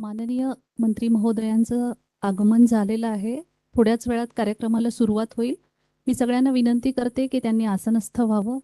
माननीय मंत्री महोदयांचं आगमन झालेलं आहे. थोड्याच वेळात कार्यक्रमाला सुरुवात होईल. मी सगळ्यांना विनंती करते की त्यांनी आसनस्थ व्हावं.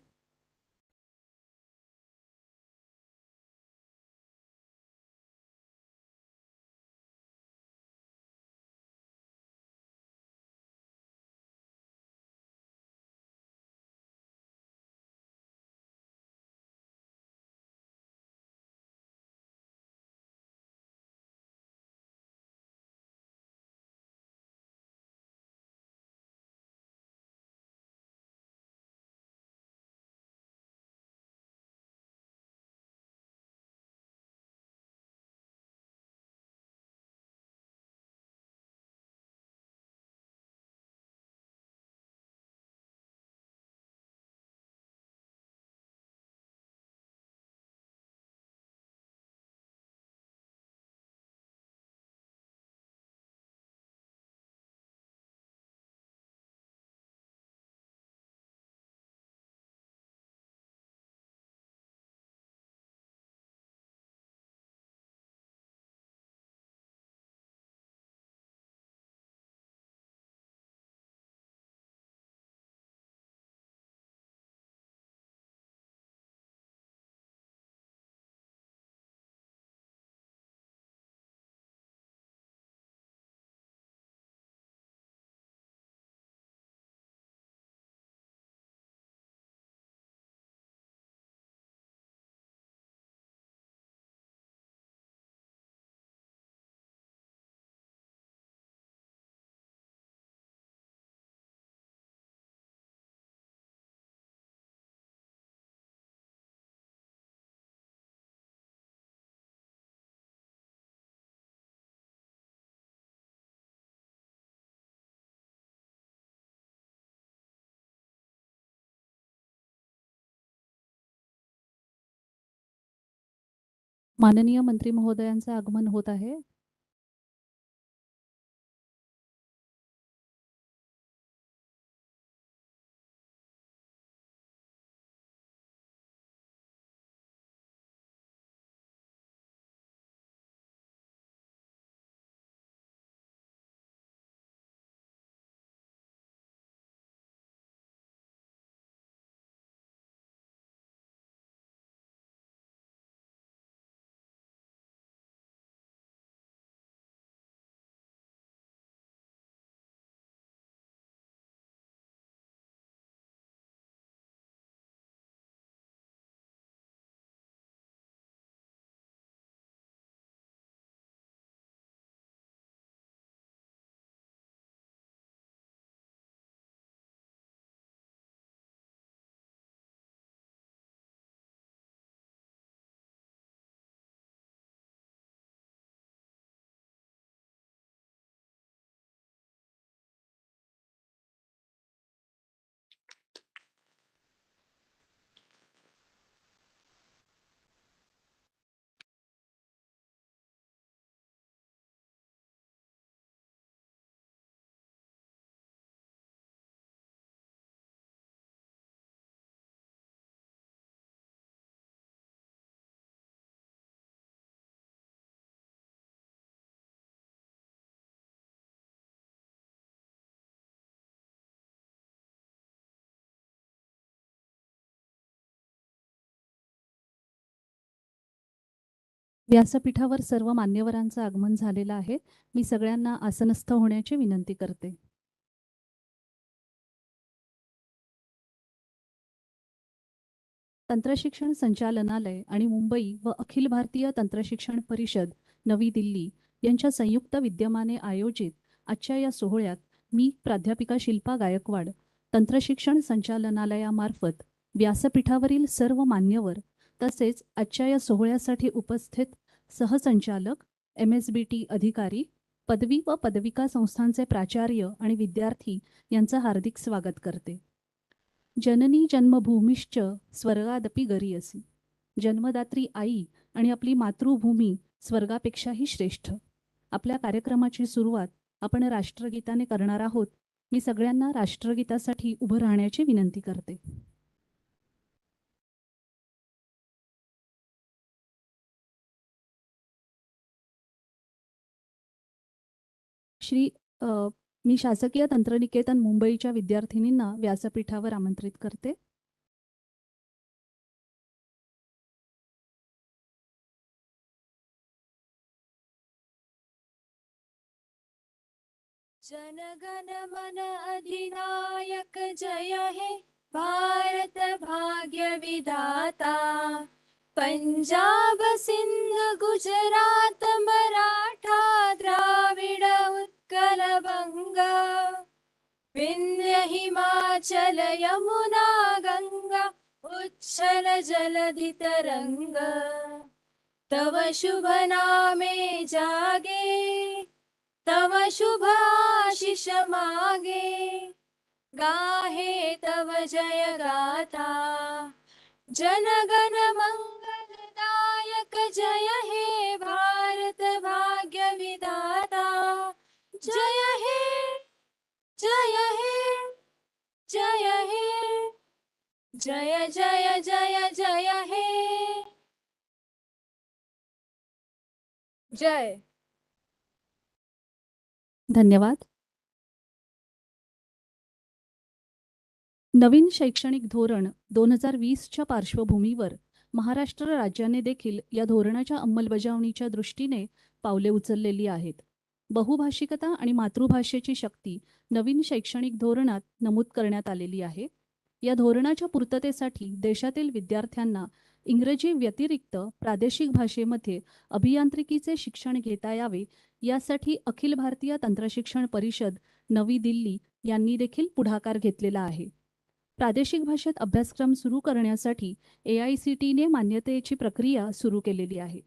माननीय मंत्री महोदयांचं आगमन होत आहे. व्यासपीठावर सर्व मान्यवरांचं आगमन झालेलं आहे. मी सगळ्यांना आसनस्थ होण्याची विनंती करते. तंत्रशिक्षण संचालनालय आणि मुंबई व अखिल भारतीय तंत्रशिक्षण परिषद नवी दिल्ली यांच्या संयुक्त विद्यमाने आयोजित आजच्या या सोहळ्यात मी प्राध्यापिका शिल्पा गायकवाड तंत्रशिक्षण संचालनालयामार्फत व्यासपीठावरील सर्व मान्यवर तसेच आजच्या या सोहळ्यासाठी उपस्थित सहसंचालक MSBT अधिकारी पदवी व पदविका संस्थांचे प्राचार्य आणि विद्यार्थी यांचं हार्दिक स्वागत करते. जननी जन्मभूमिश्च स्वर्गादपि गरीयसी. जन्मदात्री आई आणि आपली मातृभूमी स्वर्गापेक्षाही श्रेष्ठ. आपल्या कार्यक्रमाची सुरुवात आपण राष्ट्रगीताने करणार आहोत. मी सगळ्यांना राष्ट्रगीतासाठी उभं राहण्याची विनंती करते. श्री अ, मी शासकीय तंत्रनिकेतन मुंबईच्या विद्यार्थिनींना व्यासपीठावर आमंत्रित करते. जनगण मन अधिनायक जय हे भारत भाग्य विधाता. पंजाब सिंध गुजरात मराठा द्राविड उत्कल बंगा. विंध्य हिमाचल यमुना गंगा उच्छल जलधि तरंग. तव शुभ नामे जागे तव शुभ आशीष मागे. गाहे तव जय गाथा जनगण मंगलदायक जय हे भारत भाग्य विधाता. जय हे जय हे जय हे जय जय जय जय हे जय. धन्यवाद. नवीन शैक्षणिक धोरण 2020च्या पार्श्वभूमीवर महाराष्ट्र राज्याने देखील या धोरणाच्या अंमलबजावणीच्या दृष्टीने पावले उचललेली आहेत. बहुभाषिकता आणि मातृभाषेची शक्ती नवीन शैक्षणिक धोरणात नमूद करण्यात आलेली आहे. या धोरणाच्या पूर्ततेसाठी देशातील विद्यार्थ्यांना इंग्रजी व्यतिरिक्त प्रादेशिक भाषेमध्ये अभियांत्रिकीचे शिक्षण घेता यावे यासाठी अखिल भारतीय तंत्रशिक्षण परिषद नवी दिल्ली यांनी देखील पुढाकार घेतलेला आहे. प्रादेशिक भाषेत अभ्यासक्रम सुरू करण्यासाठी AICTEने मान्यतेची प्रक्रिया सुरू केलेली आहे.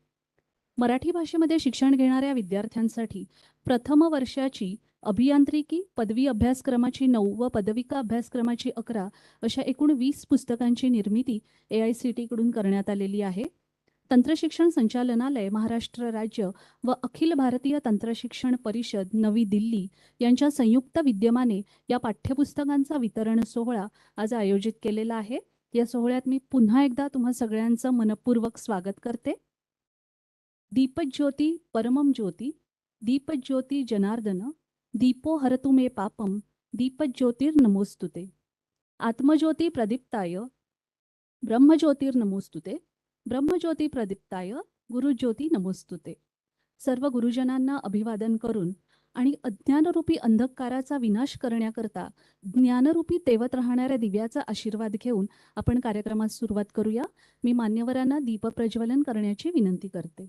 मराठी भाषेमध्ये शिक्षण घेणाऱ्या विद्यार्थ्यांसाठी प्रथम वर्षाची अभियांत्रिकी पदवी अभ्यासक्रमाची 9 व पदविका अभ्यासक्रमाची 11 अशा एकूण 20 पुस्तकांची निर्मिती AICTE कडून करण्यात आलेली आहे. तंत्रशिक्षण संचालनालय महाराष्ट्र राज्य व अखिल भारतीय तंत्रशिक्षण परिषद नवी दिल्ली यांच्या संयुक्त विद्यमाने या पाठ्यपुस्तकांचा वितरण सोहळा आज आयोजित केलेला आहे. या सोहळ्यात मी पुन्हा एकदा तुम्हा सगळ्यांचं मनपूर्वक स्वागत करते. दीपज्योती परमं ज्योती दीपज्योती जनार्दन दीपो हरतु मे पापम दीपज्योतिर्नमोस्तुते. आत्मज्योती प्रदीप्ताय ब्रह्मज्योतिर्नमोस्तुते. ब्रह्मज्योती प्रदीप्ताय गुरुज्योती नमोस्तुते. सर्व गुरुजनांना अभिवादन करून आणि अज्ञानरूपी अंधकाराचा विनाश करण्याकरता ज्ञानरूपी तेवत राहणाऱ्या दिव्याचा आशीर्वाद घेऊन आपण कार्यक्रमास सुरुवात करूया. मी मान्यवरांना दीपप्रज्वलन करण्याची विनंती करते.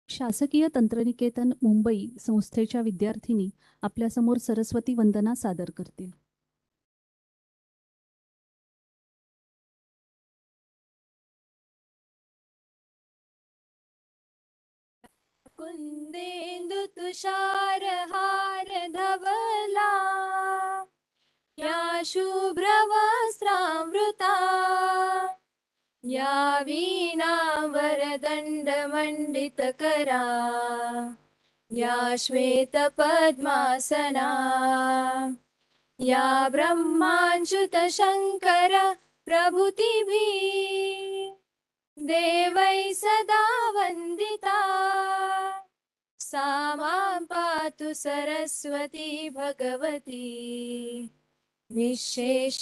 शासकीय तंत्रनिकेतन मुंबई संस्थेच्या विद्यार्थिनी आपल्यासमोर सरस्वती वंदना सादर करतील. कुंदेंदु तुषार हार धवला या शुभ्र वस्त्रामृता. या वीणा वरदंड मंडित करा या श्वेतपद्मासना या ब्रह्माच्युतशङ्कर प्रभृतिभिः देवैः सदा वन्दिता सा मां पातु सरस्वती भगवती विशेषजाड्यापहा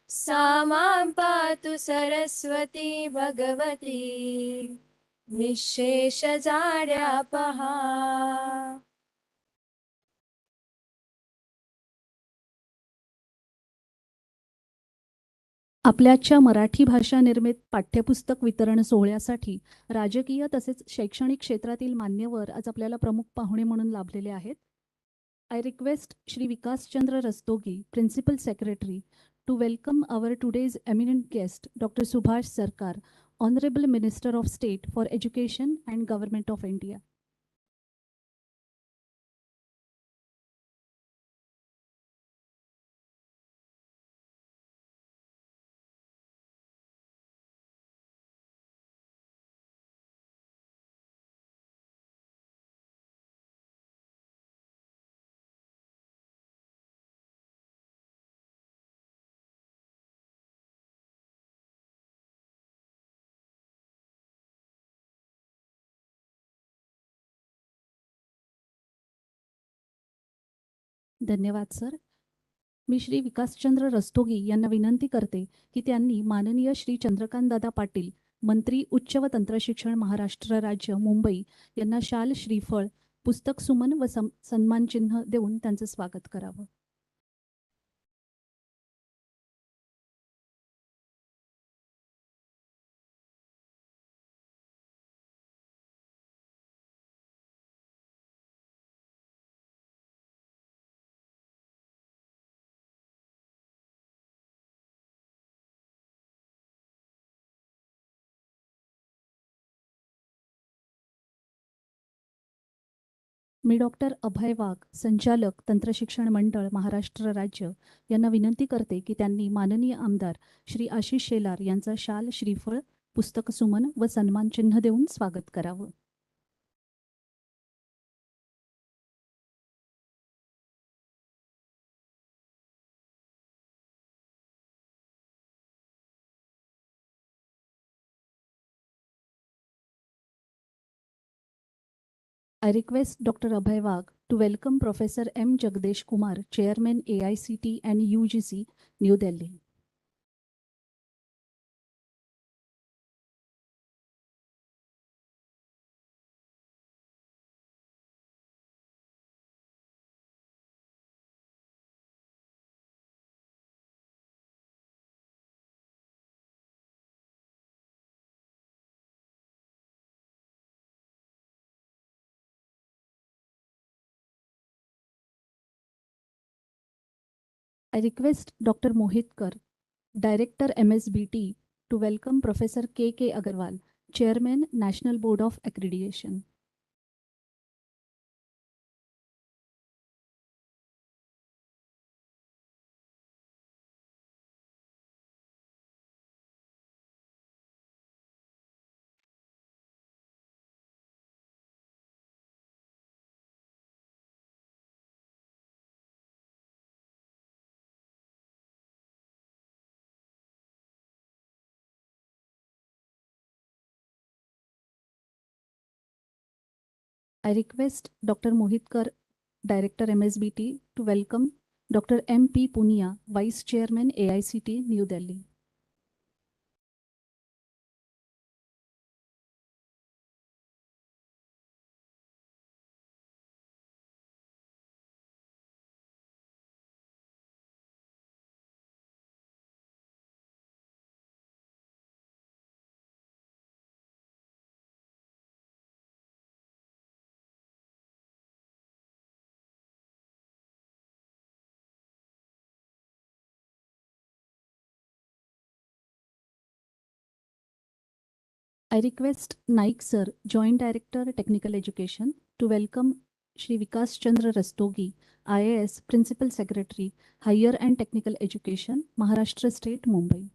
सा मां पातु सरस्वती भगवती विशेषजाड्यापहा. आपल्या आजच्या मराठी भाषा निर्मित पाठ्यपुस्तक वितरण सोहळ्यासाठी राजकीय तसेच शैक्षणिक क्षेत्रातील मान्यवर आज आपल्याला प्रमुख पाहुणे म्हणून लाभलेले आहेत. I request Shri Vikaschandra Rastogi, principal secretary, to welcome our today's eminent guest doctor Subhash Sarkar, honourable minister of state for education and government of India. धन्यवाद सर. मी श्री विकासचंद्र रस्तोगी यांना विनंती करते की त्यांनी माननीय श्री चंद्रकांतदादा पाटील, मंत्री उच्च व तंत्रशिक्षण महाराष्ट्र राज्य मुंबई यांना शाल, श्रीफळ, पुस्तक सुमन व सन्मानचिन्ह देऊन त्यांचे स्वागत करावं. मी डॉक्टर अभय वाघ, संचालक तंत्रशिक्षण मंडळ महाराष्ट्र राज्य यांना विनंती करते की त्यांनी माननीय आमदार श्री आशिष शेलार यांचा शाल, श्रीफळ, पुस्तक सुमन व सन्मानचिन्ह देऊन स्वागत करावं. I request Dr. Abhay Wagh to welcome Professor M. Jagdesh Kumar, Chairman AICTE and UGC, New Delhi. I request Dr. Mohitkar, Director MSBT, to welcome Professor K.K. Agarwal, Chairman, National Board of Accreditation. I request Dr. Mohitkar, Director MSBT, to welcome Dr. M.P. Punia, Vice Chairman AICTE, New Delhi. I request Naik Sir, Joint Director, Technical Education, to welcome Shri Vikas Chandra Rastogi, IAS, Principal Secretary, Higher and Technical Education, Maharashtra State, Mumbai.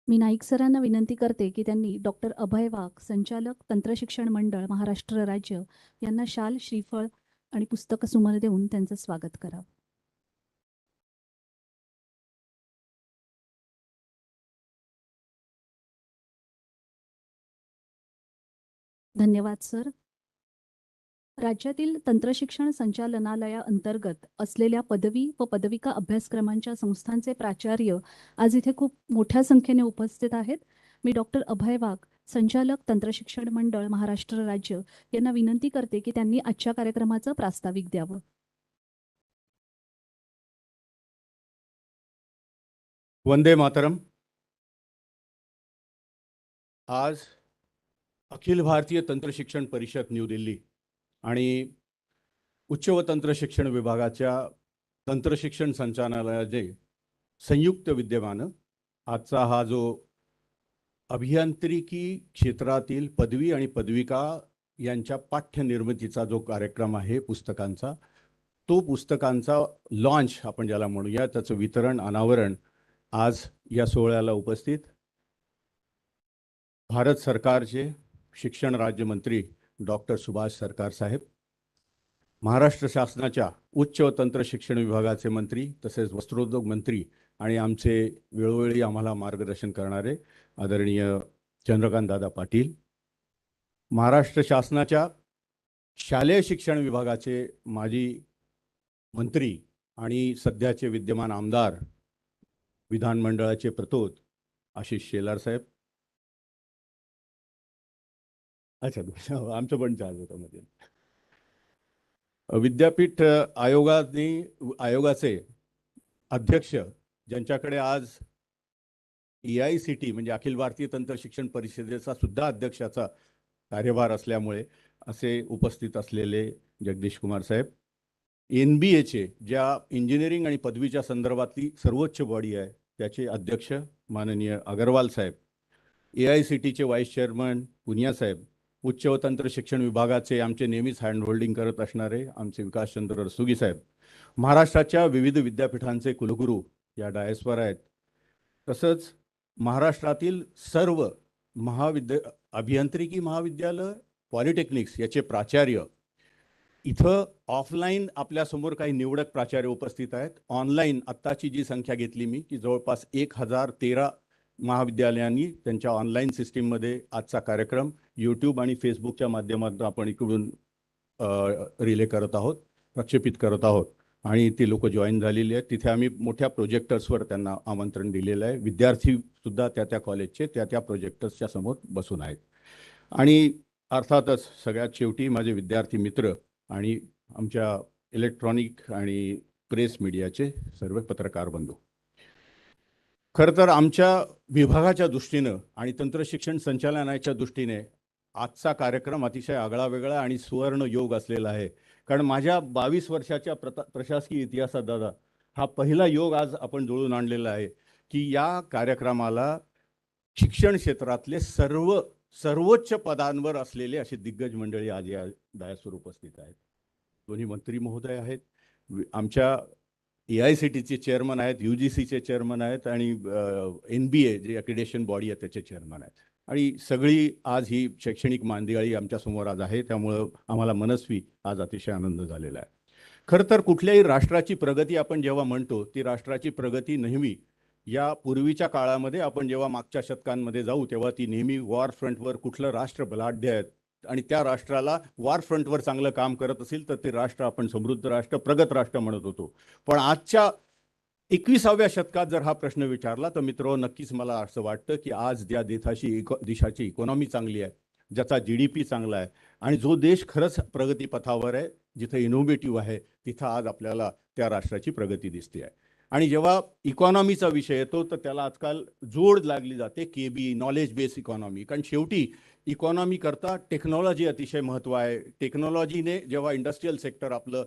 मी नाईक सरांना विनंती करते की त्यांनी doctor अभय वाघ, संचालक तंत्रशिक्षण मंडळ महाराष्ट्र राज्य यांना शाल, श्रीफळ आणि पुस्तक सुमन देऊन त्यांचं स्वागत करावं. धन्यवाद सर. राज्यातील तंत्रशिक्षण संचालनालयाअंतर्गत असलेल्या पदवी व पदविका अभ्यासक्रमांच्या संस्थांचे प्राचार्य आज इथे खूप मोठ्या संख्येने उपस्थित आहेत. मी डॉक्टर अभय वाघ, संचालक तंत्रशिक्षण मंडळ महाराष्ट्र राज्य यांना विनंती करते की त्यांनी आजच्या कार्यक्रमाचं प्रास्ताविक द्यावं. वंदे मातरम. आज अखिल भारतीय तंत्रशिक्षण परिषद न्यू दिल्ली आणि उच्च व तंत्रशिक्षण विभागाच्या तंत्रशिक्षण संचालनालयाचे संयुक्त विद्यमानं आजचा हा जो अभियांत्रिकी क्षेत्रातील पदवी आणि पदविका यांच्या पाठ्यनिर्मितीचा जो कार्यक्रम आहे पुस्तकांचा, तो पुस्तकांचा लॉन्च आपण ज्याला म्हणूया, त्याचं वितरण अनावरण आज या सोहळ्याला उपस्थित भारत सरकारचे शिक्षण राज्यमंत्री डॉक्टर सुभाष सरकार साहेब, महाराष्ट्र शासनाच्या उच्च व तंत्र शिक्षण विभागाचे मंत्री तसेच वस्त्रोद्योग मंत्री आणि आमचे वेळोवेळी आम्हाला मार्गदर्शन करणारे आदरणीय चंद्रकांत दादा पाटील, महाराष्ट्र शासनाच्या शालेय शिक्षण विभागाचे माजी मंत्री आणि सध्याचे विद्यमान आमदार विधानमंडळाचे प्रतोद आशिष शेलार साहेब, अच्छा आमचं पण चार्ज होतं मध्ये, विद्यापीठ आयोगाचे अध्यक्ष ज्यांच्याकडे आज AICTE म्हणजे अखिल भारतीय तंत्रशिक्षण परिषदेचा सुद्धा अध्यक्षाचा कार्यभार असल्यामुळे असे उपस्थित असलेले जगदीश कुमार साहेब, NBAचे ज्या इंजिनिअरिंग आणि पदवीच्या संदर्भातली सर्वोच्च बॉडी आहे त्याचे अध्यक्ष माननीय अग्रवाल साहेब, AICTEचे व्हाईस चेअरमन पुनिया साहेब, उच्च व तंत्र शिक्षण विभागाचे आमचे नेहमीच हँड होल्डिंग करत असणारे आमचे विकासचंद्र रस्तुगी साहेब, महाराष्ट्राच्या विविध विद्यापीठांचे कुलगुरू या डायसवर आहेत, तसंच महाराष्ट्रातील सर्व अभियांत्रिकी महाविद्यालय, पॉलिटेक्निक्स याचे प्राचार्य, इथं ऑफलाईन आपल्यासमोर काही निवडक प्राचार्य उपस्थित आहेत, ऑनलाईन आत्ताची जी संख्या घेतली मी की जवळपास 1013 महाविद्यालयांनी त्यांच्या ऑनलाईन सिस्टीममध्ये आजचा कार्यक्रम यूट्यूब आणि फेसबुकच्या माध्यमातून आपण इकडून रिले करत आहोत, प्रक्षेपित करत आहोत आणि ती लोक जॉईन झालेली आहेत. तिथे आम्ही मोठ्या प्रोजेक्टर्सवर त्यांना आमंत्रण दिलेलं आहे. विद्यार्थीसुद्धा त्या कॉलेजचे त्या प्रोजेक्टर्सच्या समोर बसून आहेत. आणि अर्थातच सगळ्यात शेवटी माझे विद्यार्थी मित्र आणि आमच्या इलेक्ट्रॉनिक आणि प्रेस मीडियाचे सर्व पत्रकार बंधू, खरं तर आमच्या विभागाच्या दृष्टीनं आणि तंत्रशिक्षण संचालनाच्या दृष्टीने आजचा कार्यक्रम अतिशय आगळावेगळा आणि सुवर्ण योग असलेला आहे. कारण माझ्या 22 वर्षाच्या प्रशासकीय इतिहासात दादा हा पहिला योग आज आपण जुळून आणलेला आहे की या कार्यक्रमाला शिक्षण क्षेत्रातले सर्वोच्च पदांवर असलेले असे दिग्गज मंडळी आज या डायसवर उपस्थित आहेत. दोन्ही मंत्री महोदय आहेत, आमच्या AICTEचे चेअरमन आहेत, UGCचे चेअरमन आहेत आणि NBA जे अक्रेडिटेशन बॉडी आहे त्याचे चेअरमन आहेत. आणि सगळी आज ही शैक्षणिक मांदियाळी आमच्यासमोर आज आहे. त्यामुळं आम्हाला मनस्वी आज अतिशय आनंद झालेला आहे. खरं तर कुठल्याही राष्ट्राची प्रगती आपण जेव्हा म्हणतो ती राष्ट्राची प्रगती नेहमी या पूर्वीच्या काळामध्ये आपण जेव्हा मागच्या शतकांमध्ये जाऊ तेव्हा ती नेहमी वॉर फ्रंटवर कुठलं राष्ट्र बलाढ्य आहे आणि त्या राष्ट्राला वॉर फ्रंटवर चांगलं काम करत असेल तर ते राष्ट्र आपण समृद्ध राष्ट्र, प्रगत राष्ट्र म्हणत होतो. पण आजच्या 21व्या शतकात जर हा प्रश्न विचारला तर मित्र नक्कीच मला असं वाटतं की आज ज्या देशाची इकॉनॉमी चांगली आहे, ज्याचा GDP चांगला आहे आणि जो देश खरंच प्रगतीपथावर आहे, जिथं इनोव्हेटिव्ह आहे, तिथं आज आपल्याला त्या राष्ट्राची प्रगती दिसते आहे. आणि जेव्हा इकॉनॉमीचा विषय येतो तर त्याला आजकाल जोड लागली जाते KB नॉलेज बेस इकॉनॉमी. कारण शेवटी इकॉनॉमी करता टेक्नॉलॉजी अतिशय महत्त्व आहे. टेक्नॉलॉजीने जेव्हा इंडस्ट्रियल सेक्टर आपलं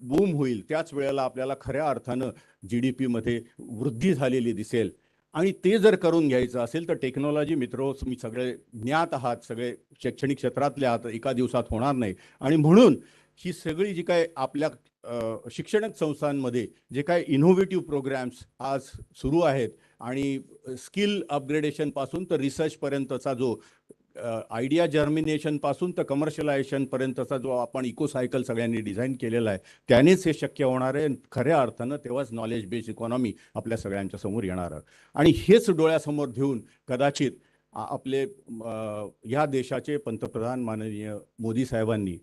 बूम होईल त्याच वेळेला आपल्याला खऱ्या अर्थानं GDP मध्ये वृद्धी झालेली दिसेल. आणि ते जर करून घ्यायचं असेल तर टेक्नॉलॉजी मित्रो तुम्ही सगळे ज्ञात आहात, सगळे शैक्षणिक क्षेत्रातले आहात, एका दिवसात होणार नाही. आणि म्हणून ही सगळी जी काय आपल्या शिक्षण संस्थांमध्ये जे काय इनोव्हेटिव्ह प्रोग्राम्स आज सुरू आहेत आणि स्किल अपग्रेडेशनपासून तर रिसर्चपर्यंतचा जो आयडिया जर्मिनेशनपासून तर कमर्शियलायझेशनपर्यंतचा जो आपण इकोसायकल सगळ्यांनी डिझाईन केलेला आहे त्यानेच हे शक्य होणार आहे. खऱ्या अर्थानं तेव्हाच नॉलेज बेस्ड इकॉनॉमी आपल्या सगळ्यांच्या समोर येणार आहे. आणि हेच डोळ्यासमोर घेऊन कदाचित आपले या देशाचे पंतप्रधान माननीय मोदी साहेबांनी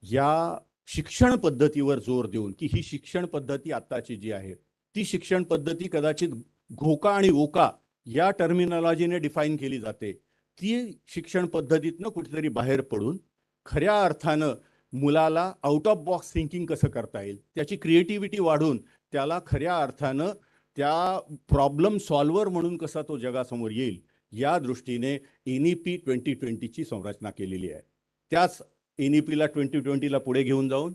या शिक्षण पद्धतीवर जोर देऊन की ही शिक्षण पद्धती आत्ताची जी आहे ती शिक्षण पद्धती कदाचित घोका आणि ओका या टर्मिनॉलॉजीने डिफाईन केली जाते. ती शिक्षण पद्धतीतनं कुठेतरी बाहेर पडून खऱ्या अर्थानं मुलाला आउट ऑफ बॉक्स थिंकिंग कसं करता येईल, त्याची क्रिएटिव्हिटी वाढून त्याला खऱ्या अर्थानं त्या प्रॉब्लेम सॉल्व्हर म्हणून कसा तो जगासमोर येईल या दृष्टीने NEP 2020ची संरचना केलेली आहे. त्याच NEPला 2020ला पुढे घेऊन जाऊन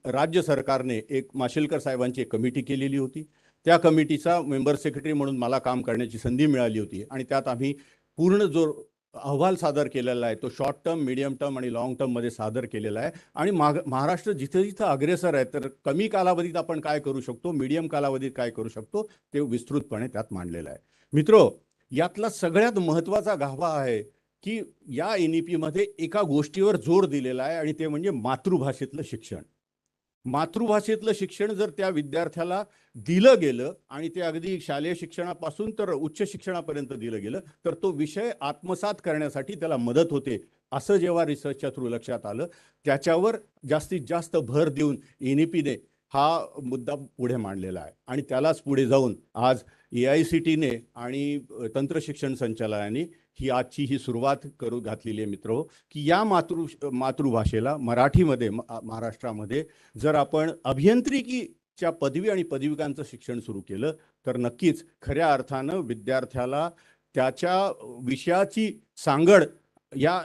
राज्य सरकारने एक माशेलकर साहेबांची एक कमिटी केलेली होती. त्या कमिटीचा मेंबर सेक्रेटरी म्हणून मला काम करण्याची संधी मिळाली होती आणि त्यात आम्ही पूर्ण जो अहवाल सादर केलेला आहे तो शॉर्ट टर्म, मीडियम टर्म आणि लॉंग टर्ममध्ये सादर केलेला आहे. आणि महाराष्ट्र जिथे जिथं अग्रेसर आहे तर कमी कालावधीत आपण काय करू शकतो, मीडियम कालावधीत काय करू शकतो ते विस्तृतपणे त्यात मांडलेलं आहे. मित्रो, यातला सगळ्यात महत्त्वाचा गाभा आहे की या NEPमध्ये एका गोष्टीवर जोर दिलेला आहे आणि ते म्हणजे मातृभाषेतलं शिक्षण. मातृभाषेतलं शिक्षण जर त्या विद्यार्थ्याला दिलं गेलं आणि ते अगदी शालेय शिक्षणापासून तर उच्च शिक्षणापर्यंत दिलं गेलं तर तो विषय आत्मसात करण्यासाठी त्याला मदत होते असं जेव्हा रिसर्चच्या थ्रू लक्षात आलं त्याच्यावर जास्तीत जास्त भर देऊन NEPने हा मुद्दा पुढे मांडलेला आहे. आणि त्यालाच पुढे जाऊन आज AICTEने आणि तंत्रशिक्षण संचालनाने आजची ही सुरुवात करू घातलेली आहे मित्र, की या मातृभाषेला मराठीमध्ये महाराष्ट्रामध्ये जर आपण अभियांत्रिकीच्या पदवी आणि पदविकांचं शिक्षण सुरू केलं तर नक्कीच खऱ्या अर्थानं विद्यार्थ्याला त्याच्या विषयाची सांगड या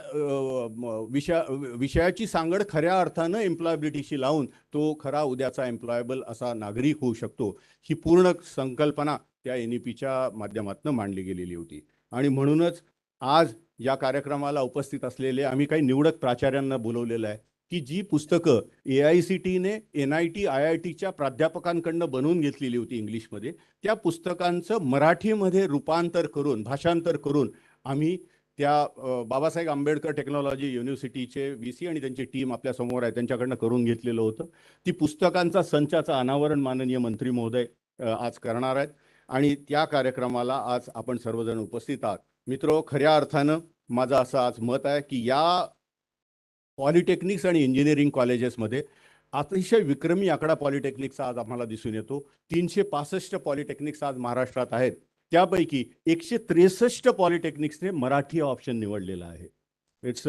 विषयाची सांगड खऱ्या अर्थानं एम्प्लॉयबिलिटीशी लावून तो खरा उद्याचा एम्प्लॉयबल असा नागरिक होऊ शकतो. ही पूर्ण संकल्पना त्या NEPच्या माध्यमातून मांडली गेलेली होती. आणि म्हणूनच आज या कार्यक्रमाला उपस्थित असलेले आम्ही काही निवडक प्राचार्यांना बोलवलेलं आहे की जी पुस्तकं AICTEने NIT IITच्या प्राध्यापकांकडनं बनवून घेतलेली होती इंग्लिशमध्ये, त्या पुस्तकांचं मराठीमध्ये रूपांतर करून भाषांतर करून आम्ही त्या बाबासाहेब आंबेडकर टेक्नॉलॉजी युनिव्हर्सिटीचे VC आणि त्यांची टीम आपल्या समोर आहे त्यांच्याकडनं करून घेतलेलं होतं. ती पुस्तकांचा संचाचं अनावरण माननीय मंत्री महोदय आज करणार आहेत आणि त्या कार्यक्रमाला आज आपण सर्वजण उपस्थित आहात. मित्रो, खऱ्या अर्थानं माझं असं आज मत आहे की या पॉलिटेक्निक्स आणि इंजिनिअरिंग कॉलेजेसमध्ये अतिशय विक्रमी आकडा पॉलिटेक्निक्सचा आज आम्हाला दिसून येतो. 365 पॉलिटेक्निक्स आज महाराष्ट्रात आहेत. त्यापैकी 163 पॉलिटेक्निक्सने मराठी ऑप्शन निवडलेला आहे. इट्स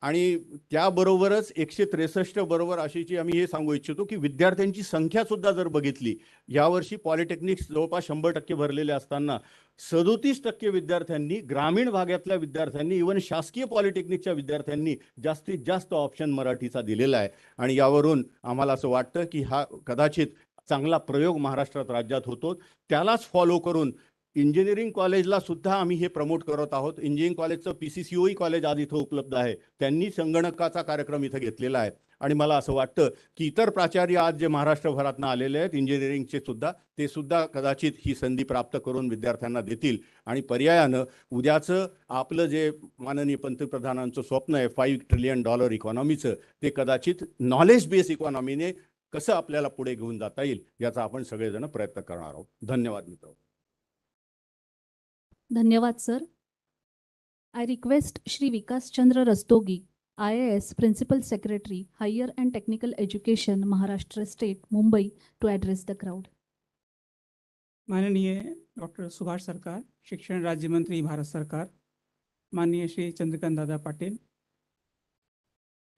आणि त्याबरोबरच 163 बरोबर अशीची आम्ही हे सांगू इच्छितो की विद्यार्थ्यांची संख्या सुद्धा जर बघितली यावर्षी पॉलिटेक्निक्स जवळपास 100% भरलेले असताना 37% विद्यार्थ्यांनी, ग्रामीण भागातल्या विद्यार्थ्यांनी, इव्हन शासकीय पॉलिटेक्निकच्या विद्यार्थ्यांनी जास्तीत जास्त ऑप्शन मराठीचा दिलेला आहे. आणि यावरून आम्हाला असं वाटतं की हा कदाचित चांगला प्रयोग महाराष्ट्रात राज्यात होतो. त्यालाच फॉलो करून इंजिनिअरिंग कॉलेजला सुद्धा आम्ही हे प्रमोट करत आहोत. इंजिनिअरिंग कॉलेजचं PCCOE कॉलेज आज इथं उपलब्ध आहे. त्यांनी संगणकाचा कार्यक्रम इथं घेतलेला आहे. आणि मला असं वाटतं की इतर प्राचार्य आज जे महाराष्ट्रभरातनं आलेले आहेत इंजिनिअरिंगचे सुद्धा, ते सुद्धा कदाचित ही संधी प्राप्त करून विद्यार्थ्यांना देतील. आणि पर्यायानं उद्याचं आपलं जे माननीय पंतप्रधानांचं स्वप्न आहे $5 ट्रिलियन इकॉनॉमीचं, ते कदाचित नॉलेज बेस्ड इकॉनॉमीने कसं आपल्याला पुढे घेऊन जाता येईल याचा आपण सगळेजण प्रयत्न करणार आहोत. धन्यवाद मित्र. धन्यवाद sir. I request Shri Vikas Chandra Rastogi, IAS Principal Secretary, Higher and Technical Education, Maharashtra State, Mumbai, to address the crowd. माननीय डॉक्टर सुभाष सरकार, शिक्षण राज्य मंत्री भारत सरकार, माननीय श्री चंद्रकांत दादा पाटील,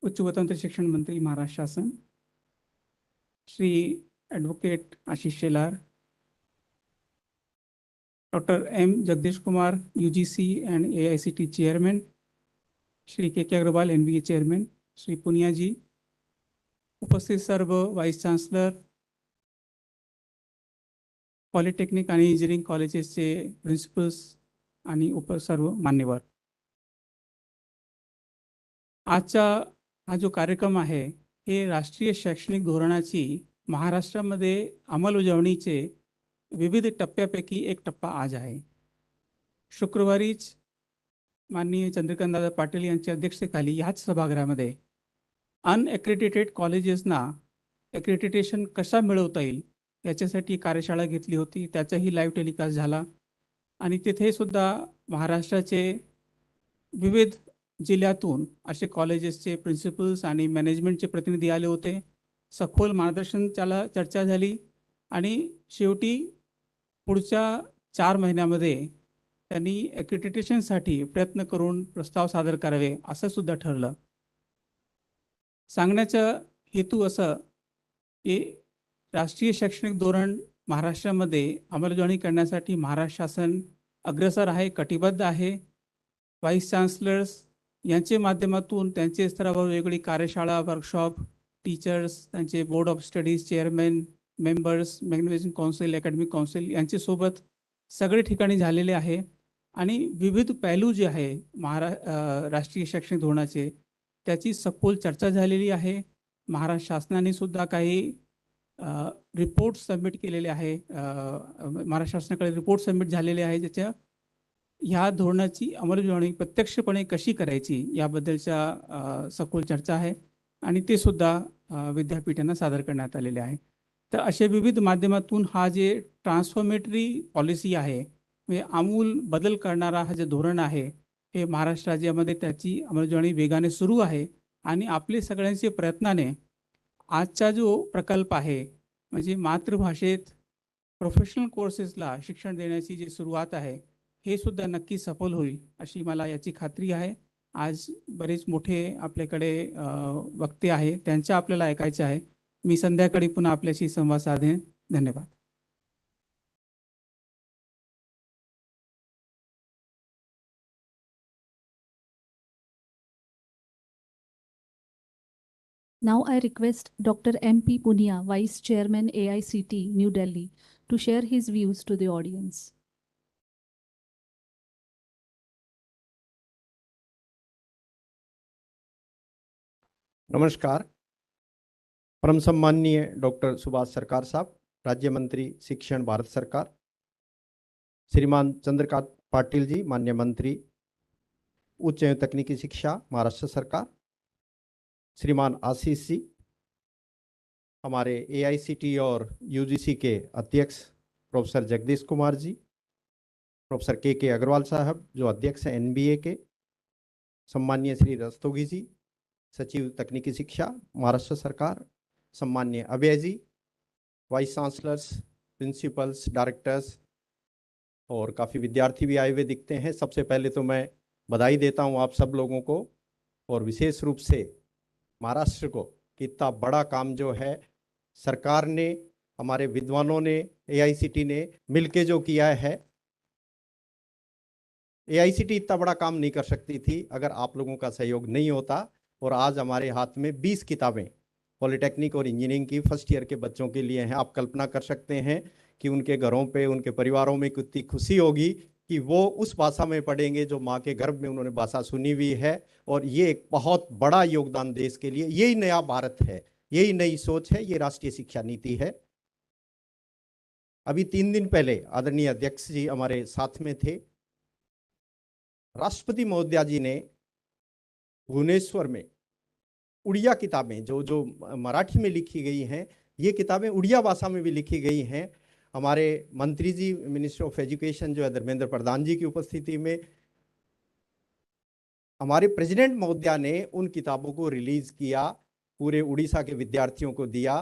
उच्च व तंत्र शिक्षण मंत्री महाराष्ट्र शासन, Shri advocate Ashish Shelar, doctor M Jagdish Kumar UGC and AICTE chairman, Shri KK Agarwal NBA chairman, Shri Punia ji, उपस्थित सर्व वाइस चांसलर, पॉलिटेक्निक आणि इंजिनिअरिंग कॉलेजेसचे प्रिन्सिपल्स आणि सर्व मान्यवर. आजच्या हा जो कार्यक्रम आहे हे राष्ट्रीय शैक्षणिक धोरणाची महाराष्ट्रामध्ये अंमलबजावणीचे विविध टप्प्यापैकी एक टप्पा आज आहे. शुक्रवारीच माननीय चंद्रकांतदादा पाटील यांच्या अध्यक्षतेखाली याच सभागृहामध्ये अनएक्रेडिटेड कॉलेजेसना एक्रेडिटेशन कसा मिळवता येईल याच्यासाठी कार्यशाळा घेतली होती. त्याचाही लाईव्ह टेलिकास्ट झाला आणि तिथे सुद्धा महाराष्ट्राचे विविध जिल्ह्यातून असे कॉलेजेसचे प्रिन्सिपल्स आणि मॅनेजमेंटचे प्रतिनिधी आले होते. सखोल मार्गदर्शन त्याला चर्चा झाली आणि शेवटी पुढच्या 4 महिन्यामध्ये त्यांनी एक्रेडिटेशनसाठी प्रयत्न करून प्रस्ताव सादर करावे असं सुद्धा ठरलं. सांगण्याचा हेतू असं की राष्ट्रीय शैक्षणिक धोरण महाराष्ट्रामध्ये अंमलबजावणी करण्यासाठी महाराष्ट्र शासन अग्रेसर आहे, कटिबद्ध आहे. व्हाईस चान्सलर्स यांचे माध्यमातून त्यांचे स्तरावर वेगवेगळी कार्यशाळा, वर्कशॉप, टीचर्स, त्यांचे board of studies chairman, members, managing council, academic council यांच्यासोबत सगळे ठिकाणी झालेले आहे आणि विविध पैलू जे आहे राष्ट्रीय शैक्षणिक धोरणाचे त्याची सखोल चर्चा झालेली आहे. महाराष्ट्र शासनाने सुद्धा काही रिपोर्ट सबमिट केलेले आहे. महाराष्ट्र शासनाकडे रिपोर्ट सबमिट झालेले आहे ज्याच्या ह्या धोरणाची अंमलबजावणी प्रत्यक्षपणे कशी करायची याबद्दलच्या सखोल चर्चा आहे आणि ते सुद्धा विद्यापीठांना सादर करण्यात आलेले आहे. तर अशा विविध माध्यमातून हा जे ट्रान्सफॉर्मेटरी पॉलिसी आहे म्हणजे आमूल बदल करणारा हा जे धोरण आहे हे महाराष्ट्र राज्यामध्ये त्याची अंमलबजावणी वेगाने सुरू आहे आणि आपले सगळ्यांचे प्रयत्नाने आजचा जो प्रकल्प आहे म्हणजे मातृभाषेत प्रोफेशनल कोर्सेसला शिक्षण देण्याची जी सुरुवात आहे हे सुद्धा नक्की सफल होईल अशी मला याची खात्री आहे. आज बरेच मोठे आपल्याकडे वक्ते आहे त्यांच्या आपल्याला ऐकायचे आहे. मी संध्याकाळी पुन्हा आपल्याशी संवाद साधेन. धन्यवाद. Now I request Dr. M.P. Punia, Vice Chairman AICTE, New Delhi, to share his views to the audience. नमस्कार. परम सम्माननीय डॉक्टर सुभाष सरकार साहब, राज्य मंत्री शिक्षण भारत सरकार, श्रीमान चंद्रकांत पाटिल जी माननीय मंत्री उच्च एवं तकनीकी शिक्षा महाराष्ट्र सरकार, श्रीमान आशीष जी हमारे AICTE और UGC के अध्यक्ष प्रोफेसर जगदीश कुमार जी, प्रोफेसर के अग्रवाल साहब जो अध्यक्ष हैं NBA के, सम्माननीय श्री रस्तोगी जी सचिव तकनीकी शिक्षा महाराष्ट्र सरकार, सम्माननीय अभय जी वाइस चांसलर्स, प्रिंसिपल्स, डायरेक्टर्स और काफ़ी विद्यार्थी भी आए हुए दिखते हैं. सबसे पहले तो मैं बधाई देता हूं आप सब लोगों को और विशेष रूप से महाराष्ट्र को कि इतना बड़ा काम जो है सरकार ने, हमारे विद्वानों ने, AICTE ने मिलके जो किया है. AICTE इतना बड़ा काम नहीं कर सकती थी अगर आप लोगों का सहयोग नहीं होता. और आज हमारे हाथ में 20 किताबें पॉलिटेक्निक और इंजीनियरिंग की फर्स्ट ईयर के बच्चों के लिए हैं. आप कल्पना कर सकते हैं कि उनके घरों पे, उनके परिवारों में कितनी खुशी होगी कि वो उस भाषा में पढ़ेंगे जो माँ के गर्भ में उन्होंने भाषा सुनी हुई है. और ये एक बहुत बड़ा योगदान देश के लिए, यही नया भारत है, यही नई सोच है, ये राष्ट्रीय शिक्षा नीति है. अभी 3 दिन पहले आदरणीय अध्यक्ष जी हमारे साथ में थे. राष्ट्रपति महोदया जी ने भुवनेश्वर में उड़िया किताबें जो मराठी में लिखी गई हैं, ये किताबें उड़िया भाषा में भी लिखी गई हैं. हमारे मंत्री जी मिनिस्टर ऑफ एजुकेशन जो है धर्मेंद्र प्रधान जी की उपस्थिति में हमारे प्रेसिडेंट महोदया ने उन किताबों को रिलीज किया, पूरे उड़ीसा के विद्यार्थियों को दिया.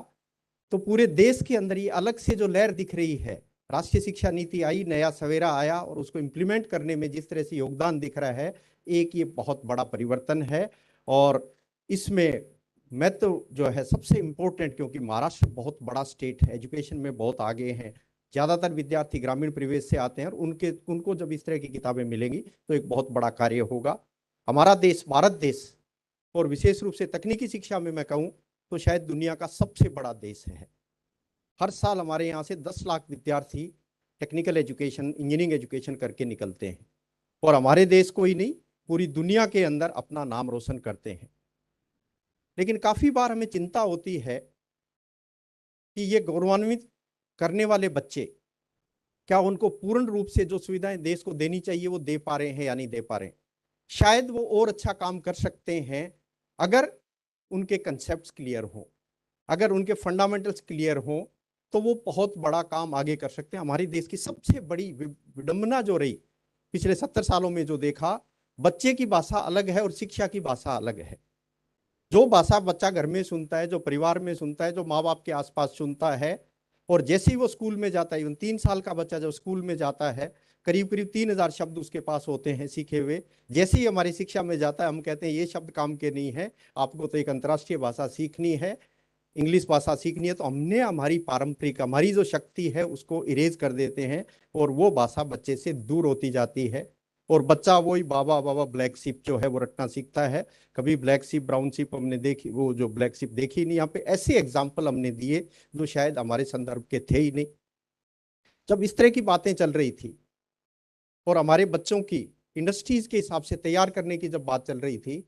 तो पूरे देश के अंदर ये अलग से जो लहर दिख रही है, राष्ट्रीय शिक्षा नीति आई, नया सवेरा आया और उसको इम्प्लीमेंट करने में जिस तरह से योगदान दिख रहा है, एक ये बहुत बड़ा परिवर्तन है. और इसमें मैं तो जो है सबसे इम्पोर्टेंट, क्योंकि महाराष्ट्र बहुत बड़ा स्टेट है, एजुकेशन में बहुत आगे हैं, ज़्यादातर विद्यार्थी ग्रामीण परिवेश से आते हैं और उनको जब इस तरह की किताबें मिलेंगी तो एक बहुत बड़ा कार्य होगा. हमारा देश, भारत देश, और विशेष रूप से तकनीकी शिक्षा में मैं कहूँ तो शायद दुनिया का सबसे बड़ा देश है. हर साल हमारे यहाँ से 10 लाख विद्यार्थी टेक्निकल एजुकेशन, इंजीनियरिंग एजुकेशन करके निकलते हैं और हमारे देश को ही नहीं पूरी दुनिया के अंदर अपना नाम रोशन करते हैं. लेकिन काफी बार हमें चिंता होती है कि ये गौरवान्वित करने वाले बच्चे, क्या उनको पूर्ण रूप से जो सुविधाएं देश को देनी चाहिए वो दे पा रहे हैं या नहीं दे पा रहे हैं। शायद वो और अच्छा काम कर सकते हैं अगर उनके कंसेप्ट्स क्लियर हो, अगर उनके फंडामेंटल्स क्लियर हो, तो वो बहुत बड़ा काम आगे कर सकते हैं। हमारे देश की सबसे बड़ी विडंबना जो रही पिछले 70 सालों में, जो देखा, बच्चे की भाषा अलग है और शिक्षा की भाषा अलग है। जो भाषा बच्चा घर में सुनता है, जो परिवार में सुनता है, जो माँ बाप के आसपास सुनता है, और जैसे ही वो स्कूल में जाता है, 3 साल का बच्चा जब स्कूल में जाता है, करीब करीब 3000 शब्द उसके पास होते हैं सीखे हुए। जैसे ही हमारी शिक्षा में जाता है, हम कहते हैं ये शब्द काम के नहीं है, आपको तो एक अंतर्राष्ट्रीय भाषा सीखनी है, इंग्लिश भाषा सीखनी है। तो हमने हमारी पारंपरिक, हमारी जो शक्ति है उसको इरेज कर देते हैं और वो भाषा बच्चे से दूर होती जाती है। और बच्चा वही बाबा बाबा ब्लैक शिप जो है वो रटना सीखता है। कभी ब्लैक शिप ब्राउन शिप हमने देखी, वो जो ब्लैक शिप देखी नहीं। यहाँ पे ऐसे एग्जाम्पल हमने दिए जो शायद हमारे संदर्भ के थे ही नहीं। जब इस तरह की बातें चल रही थी और हमारे बच्चों की इंडस्ट्रीज के हिसाब से तैयार करने की जब बात चल रही थी,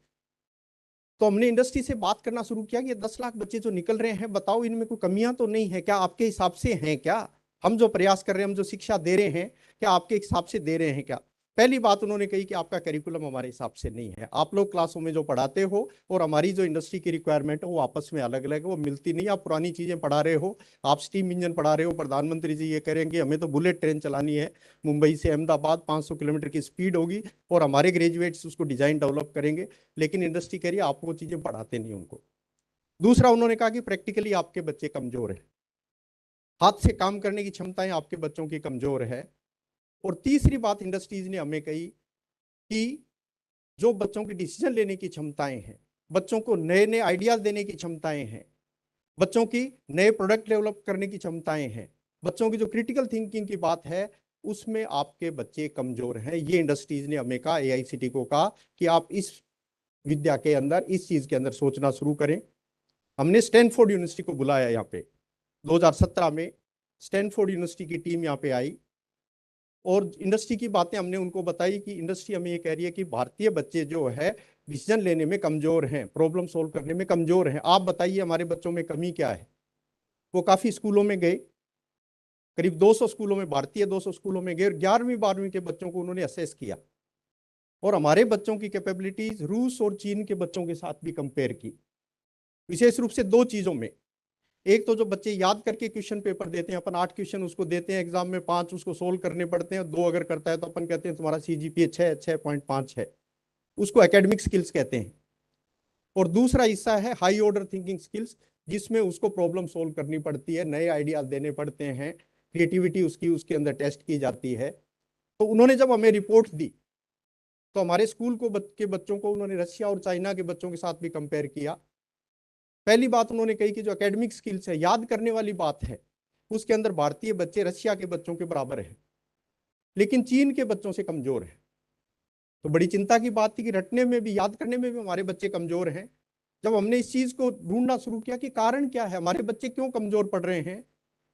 तो हमने इंडस्ट्री से बात करना शुरू किया कि ये 10 लाख बच्चे जो निकल रहे हैं, बताओ इनमें कोई कमियां तो नहीं है क्या? आपके हिसाब से हैं क्या? हम जो प्रयास कर रहे हैं, हम जो शिक्षा दे रहे हैं, क्या आपके हिसाब से दे रहे हैं क्या? पहली बात उन्होंने कही कि आपका करिकुलम हमारे हिसाब से नहीं है, आप लोग क्लासों में जो पढ़ाते हो और हमारी जो इंडस्ट्री की रिक्वायरमेंट है वो आपस में अलग अलग है, वो मिलती नहीं। आप पुरानी चीजें पढ़ा रहे हो, आप स्टीम इंजन पढ़ा रहे हो, प्रधानमंत्री जी ये करेंगे हमें तो बुलेट ट्रेन चलानी है, मुंबई से अहमदाबाद 500 किलोमीटर की स्पीड होगी और हमारे ग्रेजुएट्स उसको डिजाइन डेवलप करेंगे। लेकिन इंडस्ट्री कह रही है आप वो चीजें पढ़ाते नहीं उनको। दूसरा उन्होंने कहा कि प्रैक्टिकली आपके बच्चे कमजोर है, हाथ से काम करने की क्षमताएं आपके बच्चों की कमजोर है। और तीसरी बात इंडस्ट्रीज ने हमें कही कि जो बच्चों की डिसीजन लेने की क्षमताएं हैं, बच्चों को नए नए आइडियाज देने की क्षमताएं हैं, बच्चों की नए प्रोडक्ट डेवलप करने की क्षमताएं हैं, बच्चों की जो क्रिटिकल थिंकिंग की बात है, उसमें आपके बच्चे कमजोर हैं। ये इंडस्ट्रीज ने हमें कहा, AICTE को कहा कि आप इस विद्या के अंदर, इस चीज के अंदर सोचना शुरू करें। हमने स्टैनफोर्ड यूनिवर्सिटी को बुलाया यहाँ पे 2017 में। स्टैनफोर्ड यूनिवर्सिटी की टीम यहाँ पे आई और इंडस्ट्री की बातें हमने उनको बताई कि इंडस्ट्री हमें ये कह रही है कि भारतीय बच्चे जो है डिसीजन लेने में कमजोर हैं, प्रॉब्लम सोल्व करने में कमजोर हैं, आप बताइए हमारे बच्चों में कमी क्या है। वो काफी स्कूलों में गए, करीब 200 स्कूलों में, भारतीय 200 स्कूलों में गए, 11वीं 12वीं के बच्चों को उन्होंने असेस किया और हमारे बच्चों की कैपेबिलिटीज रूस और चीन के बच्चों के साथ भी कंपेयर की। विशेष रूप से 2 चीजों में, एक तो जो बच्चे याद करके क्वेश्चन पेपर देते हैं, अपन 8 क्वेश्चन उसको देते हैं एग्जाम में, 5 उसको सोल्व करने पड़ते हैं, 2 अगर करता है तो अपन कहते हैं तुम्हारा CGPA 6.5 है, उसको एकेडमिक स्किल्स कहते हैं। और दूसरा हिस्सा है हाई ऑर्डर थिंकिंग स्किल्स, जिसमें उसको प्रॉब्लम सोल्व करनी पड़ती है, नए आइडियाज देने पड़ते हैं, क्रिएटिविटी उसकी उसके अंदर टेस्ट की जाती है। तो उन्होंने जब हमें रिपोर्ट दी तो हमारे स्कूल के बच्चों को उन्होंने रशिया और चाइना के बच्चों के साथ भी कंपेयर किया। पहली बात उन्होंने कही कि जो एकेडमिक स्किल्स है, याद करने वाली बात है, उसके अंदर भारतीय बच्चे रशिया के बच्चों के बराबर है, लेकिन चीन के बच्चों से कमजोर है। तो बड़ी चिंता की बात थी कि रटने में भी, याद करने में भी हमारे बच्चे कमजोर हैं। जब हमने इस चीज को ढूंढना शुरू किया कि कारण क्या है, हमारे बच्चे क्यों कमजोर पड़ रहे हैं,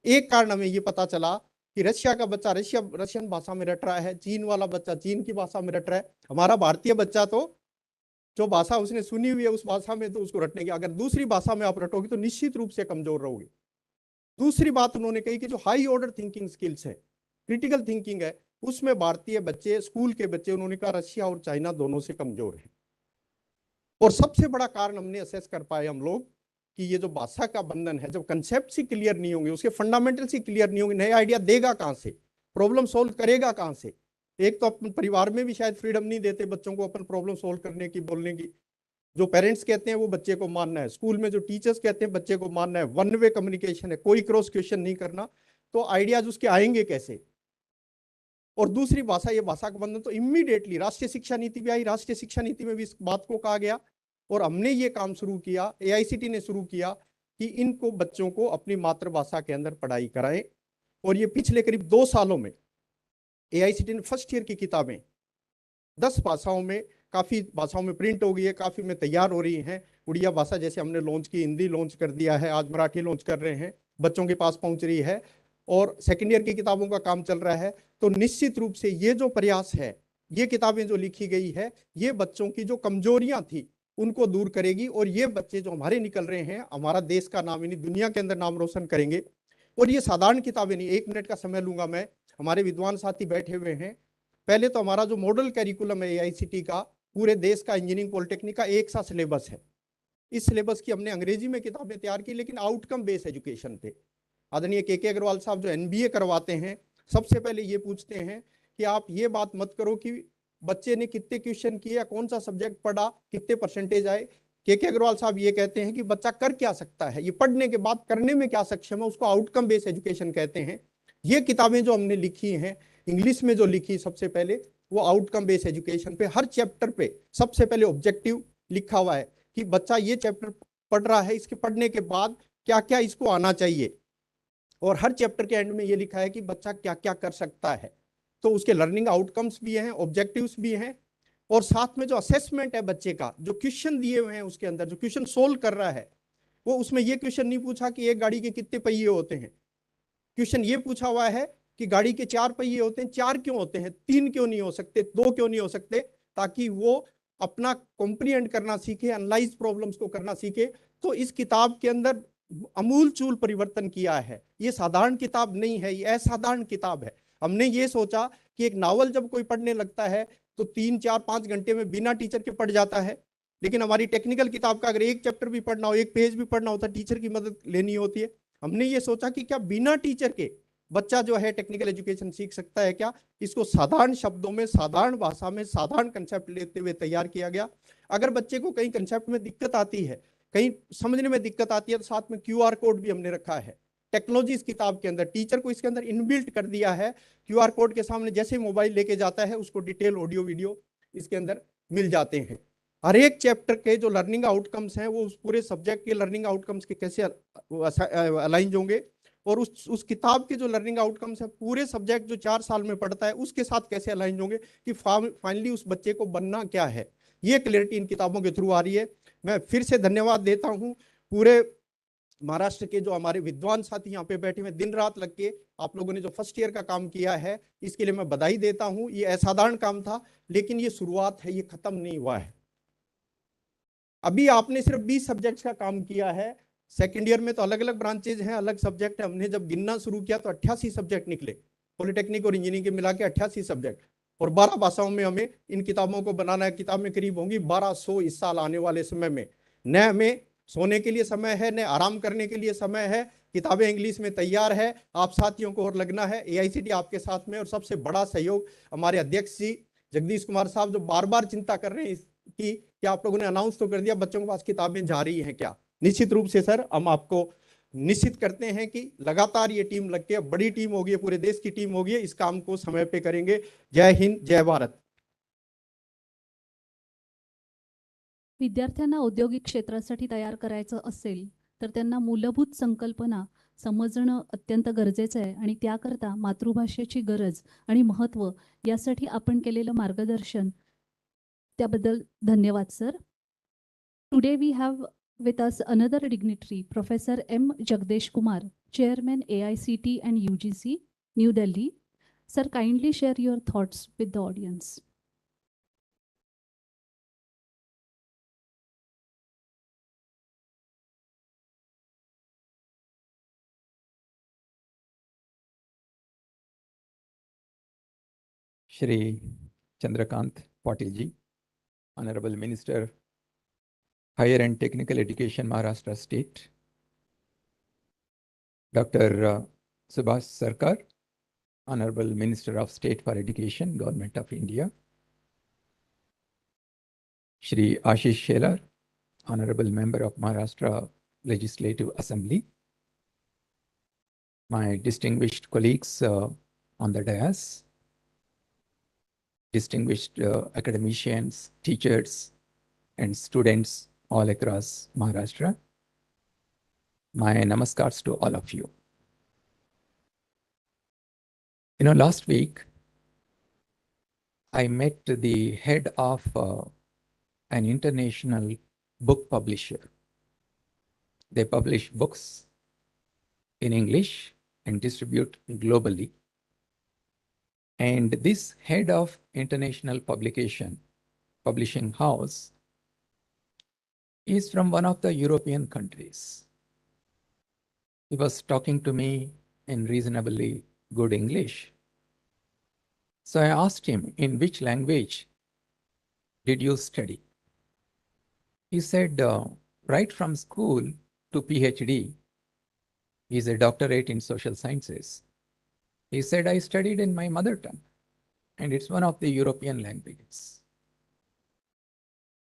एक कारण हमें ये पता चला कि रशिया का बच्चा रशियन भाषा में रट रहा है, चीन वाला बच्चा चीन की भाषा में रट रहा है, हमारा भारतीय बच्चा तो जो भाषा उसने सुनी हुई है उस भाषा में तो उसको रटने की, अगर दूसरी भाषा में आप रटोगे तो निश्चित रूप से कमजोर रहोगे। दूसरी बात उन्होंने कही कि जो हाई ऑर्डर थिंकिंग स्किल्स है, क्रिटिकल थिंकिंग है, उसमें भारतीय बच्चे, स्कूल के बच्चे, उन्होंने कहा रशिया और चाइना दोनों से कमजोर है। और सबसे बड़ा कारण हमने असेस कर पाए हम लोग कि ये जो भाषा का बंधन है, जब कंसेप्ट ही क्लियर नहीं होंगे, उसके फंडामेंटल्स ही क्लियर नहीं होंगे, नए आइडिया देगा कहां से, प्रॉब्लम सोल्व करेगा कहां से। एक तो अपन परिवार में भी शायद फ्रीडम नहीं देते बच्चों को अपन प्रॉब्लम सोल्व करने की, बोलने की। जो पेरेंट्स कहते हैं वो बच्चे को मानना है, स्कूल में जो टीचर्स कहते हैं बच्चे को मानना है, वन वे कम्युनिकेशन है, कोई क्रॉस क्वेश्चन नहीं करना, तो आइडियाज उसके आएंगे कैसे। और दूसरी भाषा, ये भाषा का बंधन तो इमीडिएटली राष्ट्रीय शिक्षा नीति भी आई, राष्ट्रीय शिक्षा नीति में भी इस बात को कहा गया और हमने ये काम शुरू किया, AICTE ने शुरू किया कि इनको बच्चों को अपनी मातृभाषा के अंदर पढ़ाई कराएं। और ये पिछले करीब 2 सालों में AICTE ने फर्स्ट ईयर की किताबें 10 भाषाओं में, काफी भाषाओं में प्रिंट हो गई है, काफी में तैयार हो रही हैं। उड़िया भाषा जैसे हमने लॉन्च की, हिंदी लॉन्च कर दिया है, आज मराठी लॉन्च कर रहे हैं, बच्चों के पास पहुंच रही है और सेकेंड ईयर की किताबों का काम चल रहा है। तो निश्चित रूप से ये जो प्रयास है, ये किताबें जो लिखी गई है, ये बच्चों की जो कमजोरियां थी उनको दूर करेगी। और ये बच्चे जो हमारे निकल रहे हैं, हमारा देश का नाम यानी दुनिया के अंदर नाम रोशन करेंगे। और ये साधारण किताबें नहीं, 1 मिनट का समय लूंगा मैं, हमारे विद्वान साथी बैठे हुए हैं। पहले तो हमारा जो मॉडल कैरिकुलम है AICTE का, पूरे देश का इंजीनियरिंग पॉलिटेक्निक का एक सा सिलेबस है। इस सिलेबस की हमने अंग्रेजी में किताबें तैयार की, लेकिन आउटकम बेस्ड एजुकेशन पे। आदरणीय के अग्रवाल साहब जो MBA करवाते हैं, सबसे पहले ये पूछते हैं कि आप ये बात मत करो कि बच्चे ने कितने क्वेश्चन किए या कौन सा सब्जेक्ट पढ़ा, कितने परसेंटेज आए। के अग्रवाल साहब ये कहते हैं कि बच्चा कर क्या सकता है, ये पढ़ने के बाद करने में क्या सक्षम है, उसको आउटकम बेस्ड एजुकेशन कहते हैं। ये किताबें जो हमने लिखी हैं, इंग्लिश में जो लिखी सबसे पहले, वो आउटकम बेस्ड एजुकेशन पे, हर चैप्टर पे सबसे पहले ऑब्जेक्टिव लिखा हुआ है कि बच्चा ये चैप्टर पढ़ रहा है, इसके पढ़ने के बाद क्या क्या इसको आना चाहिए। और हर चैप्टर के एंड में ये लिखा है कि बच्चा क्या क्या कर सकता है। तो उसके लर्निंग आउटकम्स भी हैं, ऑब्जेक्टिव्स भी हैं, और साथ में जो असेसमेंट है बच्चे का, जो क्वेश्चन दिए हुए हैं उसके अंदर, जो क्वेश्चन सोल्व कर रहा है, वो उसमें ये क्वेश्चन नहीं पूछा कि एक गाड़ी के कितने पहिए होते हैं। क्वेश्चन ये पूछा हुआ है कि गाड़ी के 4 पहिए होते हैं, 4 क्यों होते हैं, 3 क्यों नहीं हो सकते, 2 क्यों नहीं हो सकते, ताकि वो अपना कॉम्प्रिहेंड करना सीखे, एनालाइज प्रॉब्लम्स को करना सीखे। तो इस किताब के अंदर अमूल चूल परिवर्तन किया है। ये साधारण किताब नहीं है, ये असाधारण किताब है। हमने ये सोचा कि एक नावल जब कोई पढ़ने लगता है तो 3, 4, 5 घंटे में बिना टीचर के पढ़ जाता है, लेकिन हमारी टेक्निकल किताब का अगर एक चैप्टर भी पढ़ना हो, एक पेज भी पढ़ना होता है, टीचर की मदद लेनी होती है। हमने ये सोचा कि क्या बिना टीचर के बच्चा जो है टेक्निकल एजुकेशन सीख सकता है क्या। इसको साधारण शब्दों में, साधारण भाषा में, साधारण कंसेप्ट लेते हुए तैयार किया गया। अगर बच्चे को कहीं कंसेप्ट में दिक्कत आती है, कहीं समझने में दिक्कत आती है, तो साथ में QR कोड भी हमने रखा है। टेक्नोलॉजी इस किताब के अंदर, टीचर को इसके अंदर इनबिल्ट कर दिया है। QR कोड के सामने जैसे मोबाइल लेके जाता है, उसको डिटेल ऑडियो वीडियो इसके अंदर मिल जाते हैं। हर एक चैप्टर के जो लर्निंग आउटकम्स हैं, वो उस पूरे सब्जेक्ट के लर्निंग आउटकम्स के कैसे अलाइन होंगे, और उस किताब के जो लर्निंग आउटकम्स है, पूरे सब्जेक्ट जो 4 साल में पढ़ता है उसके साथ कैसे अलाइन होंगे, कि फाइनली उस बच्चे को बनना क्या है। ये क्लियरिटी इन किताबों के थ्रू आ रही है। मैं फिर से धन्यवाद देता हूं पूरे महाराष्ट्र के जो हमारे विद्वान साथी यहाँ पे बैठे हुए, दिन रात लग के आप लोगों ने जो फर्स्ट ईयर का काम किया है, इसके लिए मैं बधाई देता हूं। ये असाधारण काम था, लेकिन ये शुरुआत है, ये खत्म नहीं हुआ है। अभी आपने सिर्फ 20 सब्जेक्ट्स का काम किया है। सेकेंड ईयर में तो अलग अलग ब्रांचेज हैं, अलग सब्जेक्ट है। हमने जब गिनना शुरू किया तो 88 सब्जेक्ट निकले, पॉलिटेक्निक और इंजीनियरिंग के मिला के 88 सब्जेक्ट, और 12 भाषाओं में हमें इन किताबों को बनाना है। किताब में करीब होंगी 1200 इस साल आने वाले समय में। न हमें सोने के लिए समय है, न आराम करने के लिए समय है। किताबें इंग्लिश में तैयार है, आप साथियों को और लगना है। AICTE आपके साथ में, और सबसे बड़ा सहयोग हमारे अध्यक्ष जी जगदीश कुमार साहब, जो बार बार चिंता कर रहे हैं कि आप लोगों ने अनाउंस तो कर दिया, बच्चों के पास किताबें जा रही हैं क्या। निश्चित रूप से सर, हम आपको निश्चित करते हैं कि लगातार ये टीम लग के, बड़ी टीम होगी, पूरे देश की टीम होगी, इस काम को समय पे करेंगे। जय हिंद, जय भारत। विद्यार्थ्यांना औद्योगिक क्षेत्रासाठी तयार करायचं असेल तर त्यांना मूलभूत संकल्पना समजणं अत्यंत गरजेचं आहे आणि त्याकरता मातृभाषेची गरज आणि महत्त्व यासाठी आपण केलेलं मार्गदर्शन त्याबद्दल धन्यवाद sir. Today we have with us another dignitary, Professor M. Jagdesh Kumar, Chairman AICTE and UGC, New Delhi. Sir, kindly share your thoughts with the audience. Shri Chandrakant Patil ji, Honorable Minister, Higher and Technical Education, Maharashtra State, Dr. Subhash Sarkar, Honorable Minister of State for Education, Government of India, Shri Ashish Shelar, Honorable Member of Maharashtra Legislative Assembly, my distinguished colleagues on the dais, distinguished academicians, teachers, and students all across Maharashtra. My namaskars to all of you. Last week, I met the head of an international book publisher. They publish books in English and distribute globally. And this head of international publishing house is from one of the European countries. He was talking to me in reasonably good English. So I asked him, in which language did you study? He said, right from school to PhD, he's a doctorate in social sciences. He said, I studied in my mother tongue, and it's one of the European languages.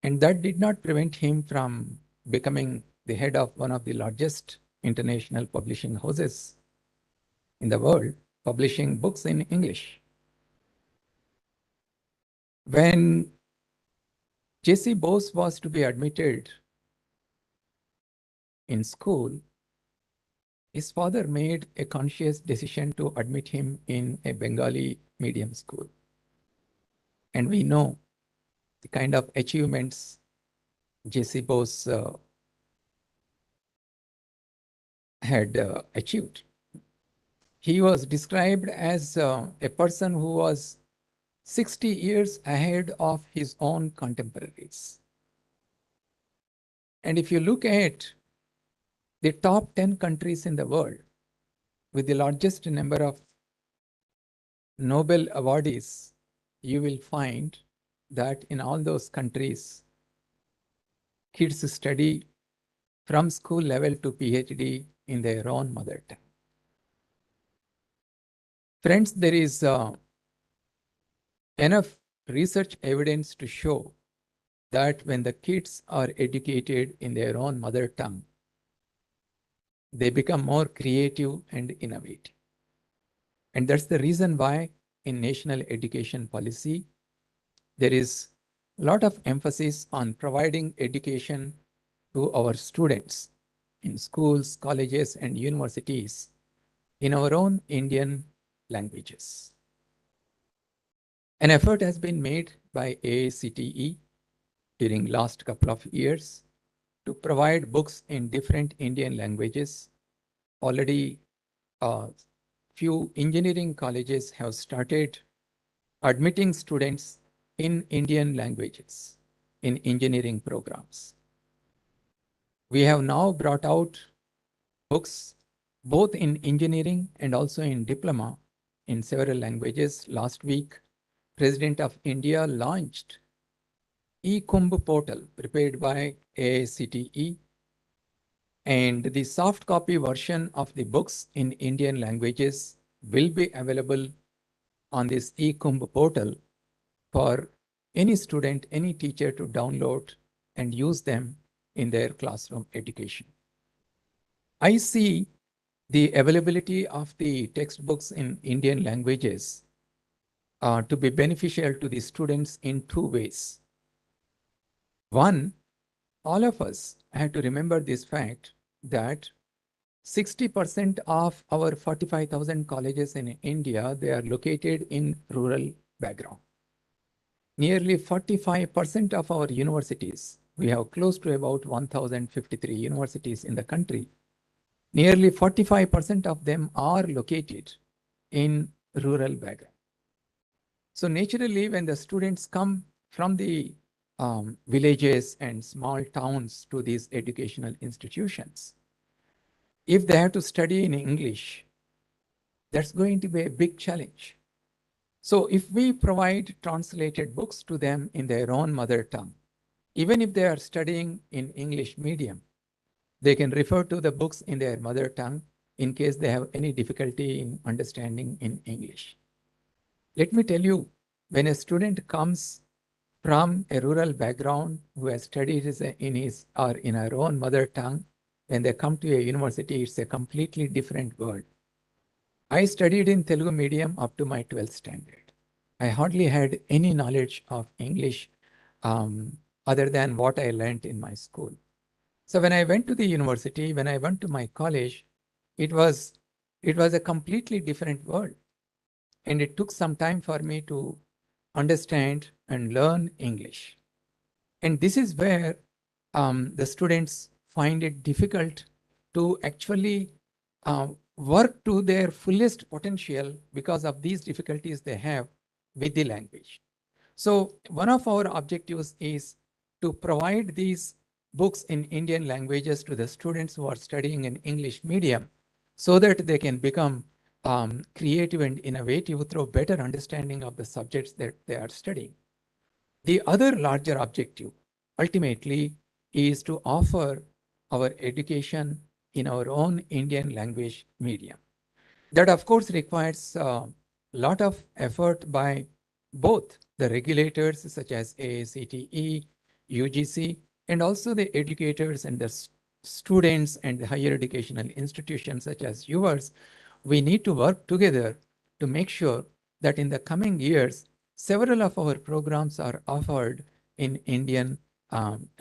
And that did not prevent him from becoming the head of one of the largest international publishing houses in the world, publishing books in English. When J.C. Bose was to be admitted in school, his father made a conscious decision to admit him in a Bengali medium school. And we know the kind of achievements J.C. Bose had achieved. He was described as a person who was 60 years ahead of his own contemporaries. And if you look at the top 10 countries in the world with the largest number of Nobel awardees, you will find that in all those countries, kids study from school level to PhD in their own mother tongue. Friends, there is enough research evidence to show that when the kids are educated in their own mother tongue, they become more creative and innovative. And that's the reason why in national education policy, there is a lot of emphasis on providing education to our students in schools, colleges, and universities in our own Indian languages. An effort has been made by AICTE during last couple of years to provide books in different Indian languages. Already few engineering colleges have started admitting students in Indian languages in engineering programs. We have now brought out books both in engineering and also in diploma in several languages. Last week, President of India launched e-Kumbh portal prepared by AICTE, and the soft copy version of the books in Indian languages will be available on this e-Kumbh portal for any student, any teacher to download and use them in their classroom education. I see the availability of the textbooks in Indian languages to be beneficial to the students in two ways. One, all of us have to remember this fact that 60% of our 45,000 colleges in India, they are located in rural background. Nearly 45% of our universities, we have close to about 1,053 universities in the country. Nearly 45% of them are located in rural background. So naturally, when the students come from the villages and small towns to these educational institutions, if they have to study in English, that's going to be a big challenge. So if we provide translated books to them in their own mother tongue, even if they are studying in English medium, they can refer to the books in their mother tongue in case they have any difficulty in understanding in English. Let me tell you, when a student comes from a rural background who has studied in his or in her own mother tongue, when they come to a university, it's a completely different world. I studied in Telugu medium up to my 12th standard. I hardly had any knowledge of English other than what I learned in my school. So when I went to the university, when I went to my college, it was a completely different world. And it took some time for me to understand and learn English. And this is where the students find it difficult to actually work to their fullest potential because of these difficulties they have with the language. So one of our objectives is to provide these books in Indian languages to the students who are studying in English medium so that they can become creative and innovative through better understanding of the subjects that they are studying. The other larger objective ultimately is to offer our education in our own Indian language medium. That of course requires a lot of effort by both the regulators such as AICTE, UGC, and also the educators and the students and the higher educational institutions such as yours. We need to work together to make sure that in the coming years, several of our programs are offered in Indian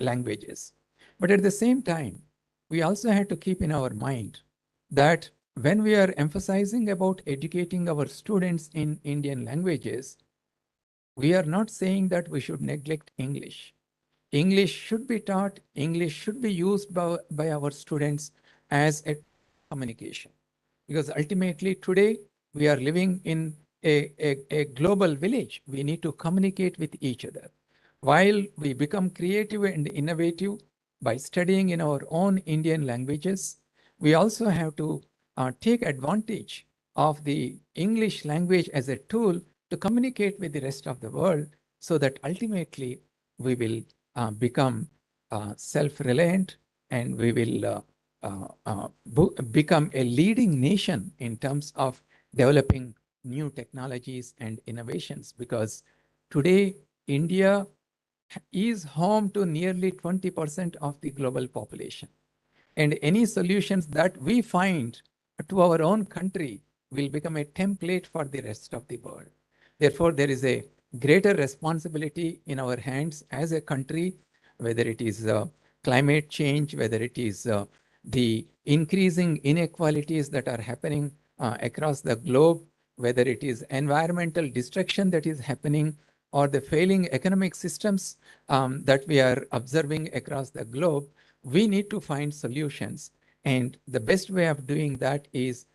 languages. But at the same time, we also have to keep in our mind that when we are emphasizing about educating our students in Indian languages, we are not saying that we should neglect English. English should be taught, English should be used by our students as a communication. Because ultimately today we are living in a global village. We need to communicate with each other. While we become creative and innovative by studying in our own Indian languages, we also have to take advantage of the English language as a tool to communicate with the rest of the world so that ultimately we will become self-reliant and we will become a leading nation in terms of developing new technologies and innovations, because today India is home to nearly 20% of the global population. And any solutions that we find to our own country will become a template for the rest of the world. Therefore, there is a greater responsibility in our hands as a country, whether it is climate change, whether it is the increasing inequalities that are happening across the globe, whether it is environmental destruction that is happening, or the failing economic systems that we are observing across the globe. We need to find solutions. And the best way of doing that is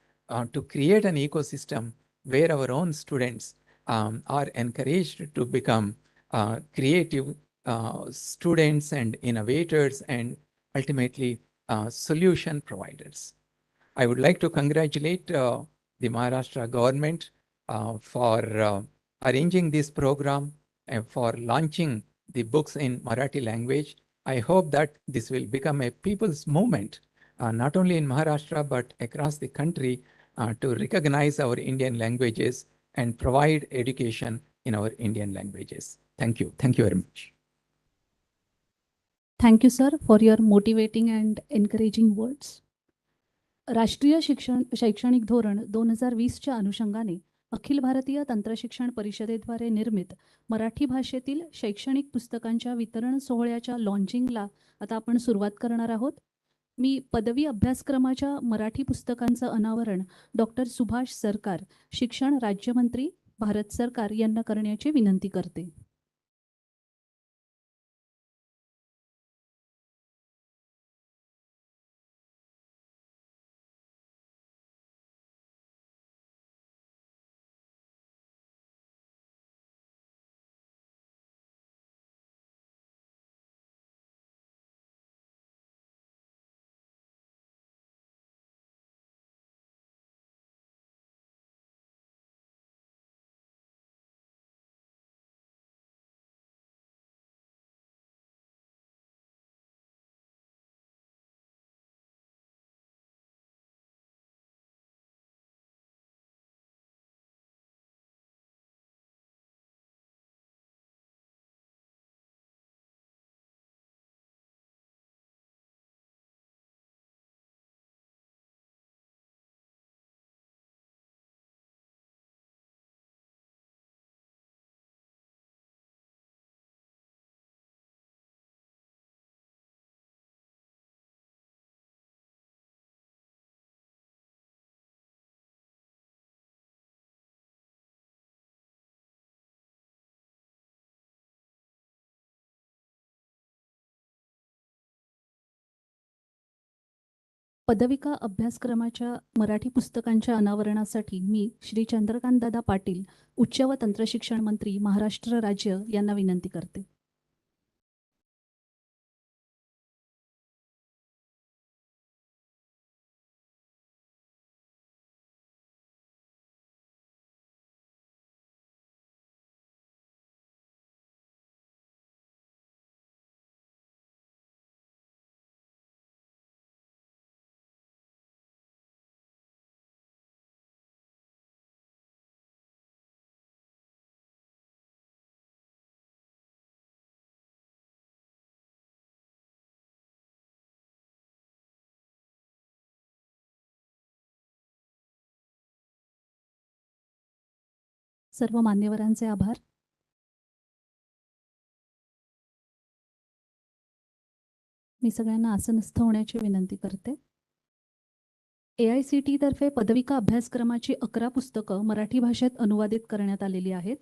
to create an ecosystem where our own students are encouraged to become creative students and innovators and ultimately solution providers. I would like to congratulate the Maharashtra government for arranging this program and for launching the books in Marathi language. I hope that this will become a people's movement, not only in Maharashtra, but across the country to recognize our Indian languages and provide education in our Indian languages. Thank you. Thank you very much. Thank you, sir, for your motivating and encouraging words. राष्ट्रीय शैक्षणिक धोरण 2020च्या अनुषंगाने अखिल भारतीय तंत्रशिक्षण परिषदेद्वारे निर्मित मराठी भाषेतील शैक्षणिक पुस्तकांच्या वितरण सोहळ्याच्या लॉन्चिंगला आता आपण सुरुवात करणार आहोत. मी पदवी अभ्यासक्रमाच्या मराठी पुस्तकांचं अनावरण डॉक्टर सुभाष सरकार, शिक्षण राज्यमंत्री, भारत सरकार यांना करण्याची विनंती करते. पदविका अभ्यासक्रमाच्या मराठी पुस्तकांच्या अनावरणासाठी मी श्री चंद्रकांत दादा पाटील, उच्च व तंत्रशिक्षण मंत्री, महाराष्ट्र राज्य यांना विनंती करते. सर्व मान्यवरांचे आभार. मी सगळ्यांना आसनस्थ होण्याची विनंती करते. AICTE तर्फे पदविका अभ्यासक्रमाची 11 पुस्तकं मराठी भाषेत अनुवादित करण्यात आलेली आहेत.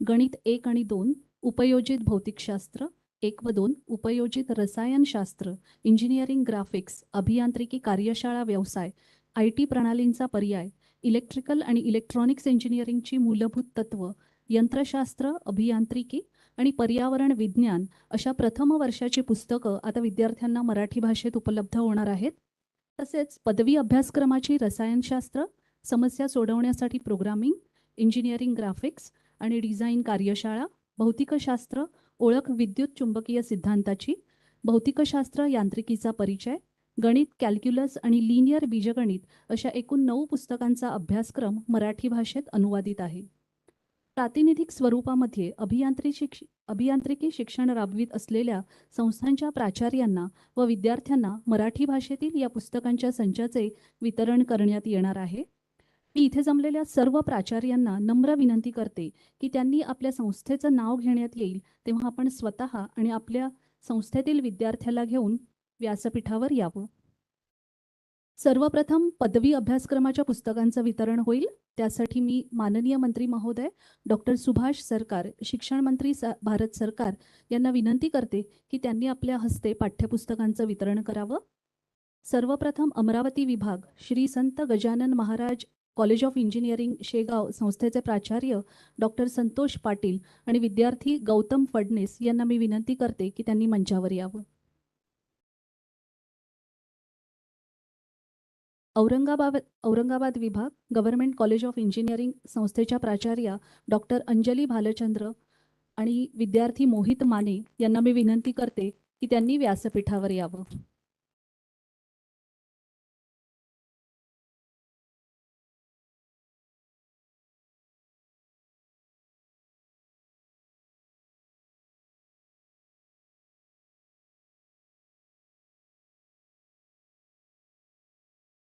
गणित 1 आणि 2, उपयोजित भौतिकशास्त्र 1 व 2, उपयोजित रसायनशास्त्र, इंजिनिअरिंग ग्राफिक्स, अभियांत्रिकी कार्यशाळा व्यवसाय, IT प्रणालींचा पर्याय, इलेक्ट्रिकल आणि इलेक्ट्रॉनिक्स इंजिनिअरिंगची मूलभूत तत्व, यंत्रशास्त्र, अभियांत्रिकी आणि पर्यावरण विज्ञान अशा प्रथम वर्षाची पुस्तकं आता विद्यार्थ्यांना मराठी भाषेत उपलब्ध होणार आहेत. तसेच पदवी अभ्यासक्रमाची रसायनशास्त्र, समस्या सोडवण्यासाठी प्रोग्रामिंग, इंजिनिअरिंग ग्राफिक्स आणि डिझाईन कार्यशाळा, भौतिकशास्त्र, ओळख विद्युत चुंबकीय सिद्धांताची, भौतिकशास्त्र यांत्रिकीचा परिचय, गणित, कॅल्क्युलस आणि लिनियर बीजगणित अशा एकूण 9 पुस्तकांचा अभ्यासक्रम मराठी भाषेत अनुवादित आहे. प्रातिनिधिक स्वरूपामध्ये अभियांत्रिकी शिक्षण राबवित असलेल्या संस्थांच्या प्राचार्यांना व विद्यार्थ्यांना मराठी भाषेतील या पुस्तकांच्या संचाचे वितरण करण्यात येणार आहे. मी इथे जमलेल्या सर्व प्राचार्यांना नम्र विनंती करते की त्यांनी आपल्या संस्थेचं नाव घेण्यात येईल तेव्हा आपण स्वतः आणि आपल्या संस्थेतील विद्यार्थ्याला घेऊन व्यासपीठावर यावं. सर्वप्रथम पदवी अभ्यासक्रमाच्या पुस्तकांचं वितरण होईल. त्यासाठी मी माननीय मंत्री महोदय डॉक्टर सुभाष सरकार, शिक्षण मंत्री भारत सरकार यांना विनंती करते की त्यांनी आपल्या हस्ते पाठ्यपुस्तकांचं वितरण करावं. सर्वप्रथम अमरावती विभाग श्री संत Gajanan Maharaj college of engineering Shegaon संस्थेचे प्राचार्य डॉक्टर संतोष पाटील आणि विद्यार्थी गौतम फडणीस यांना मी विनंती करते की त्यांनी मंचावर यावं. औरंगाबाद विभाग गव्हर्नमेंट कॉलेज ऑफ इंजिनिअरिंग संस्थेच्या प्राचार्या डॉक्टर अंजली भालचंद्र आणि विद्यार्थी मोहित माने यांना मी विनंती करते की त्यांनी व्यासपीठावर यावं.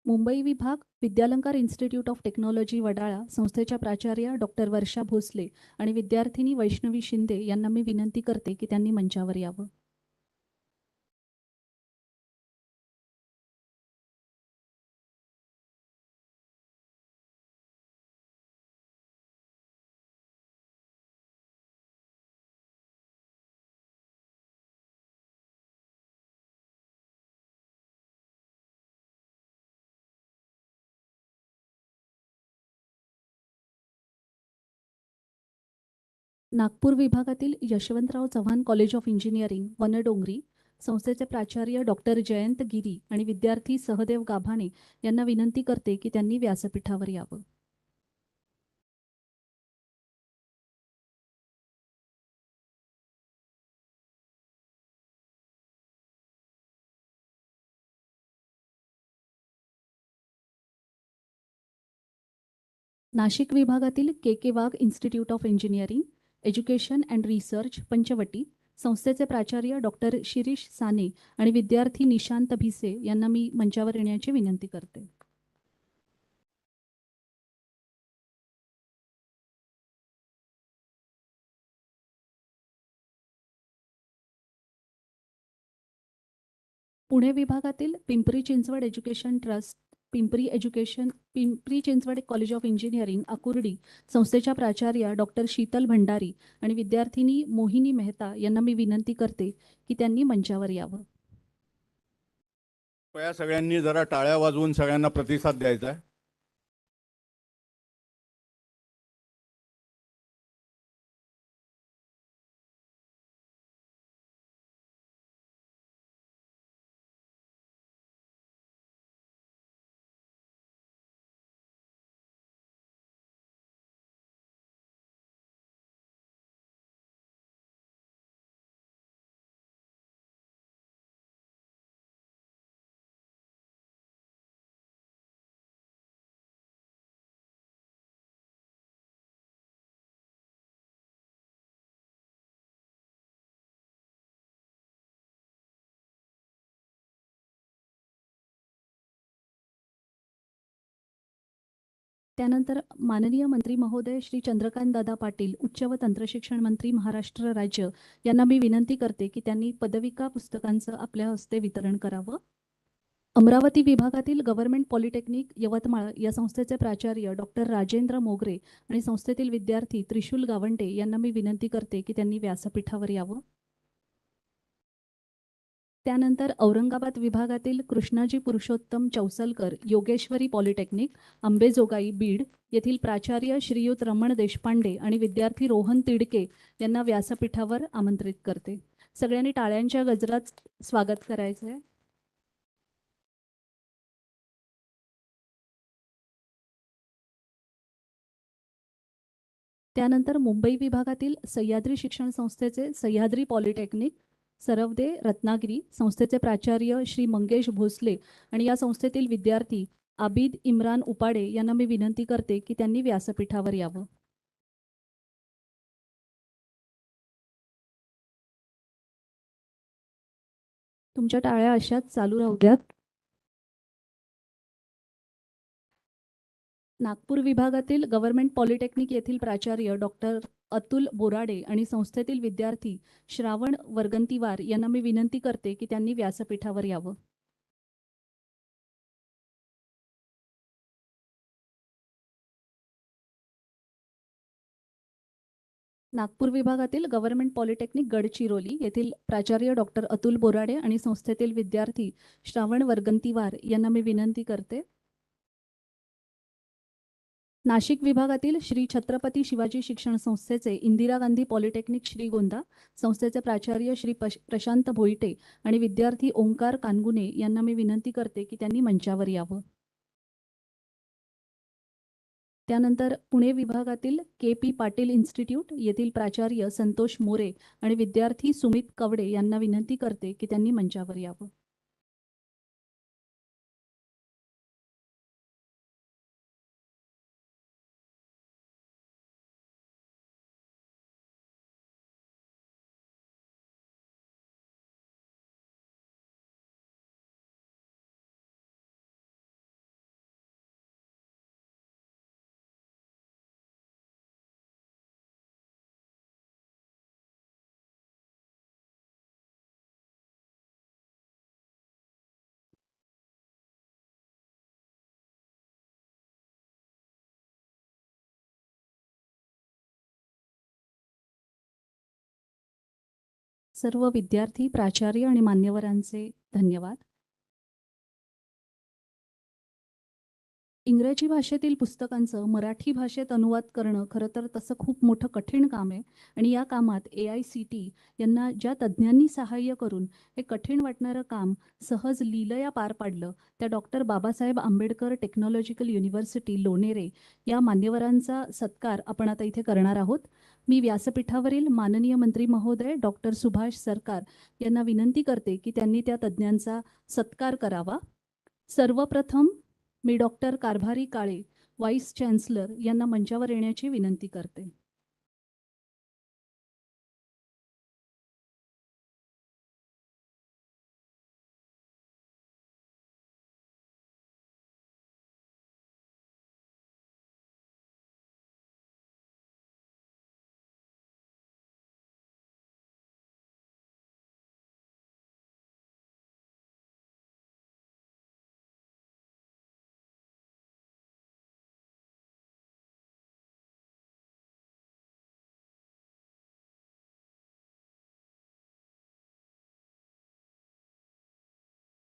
मुंबई विभाग विद्यालंकार इन्स्टिट्यूट ऑफ टेक्नॉलॉजी वडाळा संस्थेच्या प्राचार्या डॉक्टर वर्षा भोसले आणि विद्यार्थिनी वैष्णवी शिंदे यांना मी विनंती करते की त्यांनी मंचावर यावं. नागपूर विभागातील Yashwantrao Chavan college of engineering Wanadongri संस्थेचे प्राचार्य डॉक्टर जयंत गिरी आणि विद्यार्थी सहदेव गाभाणे यांना विनंती करते की त्यांनी व्यासपीठावर यावं. नाशिक विभागातील K Wagh institute of engineering education and research Panchavati संस्थेचे प्राचार्य डॉक्टर शिरीष साने आणि विद्यार्थी निशांत भिसे यांना मी मंचावर येण्याची विनंती करते. पुणे विभागातील Pimpri Chinchwad education trust Pimpri Chinchwad college of engineering Akurdi संस्थेच्या प्राचार्या डॉक्टर शीतल भंडारी आणि विद्यार्थिनी मोहिनी मेहता यांना मी विनंती करते की त्यांनी मंचावर यावं. या सगळ्यांनी जरा टाळ्या वाजवून सगळ्यांना प्रतिसाद द्यायचा आहे. त्यानंतर माननीय मंत्री महोदय श्री चंद्रकांत दादा पाटील, उच्च व तंत्रशिक्षण मंत्री महाराष्ट्र राज्य यांना मी विनंती करते की त्यांनी पदविका पुस्तकांचं आपल्या हस्ते वितरण करावं. अमरावती विभागातील गव्हर्नमेंट पॉलिटेक्निक यवतमाळ या संस्थेचे प्राचार्य डॉक्टर राजेंद्र मोगरे आणि संस्थेतील विद्यार्थी त्रिशूल गावंडे यांना मी विनंती करते की त्यांनी व्यासपीठावर यावं. त्यानंतर औरंगाबाद विभागातील कृष्णाजी पुरुषोत्तम चौसलकर योगेश्वरी पॉलिटेक्निक अंबेजोगाई बीड येथील प्राचार्य श्रीयुत रमण देशपांडे आणि विद्यार्थी रोहन तिडके यांना व्यासपीठावर आमंत्रित करते. सगळ्यांनी टाळ्यांच्या गजरात स्वागत करायचं आहे. त्यानंतर मुंबई विभागातील सह्याद्री शिक्षण संस्थेचे सह्याद्री पॉलिटेक्निक सरवदे रत्नागिरी संस्थेचे प्राचार्य श्री मंगेश भोसले आणि या संस्थेतील विद्यार्थी आबिद इम्रान उपाडे यांना मी विनंती करते की त्यांनी व्यासपीठावर यावं. तुमच्या टाळ्या अशाच चालू राहू द्यात. नागपूर विभागातील गव्हर्नमेंट पॉलिटेक्निक येथील प्राचार्य डॉक्टर अतुल बोराडे आणि संस्थेतील विद्यार्थी श्रावण वर्गंतीवार यांना मी विनंती करते की त्यांनी व्यासपीठावर यावं. नागपूर विभागातील गव्हर्नमेंट पॉलिटेक्निक गडचिरोली येथील प्राचार्य डॉक्टर अतुल बोराडे आणि संस्थेतील विद्यार्थी श्रावण वर्गंतीवार यांना मी विनंती करते. नाशिक विभागातील श्री छत्रपती शिवाजी शिक्षण संस्थेचे इंदिरा गांधी पॉलिटेक्निक श्रीगोंदा संस्थेचे प्राचार्य श्री प्रशांत भोईटे आणि विद्यार्थी ओंकार कानगुने यांना मी विनंती करते की त्यांनी मंचावर यावं. त्यानंतर पुणे विभागातील के.पी. पाटील इन्स्टिट्यूट येथील प्राचार्य संतोष मोरे आणि विद्यार्थी सुमित कवडे यांना विनंती करते की त्यांनी मंचावर यावं. सर्व विद्यार्थी, प्राचार्य आणि मान्यवरांचे धन्यवाद. इंग्रजी भाषेतील पुस्तकांचं मराठी भाषेत अनुवाद करणं खरं तर तसं खूप मोठं कठीण काम आहे आणि या कामात AICTE यांना ज्या तज्ज्ञांनी सहाय्य करून हे कठीण वाटणारं काम सहज लीलया पार पाडलं त्या doctor Babasaheb Ambedkar technological university Lonere या मान्यवरांचा सत्कार आपण आता इथे करणार आहोत. मी व्यासपीठावरील माननीय मंत्री महोदय डॉक्टर सुभाष सरकार यांना विनंती करते की त्यांनी त्या तज्ज्ञांचा सत्कार करावा. सर्वप्रथम मी डॉक्टर कारभारी काळे व्हाईस चान्सलर यांना मंचावर येण्याची विनंती करते.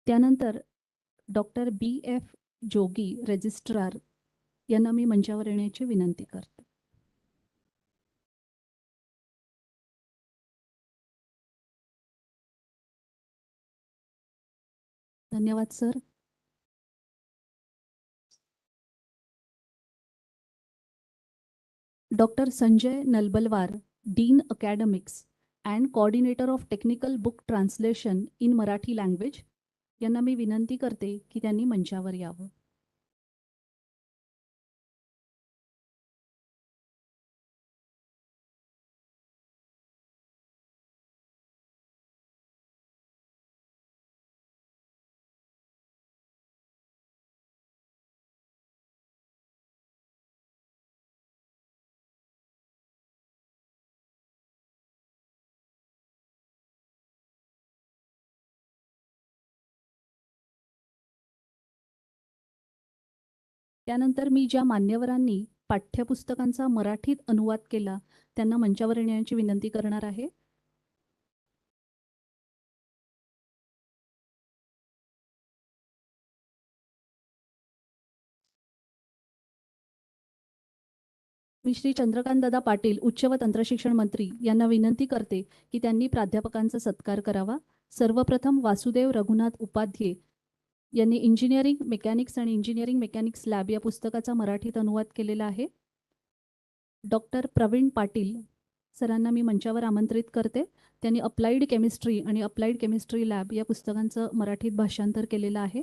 त्यानंतर डॉक्टर BF जोगी रजिस्ट्रार यांना मी मंचावर येण्याची विनंती करते. धन्यवाद sir. Doctor Sanjay Nalbalwar, dean academics and coordinator of technical book translation in Marathi language यांना मी विनंती करते की त्यांनी मंचावर यावं. त्यानंतर मी ज्या मान्यवरांनी पाठ्यपुस्तकांचा मराठीत अनुवाद केला त्यांना मंचावर येण्याची विनंती करणार आहे. मी श्री चंद्रकांतदादा पाटील उच्च व तंत्रशिक्षण मंत्री यांना विनंती करते की त्यांनी प्राध्यापकांचा सत्कार करावा. सर्वप्रथम वासुदेव रघुनाथ उपाध्ये यांनी इंजिनिअरिंग मेकॅनिक्स आणि इंजिनिअरिंग मेकॅनिक्स लॅब या पुस्तकाचा मराठीत अनुवाद केलेला आहे. डॉक्टर प्रवीण पाटील सरांना मी मंचावर आमंत्रित करते. त्यांनी अप्लाइड केमिस्ट्री आणि अप्लाइड केमिस्ट्री लॅब या पुस्तकांचं मराठीत भाषांतर केलेलं आहे.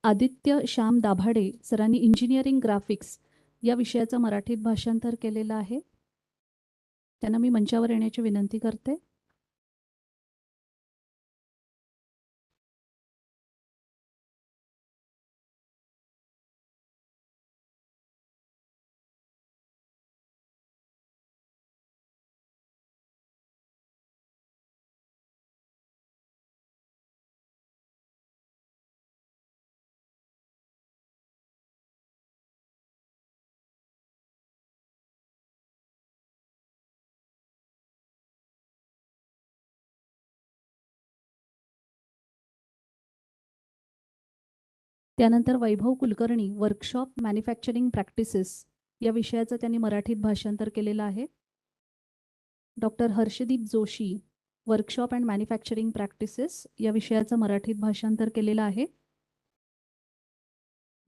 आदित्य श्याम दाभाडे सरांनी इंजिनिअरिंग ग्राफिक्स या विषयाचं मराठीत भाषांतर केलेलं आहे. त्यांना मी मंचावर येण्याची विनंती करते. त्यानंतर Vaibhav Kulkarni workshop manufacturing practices या विषयाचं त्यांनी मराठीत भाषांतर केलेलं आहे. Doctor Harshdeep Joshi workshop and manufacturing practices या विषयाचं मराठीत भाषांतर केलेलं आहे.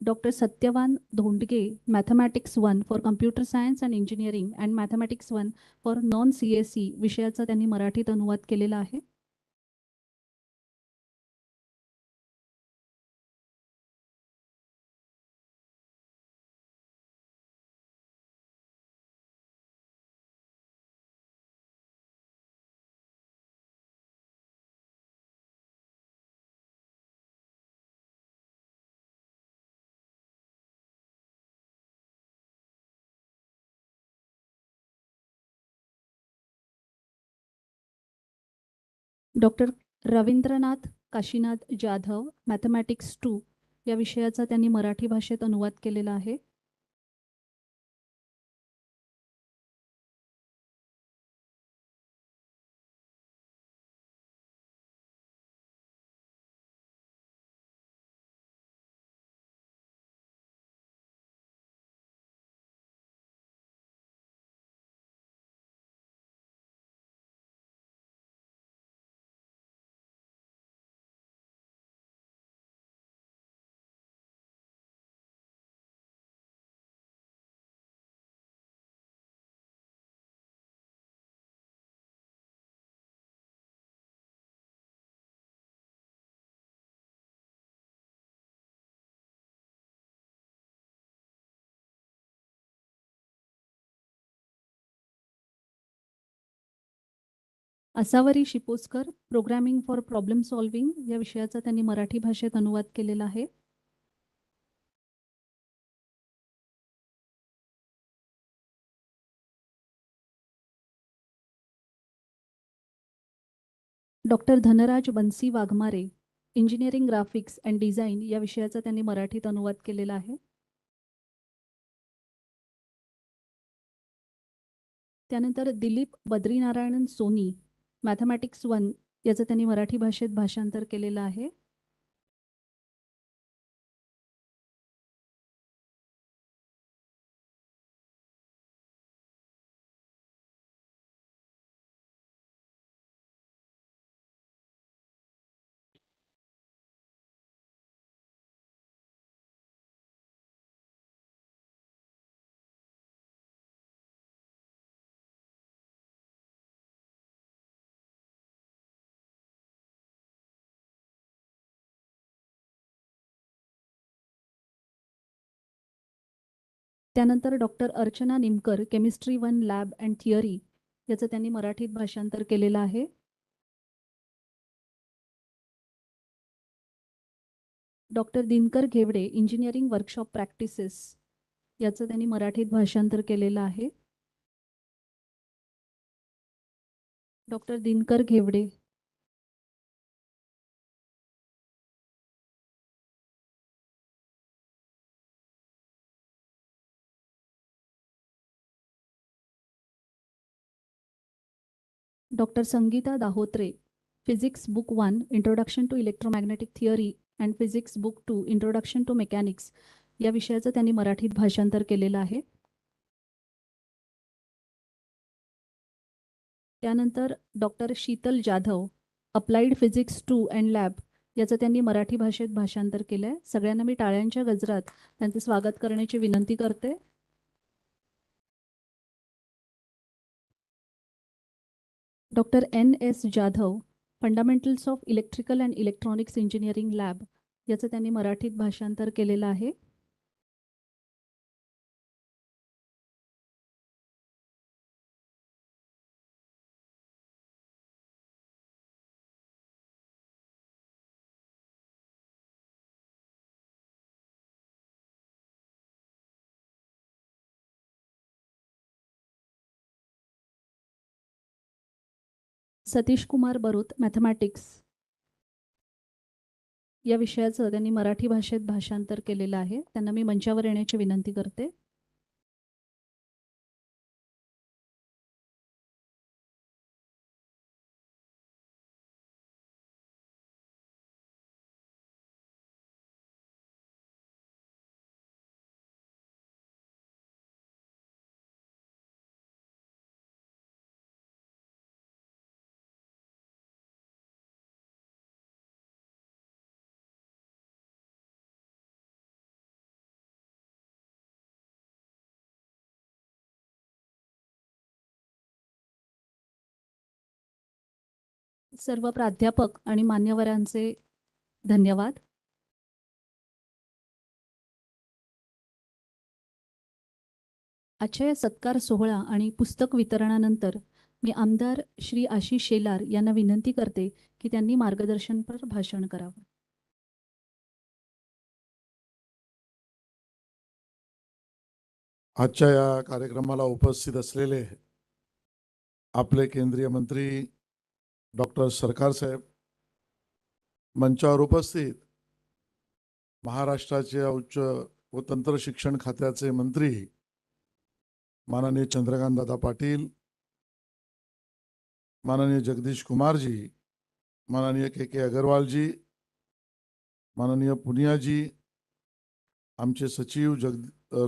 Doctor Satyawan Dhondge mathematics 1 for computer science and engineering and mathematics 1 for non CSE विषयाचा त्यांनी मराठीत अनुवाद केलेला आहे. डॉक्टर रवींद्रनाथ काशीनाथ जाधव मॅथमॅटिक्स 2 या विषयाचा त्यांनी मराठी भाषेत अनुवाद केलेला आहे. Asawari Shiposkar programming for problem solving या विषयाचा त्यांनी मराठी भाषेत अनुवाद केलेला आहे. Doctor Dhanraj Bansi Waghmare engineering graphics and design या विषयाचा त्यांनी मराठीत अनुवाद केलेला आहे. त्यानंतर दिलीप बद्रीनारायण सोनी मॅथमॅटिक्स 1 याचं त्यांनी मराठी भाषेत भाषांतर केलेलं आहे. त्यानंतर doctor Archana Nimkar chemistry 1 lab and theory याचं त्यांनी मराठीत भाषांतर केलेलं आहे. Doctor Dinkar Ghevde engineering workshop practices याचं त्यांनी मराठीत भाषांतर केलेलं आहे. Doctor Dinkar Ghevde doctor Sangeeta Dahotre, physics book 1 introduction to electromagnetic theory and physics book 2 introduction to mechanics या विषयाचं त्यांनी मराठीत भाषांतर केलेलं आहे. त्यानंतर doctor Sheetal Jadhav, applied physics 2 and lab याचं त्यांनी मराठी भाषेत भाषांतर केलं आहे. सगळ्यांना मी टाळ्यांच्या गजरात त्यांचे स्वागत करण्याची विनंती करते. Doctor NS Jadhav, fundamentals of electrical and electronics engineering lab याचं त्यांनी मराठीत भाषांतर केलेलं आहे. सतीश कुमार बरुत, मॅथमॅटिक्स या विषयाचं त्यांनी मराठी भाषेत भाषांतर केलेलं आहे. त्यांना मी मंचावर येण्याची विनंती करते. सर्व प्राध्यापक आणि मान्यवरांचे धन्यवाद. आजच्या या सत्कार सोहळा आणि पुस्तक वितरणानंतर मी आमदार श्री आशिष शेलार यांना विनंती करते की त्यांनी मार्गदर्शनपर भाषण करावं. आजच्या या कार्यक्रमाला उपस्थित असलेले आपले केंद्रीय मंत्री डॉक्टर सरकार साहेब, मंचावर उपस्थित महाराष्ट्राचे उच्च व तंत्र शिक्षण खात्याचे मंत्री माननीय चंद्रकांत दादा पाटील, माननीय जगदीश कुमारजी, माननीय KK अग्रवाल जी, माननीय पुनिया जी, आमचे सचिव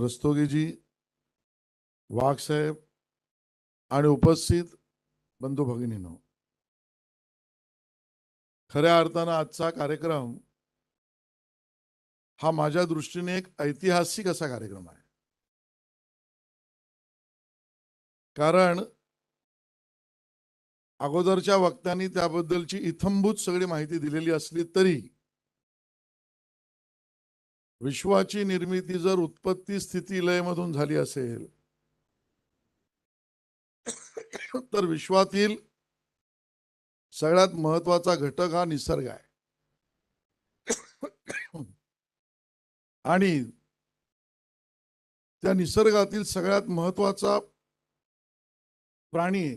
रस्तोगी जी, वाघ साहेब आणि उपस्थित बंधू भगिनींनो, खऱ्या अर्थानं आजचा कार्यक्रम हा माझ्या दृष्टीने एक ऐतिहासिक असा कार्यक्रम आहे. कारण अगोदरच्या वक्त्यांनी त्याबद्दलची इत्थंभूत सगळी माहिती दिलेली असली तरी विश्वाची निर्मिती जर उत्पत्ती स्थिती लयमधून झाली असेल तर विश्वातील सगळ्यात महत्वाचा घटक हा निसर्ग आहे. आणि त्या निसर्गातील सगळ्यात महत्वाचा प्राणी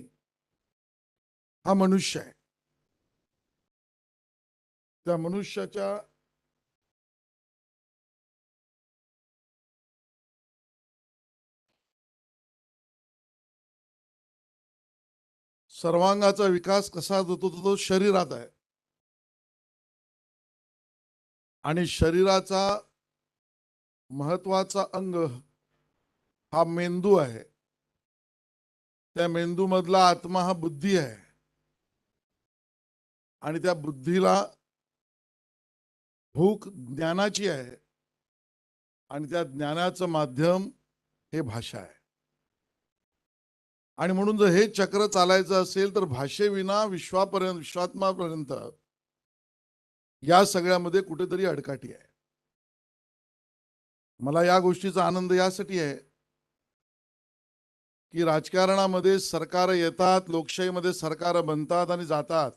हा मनुष्य आहे. त्या मनुष्याच्या सर्वांगाचा विकास कसा होतो तो शरीरात आहे. आणि शरीराचा महत्वाचा अंग हा मेंदू आहे. त्या मेंदू मधला आत्मा हा बुद्धी आहे. आणि त्या बुद्धीला भूक ज्ञानाची आहे. आणि त्या ज्ञानाचं माध्यम हे भाषा आहे. आणि म्हणून जर हे चक्र चालायचं असेल तर भाषेविना विश्वात्मापर्यंत या सगळ्यामध्ये कुठेतरी अडकाठी आहे. मला या गोष्टीचा आनंद यासाठी आहे की राजकारणामध्ये सरकार येतात, लोकशाहीमध्ये सरकार बनतात आणि जातात,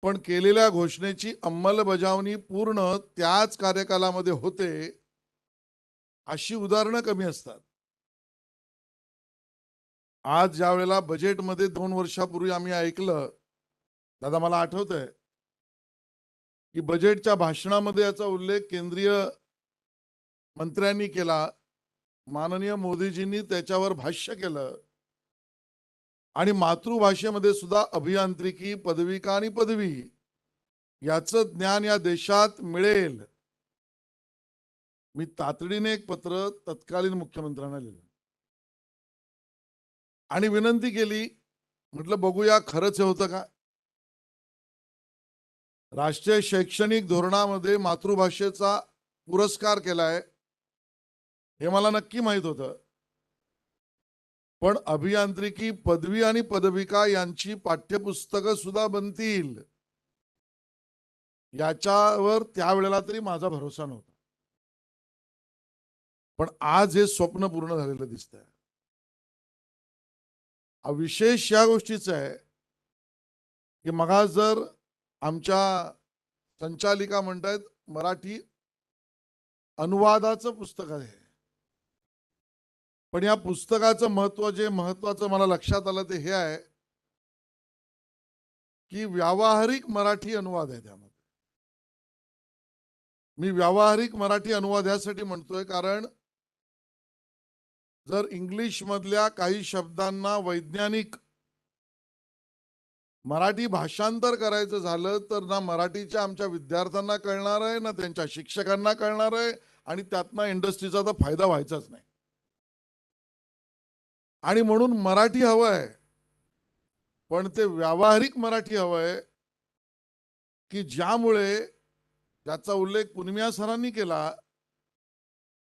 पण केलेल्या घोषणेची अंमलबजावणी पूर्ण त्याच कार्यकालामध्ये होते अशी उदाहरणं कमी असतात. आज ज्या वेळेला बजेटमध्ये 2 वर्षापूर्वी आम्ही ऐकलं, दादा मला आठवतंय की बजेटच्या भाषणामध्ये याचा उल्लेख केंद्रीय मंत्र्यांनी केला, माननीय मोदीजींनी त्याच्यावर भाष्य केलं आणि मातृभाषेमध्ये सुद्धा अभियांत्रिकी, पदविका आणि पदवी याचं ज्ञान या देशात मिळेल. मी तातडीने एक पत्र तत्कालीन मुख्यमंत्र्यांना लिहिलं आणि विनंती केली, म्हटलं बघूया खरंच हे होतं का. राष्ट्रीय शैक्षणिक धोरणामध्ये मातृभाषेचा पुरस्कार केलाय हे मला नक्की माहित होतं, पण अभियांत्रिकी, पदवी आणि पदविका यांची पाठ्यपुस्तकं सुद्धा बनतील याच्यावर त्यावेळेला तरी माझा भरोसा नव्हता. पण आज हे स्वप्न पूर्ण झालेलं दिसतंय. विशेष या गोष्टीचं आहे की मगा जर आमच्या संचालिका म्हणतायत मराठी अनुवादाचं पुस्तक आहे, पण या पुस्तकाचं महत्व जे महत्वाचं मला लक्षात आलं ते हे आहे की व्यावहारिक मराठी अनुवाद आहे. त्यामध्ये मी व्यावहारिक मराठी अनुवाद यासाठी म्हणतोय कारण जर इंग्लिश मधल्या काही शब्दांना वैज्ञानिक मराठी भाषांतर करायचं झालं तर ना मराठीच्या आमच्या विद्यार्थ्यांना कळणार आहे, ना त्यांच्या शिक्षकांना कळणार आहे, आणि त्यातनं इंडस्ट्रीचा तर फायदा व्हायचाच नाही. आणि म्हणून मराठी हवं आहे, पण ते व्यावहारिक मराठी हवं आहे की ज्यामुळे, ज्याचा उल्लेख पुनमिया सरांनी केला,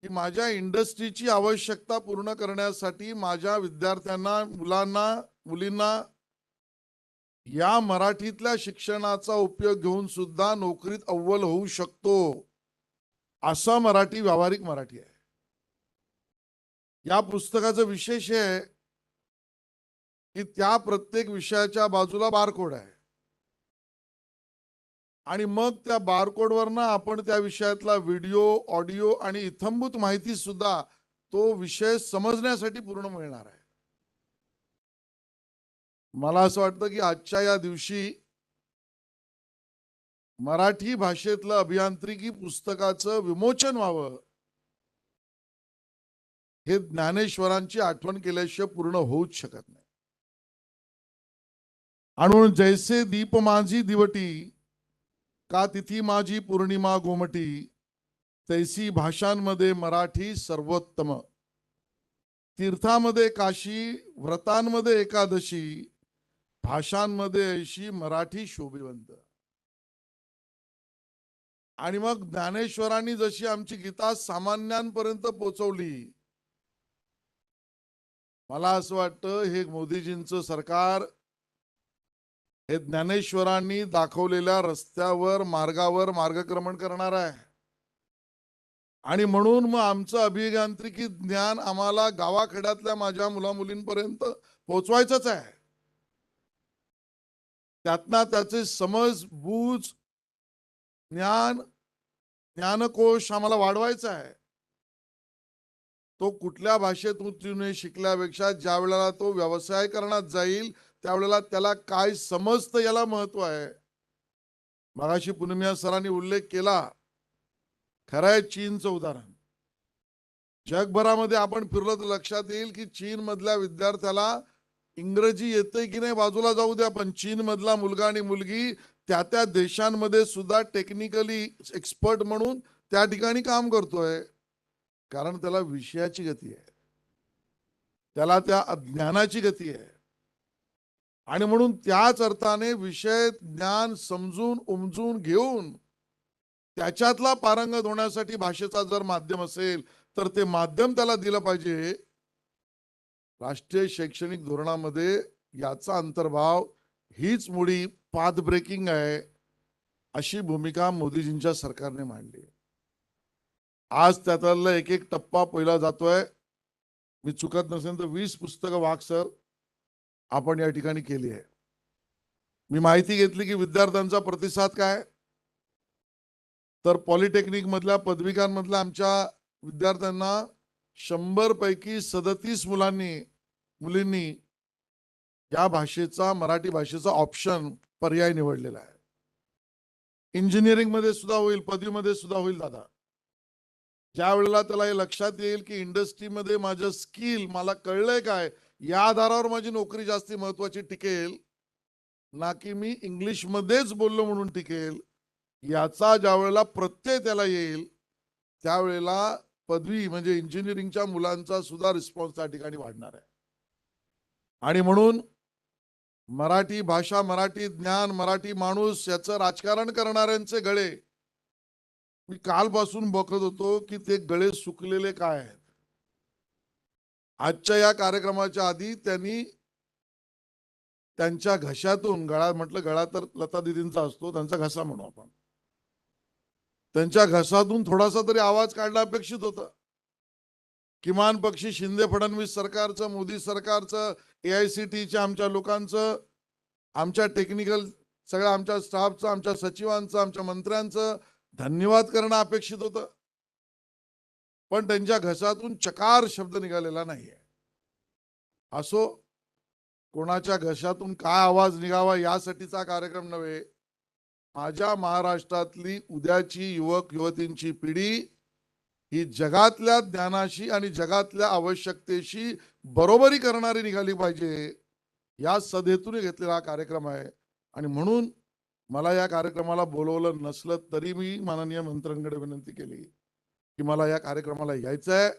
की माझ्या इंडस्ट्रीची आवश्यकता पूर्ण करण्यासाठी माझ्या विद्यार्थ्यांना, मुलांना, मुलींना या मराठीतल्या शिक्षणाचा उपयोग घेऊन सुद्धा नोकरीत अव्वल होऊ शकतो, असा मराठी व्यावहारिक मराठी आहे. या पुस्तकाचं विशेष आहे की त्या प्रत्येक विषयाच्या बाजूला बारकोड आहे आणि मग त्या बारकोडवरनं आपण त्या विषयातला व्हिडिओ, ऑडिओ आणि इत्थंभूत माहिती सुद्धा तो विषय समजण्यासाठी पूर्ण मिळणार आहे. मला असं वाटतं की आजच्या या दिवशी मराठी भाषेतलं अभियांत्रिकी पुस्तकाचं विमोचन व्हावं, हे ज्ञानेश्वरांची आठवण केल्याशिवाय पूर्ण होऊच शकत नाही. आणून जैसे दीप माझी दिवटी, का तिथी माझी पौर्णिमा गोमटी, तैसी भाषांमध्ये मराठी सर्वोत्तम, तीर्थामध्ये काशी, व्रतांमध्ये एकादशी, भाषांमध्ये ऐशी मराठी शोभिवंत. आणि मग ज्ञानेश्वरांनी जशी आमची गीता सामान्यांपर्यंत पोहोचवली, मला असं वाटतं हे मोदीजींचं सरकार हे ज्ञानेश्वरांनी दाखवलेल्या रस्त्यावर, मार्गावर मार्गक्रमण करणार आहे. आणि म्हणून मग आमचं अभियांत्रिकी ज्ञान आम्हाला गावाखेड्यातल्या माझ्या मुला मुलींपर्यंत पोहोचवायचंच आहे. त्यातनं त्याचे समज, बूज, ज्ञान, ज्ञानकोश आम्हाला वाढवायचा आहे. तो कुठल्या भाषेतून शिकल्यापेक्षा ज्या वेळेला तो व्यवसाय करण्यात जाईल त्यावेळेला त्याला काय समजतं याला महत्व आहे. मगाशी पुनमिया सरांनी उल्लेख केला, खरं आहे चीनचं उदाहरण. जगभरामध्ये आपण फिरलो तर लक्षात येईल की चीन मधल्या विद्यार्थ्याला इंग्रजी येते की नाही बाजूला जाऊ द्या, पण चीन मधला मुलगा आणि मुलगी त्या त्या देशांमध्ये सुद्धा टेक्निकली एक्सपर्ट म्हणून त्या ठिकाणी काम करतोय, कारण त्याला विषयाची गती आहे, त्याला त्या ज्ञानाची गती आहे. आणि म्हणून त्याच अर्थाने विषय ज्ञान समजून उमजून घेऊन त्याच्यातला पारंगत होण्यासाठी भाषेचा जर माध्यम असेल तर ते माध्यम त्याला दिलं पाहिजे. राष्ट्रीय शैक्षणिक धोरणामध्ये याचा अंतर्भाव, हीच मुळी पाथ ब्रेकिंग आहे, अशी भूमिका मोदीजींच्या सरकारने मांडली. आज त्यातला एक एक टप्पा पहिला जातोय. मी चुकत नसेल तर 20 पुस्तकं वाघ सर आपण या ठिकाणी केली आहे. मी माहिती घेतली की विद्यार्थ्यांचा प्रतिसाद काय, तर पॉलिटेक्निक मधल्या पदविकांमधल्या आमच्या विद्यार्थ्यांना 100 पैकी 37 मुलींनी या भाषेचा, मराठी भाषेचा ऑप्शन पर्याय निवडलेला आहे. इंजिनिअरिंग मध्ये सुद्धा होईल, पदवीमध्ये सुद्धा होईल. दादा ज्या वेळेला त्याला हे लक्षात येईल की इंडस्ट्रीमध्ये माझं स्किल, मला कळलंय काय या आधारावर माझी नोकरी जास्ती महत्वाची टिकेल ना की मी इंग्लिशमध्येच बोललो म्हणून टिकेल, याचा ज्या वेळेला प्रत्यय त्याला येईल त्यावेळेला पदवी म्हणजे इंजिनिअरिंगच्या मुलांचा सुद्धा रिस्पॉन्स त्या ठिकाणी वाढणार आहे. आणि म्हणून मराठी भाषा, मराठी ज्ञान, मराठी माणूस याचं राजकारण करणाऱ्यांचे गळे मी कालपासून बघत होतो की ते गळे सुकलेले काय आहेत. आजच्या या कार्यक्रमाच्या आधी त्यांनी त्यांच्या घशातून, गळा म्हटलं गळा तर लता दिदींचा असतो, त्यांचा घसा म्हणू आपण, त्यांच्या घसातून थोडासा तरी आवाज काढणं अपेक्षित होतं. किमान पक्षी शिंदे फडणवीस सरकारचं, मोदी सरकारचं, AICTEच्या आमच्या लोकांचं, आमच्या टेक्निकल सगळ्या आमच्या स्टाफचं, आमच्या सचिवांचं, आमच्या मंत्र्यांचं धन्यवाद करणं अपेक्षित होतं. पण त्यांच्या घसातून चकार शब्द निघालेला नाहीये. असो, कोणाच्या घशातून काय आवाज निघावा यासाठीचा कार्यक्रम नव्हे. माझ्या महाराष्ट्रातली उद्याची युवक युवतींची पिढी ही जगातल्या ज्ञानाशी आणि जगातल्या आवश्यकतेशी बरोबरी करणारी निघाली पाहिजे, या सदेतून घेतलेला हा कार्यक्रम आहे. आणि म्हणून मला या कार्यक्रमाला बोलवलं नसलं तरी मी माननीय मंत्र्यांकडे विनंती केली की मला या कार्यक्रमाला यायचं आहे,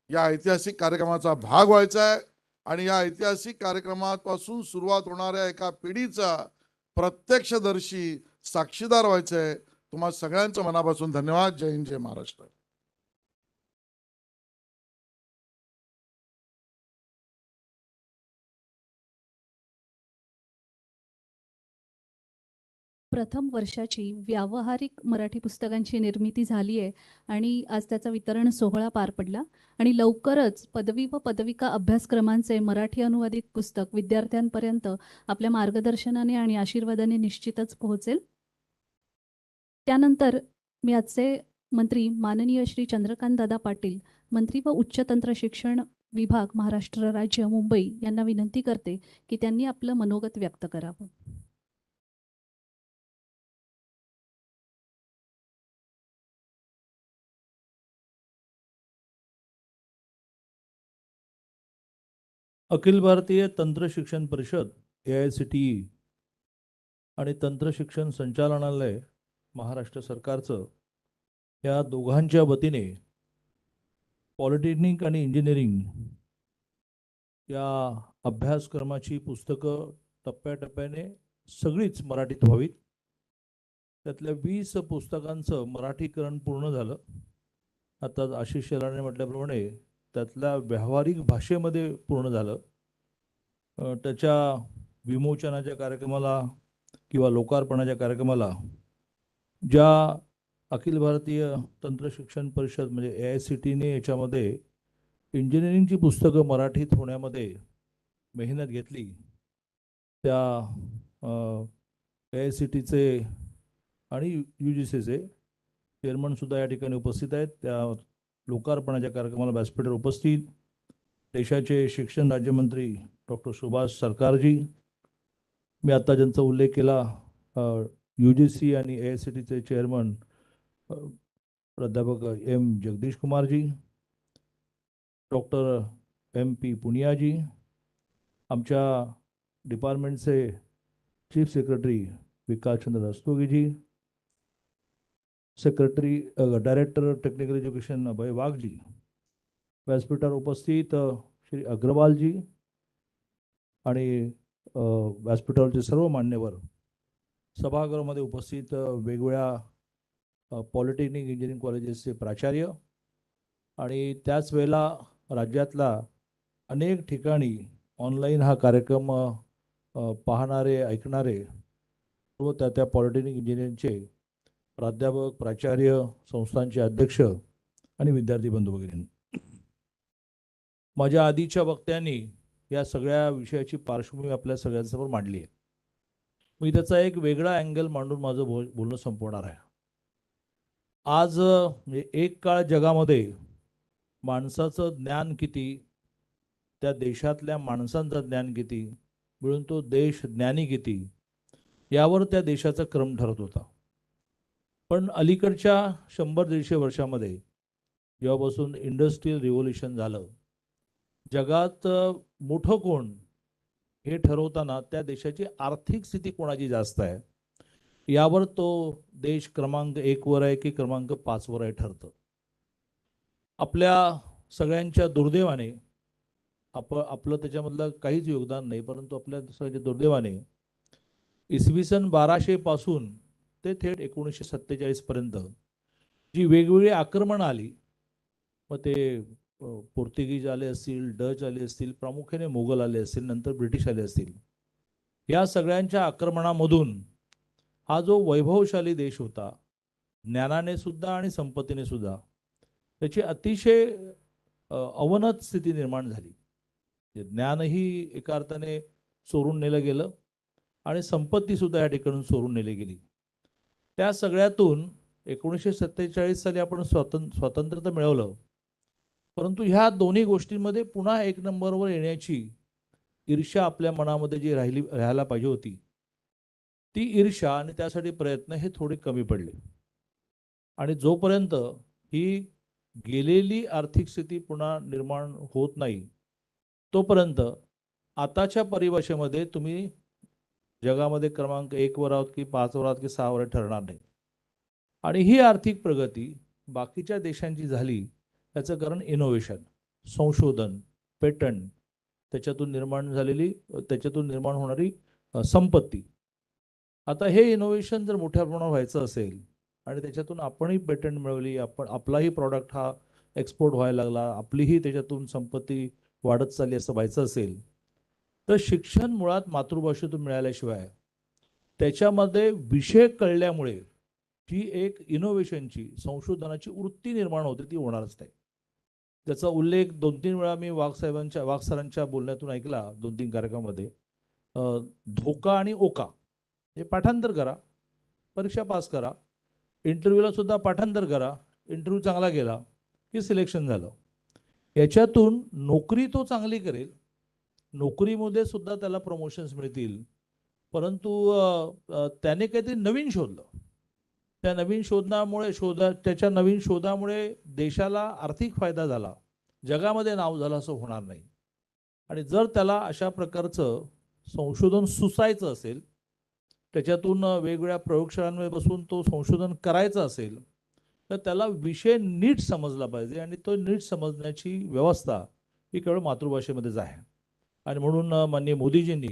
या ऐतिहासिक कार्यक्रमाचा भाग व्हायचा आहे आणि या ऐतिहासिक कार्यक्रमापासून सुरुवात होणाऱ्या एका पिढीचा प्रत्यक्षदर्शी साक्षीदार व्हायचं आहे. तुम्हा सगळ्यांचं मनापासून धन्यवाद. जय हिंद, जय महाराष्ट्र. प्रथम वर्षाची व्यावहारिक मराठी पुस्तकांची निर्मिती झाली आहे आणि आज त्याचा वितरण सोहळा पार पडला आणि लवकरच पदवी व पदविका अभ्यासक्रमांचे मराठी अनुवादित पुस्तक विद्यार्थ्यांपर्यंत आपल्या मार्गदर्शनाने आणि आशीर्वादाने निश्चितच पोहोचेल. त्यानंतर मी आजचे मंत्री माननीय श्री चंद्रकांत दादा पाटील, मंत्री व उच्च तंत्र शिक्षण विभाग, महाराष्ट्र राज्य, मुंबई यांना विनंती करते की त्यांनी आपलं मनोगत व्यक्त करावं. अखिल भारतीय तंत्र शिक्षण परिषद AICTE आणि तंत्र शिक्षण संचालनालय महाराष्ट्र सरकारचं या दोघांच्या वतीने पॉलिटेक्निक आणि इंजिनिअरिंग या अभ्यासक्रमाची पुस्तकं टप्प्याटप्प्याने सगळीच मराठीत व्हावीत. त्यातल्या 20 पुस्तकांचं मराठीकरण पूर्ण झालं. आता आशिष शेलारने म्हटल्याप्रमाणे त्यातल्या व्यावहारिक भाषेमध्ये पूर्ण झालं. त्याच्या विमोचनाच्या कार्यक्रमाला किंवा लोकार्पणाच्या कार्यक्रमाला ज्या अखिल भारतीय तंत्र शिक्षण परिषद म्हणजे AICTEने याच्यामध्ये इंजिनिअरिंगची पुस्तकं मराठीत होण्यामध्ये मेहनत घेतली, त्या AICTEचे आणि UGCचे चेअरमनसुद्धा या ठिकाणी उपस्थित आहेत. त्या लोकार्पणाच्या कार्यक्रमाला व्यासपीठावर उपस्थित देशाचे शिक्षण राज्यमंत्री डॉक्टर सुभाष सरकारजी, मी आता ज्यांचा उल्लेख केला UGC आणि AICTEचे चेअरमन प्राध्यापक M जगदीश कुमारजी, डॉक्टर MP पुनियाजी, आमच्या डिपार्टमेंटचे चीफ सेक्रेटरी विकासचंद्र रस्तोगीजी, secretary director technical education Abhay वाघजी, व्यासपीठावर उपस्थित श्री अग्रवालजी आणि व्यासपीठावरचे सर्व मान्यवर, सभागृहामध्ये उपस्थित वेगवेगळ्या पॉलिटेक्निक इंजिनिअरिंग कॉलेजेसचे प्राचार्य आणि त्याच वेळेला राज्यातला अनेक ठिकाणी ऑनलाईन हा कार्यक्रम पाहणारे, ऐकणारे सर्व त्या पॉलिटेक्निक इंजिनिअरिंगचे प्राध्यापक, प्राचार्य, संस्थांचे अध्यक्ष आणि विद्यार्थी बंधू वगैरे. माझ्या आधीच्या वक्त्यांनी या सगळ्या विषयाची पार्श्वभूमी आपल्या सगळ्यांसमोर मांडली आहे. मी त्याचा एक वेगळा अँगल मांडून माझं बोलणं संपवणार आहे. आज एक काळ जगामध्ये माणसाचं ज्ञान किती, त्या देशातल्या माणसांचं ज्ञान किती, मिळून तो देश ज्ञानी किती, यावर त्या देशाचा क्रम ठरत होता. पण अलीकडच्या 100-150 वर्षामध्ये जेव्हापासून इंडस्ट्रियल रिव्होल्यूशन झालं, जगात मोठं कोण हे ठरवताना त्या देशाची आर्थिक स्थिती कोणाची जास्त आहे यावर तो देश क्रमांक 1 वर आहे की क्रमांक 5 वर आहे ठरतं. आपल्या सगळ्यांच्या दुर्दैवाने आपलं त्याच्यामधलं काहीच योगदान नाही, परंतु आपल्या सगळ्यांच्या दुर्दैवाने इसवी सन 1200 पासून ते थेट 1947 पर्यंत जी वेगवेगळी आक्रमणं आली, मग ते पोर्तुगीज आले असतील, डच आले असतील, प्रामुख्याने मोगल आले असतील, नंतर ब्रिटिश आले असतील, या सगळ्यांच्या आक्रमणामधून हा जो वैभवशाली देश होता, ज्ञानाने सुद्धा आणि संपत्तीने सुद्धा, त्याची अतिशय अवनत स्थिती निर्माण झाली. ज्ञानही एका अर्थाने चोरून नेलं गेलं आणि संपत्ती सुद्धा या ठिकाणून चोरून नेली गेली. त्या सगळ्यातून 1947 साली आपण स्वातंत्र्य तर मिळवलं, परंतु ह्या दोन्ही गोष्टींमध्ये पुन्हा एक नंबरवर येण्याची ईर्ष्या आपल्या मनामध्ये जी राहायला पाहिजे होती, ती ईर्ष्या आणि त्यासाठी प्रयत्न हे थोडे कमी पडले. आणि जोपर्यंत ही गेलेली आर्थिक स्थिती पुन्हा निर्माण होत नाही, तोपर्यंत आताच्या परिभाषेमध्ये तुम्ही जगामध्ये क्रमांक 1 वर आहोत की 5 वर आहोत की 6 वर ठरणार नाही. आणि ही आर्थिक प्रगती बाकीच्या देशांची झाली त्याचं कारण इनोव्हेशन, संशोधन, पेटंट, त्याच्यातून निर्माण होणारी संपत्ती. आता हे इनोव्हेशन जर मोठ्या प्रमाणावर व्हायचं असेल आणि त्याच्यातून आपणही पेटंट मिळवली, आपलाही प्रॉडक्ट हा एक्सपोर्ट व्हायला लागला, आपलीही त्याच्यातून संपत्ती वाढत चालली असं व्हायचं असेल, तर शिक्षण मुळात मातृभाषेतून मिळाल्याशिवाय, त्याच्यामध्ये विषय कळल्यामुळे जी एक इनोव्हेशनची, संशोधनाची वृत्ती निर्माण होते ती होणारच नाही. त्याचा उल्लेख 2-3 वेळा मी वाघ सरांच्या बोलण्यातून ऐकला 2-3 कार्यक्रमामध्ये. धोका आणि ओका हे पाठांतर करा, परीक्षा पास करा, इंटरव्ह्यूला सुद्धा पाठांतर करा, इंटरव्ह्यू चांगला गेला की सिलेक्शन झालं. याच्यातून नोकरी तो चांगली करेल, नोकरीमध्ये सुद्धा त्याला प्रमोशन्स मिळतील, परंतु त्याने काहीतरी नवीन शोधलं, त्या नवीन त्याच्या नवीन शोधामुळे देशाला आर्थिक फायदा झाला, जगामध्ये नाव झालं असं होणार नाही. आणि जर त्याला अशा प्रकारचं संशोधन सुचायचं असेल, त्याच्यातून वेगवेगळ्या प्रयोगशाळांमध्ये बसून तो संशोधन करायचं असेल, तर त्याला विषय नीट समजला पाहिजे आणि तो नीट समजण्याची व्यवस्था ही केवळ मातृभाषेमध्येच आहे. आणि म्हणून माननीय मोदीजींनी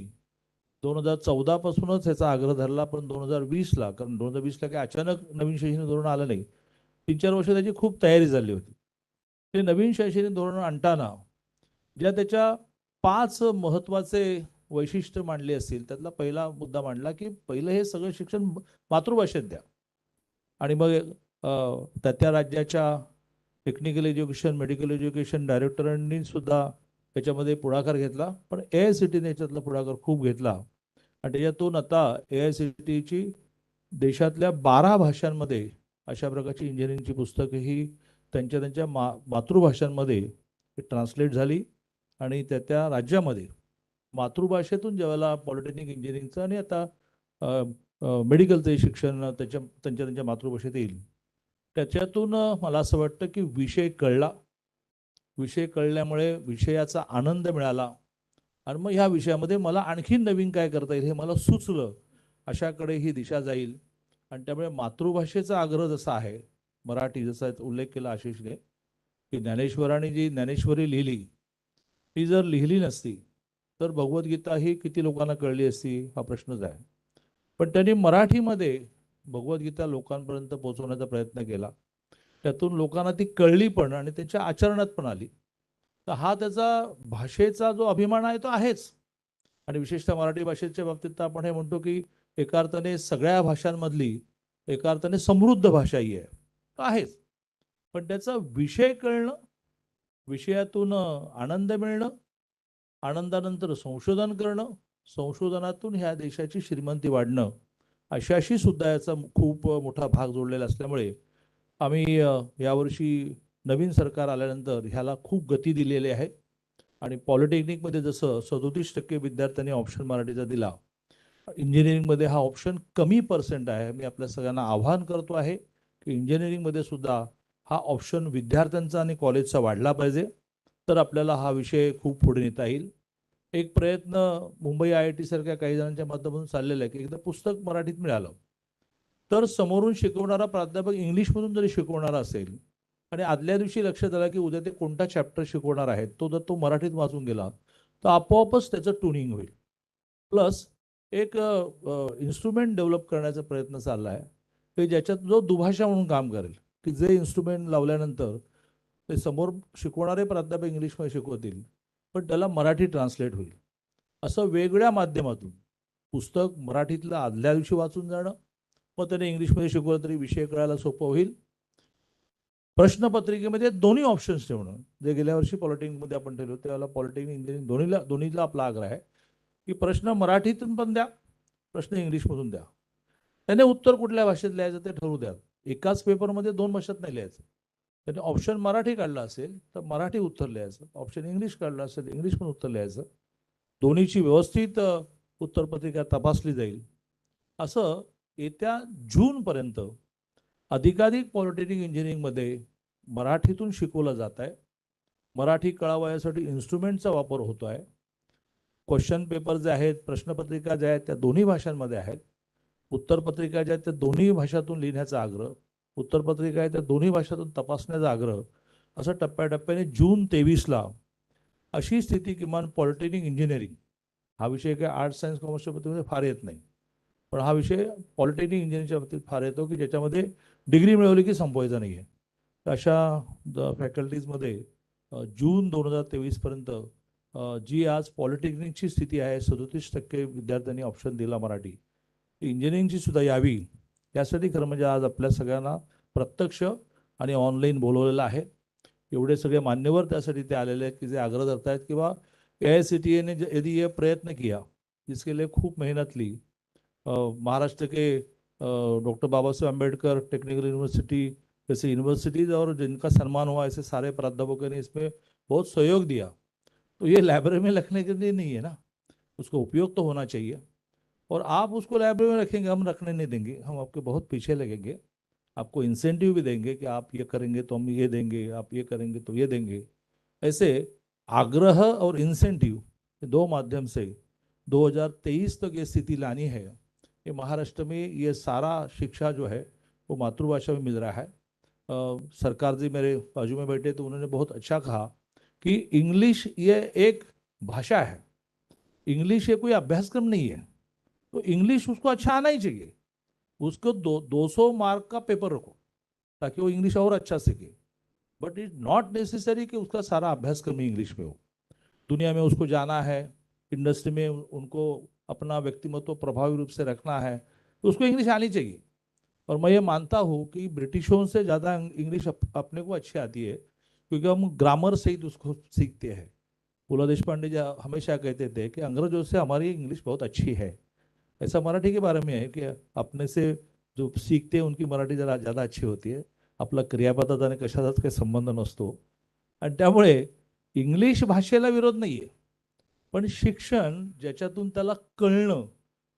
2014 पासूनच याचा आग्रह धरला, पण 2020ला, कारण 2020ला काही अचानक नवीन शैक्षणिक धोरण आलं नाही, 3-4 वर्ष त्याची खूप तयारी झाली होती. ते नवीन शैक्षणिक धोरण आणताना ज्या त्याच्या 5 महत्त्वाचे वैशिष्ट्य मांडले असतील, त्यातला पहिला मुद्दा मांडला की पहिलं हे सगळं शिक्षण मातृभाषेत द्या. आणि मग त्या राज्याच्या टेक्निकल एज्युकेशन, मेडिकल एज्युकेशन डायरेक्टरांनी सुद्धा त्याच्यामध्ये पुढाकार घेतला, पण AICTEने याच्यातला पुढाकार खूप घेतला आणि त्याच्यातून आता AICTEची देशातल्या 12 भाषांमध्ये अशा प्रकारची इंजिनिअरिंगची पुस्तकंही त्यांच्या मातृभाषांमध्ये ट्रान्सलेट झाली. आणि त्या राज्यामध्ये मातृभाषेतून ज्यावेळेला पॉलिटेक्निक इंजिनिअरिंगचं आणि आता मेडिकलचं शिक्षण त्यांच्या मातृभाषेत येईल, त्याच्यातून मला असं वाटतं की विषय कळल्यामुळे विषयाचा आनंद मिळाला आणि मग ह्या विषयामध्ये मला आणखी नवीन काय करता येईल हे मला सुचलं, अशाकडे ही दिशा जाईल. आणि त्यामुळे मातृभाषेचा आग्रह जसा आहे, मराठी, जसा उल्लेख केला आशिषने की ज्ञानेश्वरांनी जी ज्ञानेश्वरी लिहिली, ती जर लिहिली नसती तर भगवद्गीता ही किती लोकांना कळली असती हा प्रश्नच आहे. पण त्यांनी मराठीमध्ये भगवद्गीता लोकांपर्यंत पोहोचवण्याचा प्रयत्न केला, त्यातून लोकांना ती कळली पण आणि त्यांच्या आचरणात पण आली. तर हा त्याचा भाषेचा जो अभिमान आहे तो आहेच. आणि विशेषतः मराठी भाषेच्या बाबतीत तर आपण हे म्हणतो की एका अर्थाने सगळ्या भाषांमधली एका अर्थाने समृद्ध भाषा ही आहे, तो आहेच. पण त्याचा विषय कळणं, विषयातून आनंद मिळणं, आनंदानंतर संशोधन करणं, संशोधनातून ह्या देशाची श्रीमंती वाढणं, अशाशी सुद्धा याचा खूप मोठा भाग जोडलेला असल्यामुळे आम्ही यावर्षी नवीन सरकार आल्यानंतर ह्याला खूप गती दिलेली आहे. आणि पॉलिटेक्निकमध्ये जसं 37% विद्यार्थ्यांनी ऑप्शन मराठीचा दिला, इंजिनिअरिंगमध्ये हा ऑप्शन कमी % आहे. मी आपल्या सगळ्यांना आवाहन करतो आहे की इंजिनिअरिंगमध्ये सुद्धा हा ऑप्शन विद्यार्थ्यांचा आणि कॉलेजचा वाढला पाहिजे, तर आपल्याला हा विषय खूप पुढे नेता येईल. एक प्रयत्न मुंबई IIT सारख्या काही जणांच्या माध्यमातून चाललेला आहे की एकदा पुस्तक मराठीत मिळालं तर समोरून शिकवणारा प्राध्यापक इंग्लिशमधून जरी शिकवणारा असेल आणि आदल्या दिवशी लक्षात आलं की उद्या ते कोणता चॅप्टर शिकवणार आहेत तो जर तो मराठीत वाचून गेला तर आपोआपच त्याचं ट्युनिंग होईल. प्लस एक इन्स्ट्रुमेंट डेव्हलप करण्याचा प्रयत्न चालला आहे की ज्याच्यात जो दुभाषा म्हणून काम करेल की जे इन्स्ट्रुमेंट लावल्यानंतर ते समोर शिकवणारे प्राध्यापक इंग्लिशमध्ये शिकवतील पण त्याला मराठी ट्रान्सलेट होईल. असं वेगळ्या माध्यमातून पुस्तक मराठीतलं आदल्या दिवशी वाचून जाणं मग त्याने इंग्लिशमध्ये शिकवलं तरी विषय कळायला सोपं होईल. प्रश्नपत्रिकेमध्ये दोन्ही ऑप्शन्स ठेवणं जे गेल्या वर्षी पॉलिटेक्निकमध्ये आपण ठेवलं त्याला पॉलिटेक्निक इंजिनिअरिंग दोन्हीला आपला आग्रह आहे की प्रश्न मराठीतून पण द्या प्रश्न इंग्लिशमधून द्या. त्याने उत्तर कुठल्या भाषेत लिहायचं ते ठरवू द्या. एकाच पेपरमध्ये 2 भाषेत नाही लिहायचं. त्याने ऑप्शन मराठी काढला असेल तर मराठी उत्तर लिहायचं, ऑप्शन इंग्लिश काढला असेल इंग्लिश पण उत्तर लिहायचं. दोन्हीची व्यवस्थित उत्तरपत्रिका तपासली जाईल. असं येत्या जूनपर्यंत अधिकाधिक पॉलिटेक्निक इंजिनिअरिंगमध्ये मराठीतून शिकवलं जात आहे. मराठी कळावं यासाठी इन्स्ट्रुमेंटचा वापर होतो आहे. क्वेश्चन पेपर जे आहेत प्रश्नपत्रिका ज्या आहेत त्या दोन्ही भाषांमध्ये आहेत. उत्तरपत्रिका ज्या आहेत त्या दोन्ही भाषातून लिहिण्याचा आग्रह, उत्तरपत्रिका आहे त्या दोन्ही भाषातून तपासण्याचा आग्रह. असं टप्प्याटप्प्याने जून 23ला अशी स्थिती किमान पॉलिटेक्निक इंजिनिअरिंग हा विषय काय आर्ट्स सायन्स कॉमर्सच्या बाबतीमध्ये फार येत नाही पण हा विषय पॉलिटेक्निक इंजिनिअरिंगच्या बाबतीत फार येतो की ज्याच्यामध्ये डिग्री मिळवली की संपवायचा नाही आहे. अशा फॅकल्टीजमध्ये जून 2023पर्यंत जी आज पॉलिटेक्निकची स्थिती आहे 37% विद्यार्थ्यांनी ऑप्शन दिला मराठी. इंजिनिअरिंगची सुद्धा यावी यासाठी खरं म्हणजे आज आपल्या सगळ्यांना प्रत्यक्ष आणि ऑनलाईन बोलवलेलं आहे. एवढे सगळे मान्यवर त्यासाठी ते आलेले आहेत की जे आग्रह करत आहेत किंवा AICTE ने यदि ये प्रयत्न किया जिसके लिए खूप मेहनत ली. महाराष्ट्र के doctor Baba Saheb Ambedkar technical university जैसे यूनिवर्सिटीज़ और जिनका सम्मान हुआ ऐसे सारे प्राध्यापकों ने इसमें बहुत सहयोग दिया. तो ये लाइब्रेरी में रखने के लिए नहीं है ना, उसका उपयोग तो होना चाहिए. और आप उसको लाइब्रेरी में रखेंगे हम रखने नहीं देंगे, हम आपके बहुत पीछे लगेंगे. आपको इंसेंटिव भी देंगे कि आप ये करेंगे तो हम ये देंगे, आप ये करेंगे तो ये देंगे. ऐसे आग्रह और इंसेंटिव दो माध्यम से 2023 तक ये स्थिति लानी है. ये महाराष्ट्र में ये सारा शिक्षा जो है वो मातृभाषा में मिल रहा है. सरकार जी मेरे बाजू में बैठे तो उन्होंने बहुत अच्छा कहा कि इंग्लिश ये एक भाषा है, इंग्लिश ये कोई अभ्यासक्रम नहीं है. तो इंग्लिश उसको अच्छा आना ही चाहिए. उसको 200 मार्क का पेपर रखो ताकि वो इंग्लिश और अच्छा सीखे. बट इट नॉट नेसेसरी कि उसका सारा अभ्यासक्रम इंग्लिश में हो. दुनिया में उसको जाना है, इंडस्ट्री में उनको अपना व्यक्तिमत्व प्रभावी रूप से रखना है तो उसको इंग्लिश आनी चाहिए. और मैं ये मानता हूँ कि ब्रिटिशों से ज़्यादा इंग्लिश अपने को अच्छी आती है क्योंकि हम ग्रामर से ही उसको सीखते हैं. पुला देशपांडे जी हमेशा कहते थे कि अंग्रेजों से हमारी इंग्लिश बहुत अच्छी है. ऐसा मराठी के बारे में है कि अपने से जो सीखते हैं उनकी मराठी जरा ज़्यादा अच्छी होती है. आपला क्रियापदार्थाने कशाचाच काही संबंध नसतो आणि त्यामुळे इंग्लिश भाषेला विरोध नाही आहे पण शिक्षण ज्याच्यातून त्याला कळणं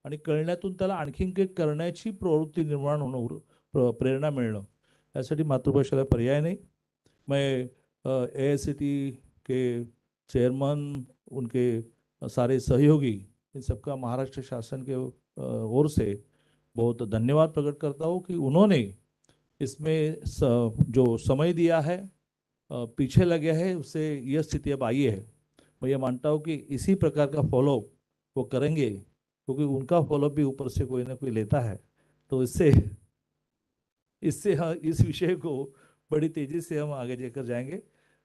आणि कळण्यातून त्याला आणखीन काही करण्याची प्रवृत्ती निर्माण होणं प्रेरणा मिळणं यासाठी मातृभाषेला पर्याय नाही. मैं AICTE के चेयरमैन उनके सारे सहयोगी इन सबका महाराष्ट्र शासन के ओर से बहुत धन्यवाद प्रकट करता हूँ कि उन्होंने इसमें जो समय दिया है पीछे लगे हैं उससे यह स्थिति अब आई है. मैं ये मानता हूँ कि इसी प्रकार का फॉलोअप वो करेंगे क्योंकि उनका फॉलोअप भी ऊपर से कोई ना कोई लेता है. तो इससे हाँ इस विषय को बड़ी तेजी से हम आगे लेकर जाएंगे.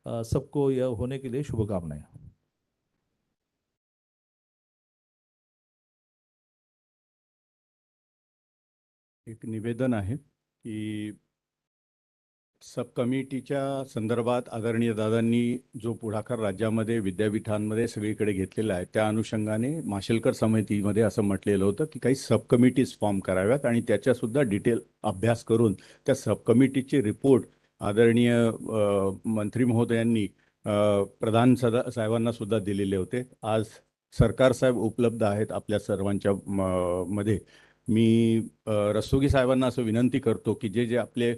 सबको यह होने के लिए शुभकामनाएं. एक निवेदन आहे की सब कमिटीच्या संदर्भात आदरणीय दादांनी जो पुढाकार राज्यामध्ये विद्यापीठांमध्ये सगळीकडे घेतलेला आहे त्या अनुषंगाने माशेलकर समितीमध्ये असं म्हटलेलं होतं की काही सब कमिटीज फॉर्म कराव्यात आणि त्याच्यासुद्धा डिटेल अभ्यास करून त्या सब कमिटीचे रिपोर्ट आदरणीय मंत्री महोदयांनी प्रधान साहेबांना सुद्धा दिलेले होते. आज सरकार साहेब उपलब्ध आहेत आपल्या सर्वांच्या मध्ये. मी रस्तोगी साहेबांना असं विनंती करतो की जे जे आपले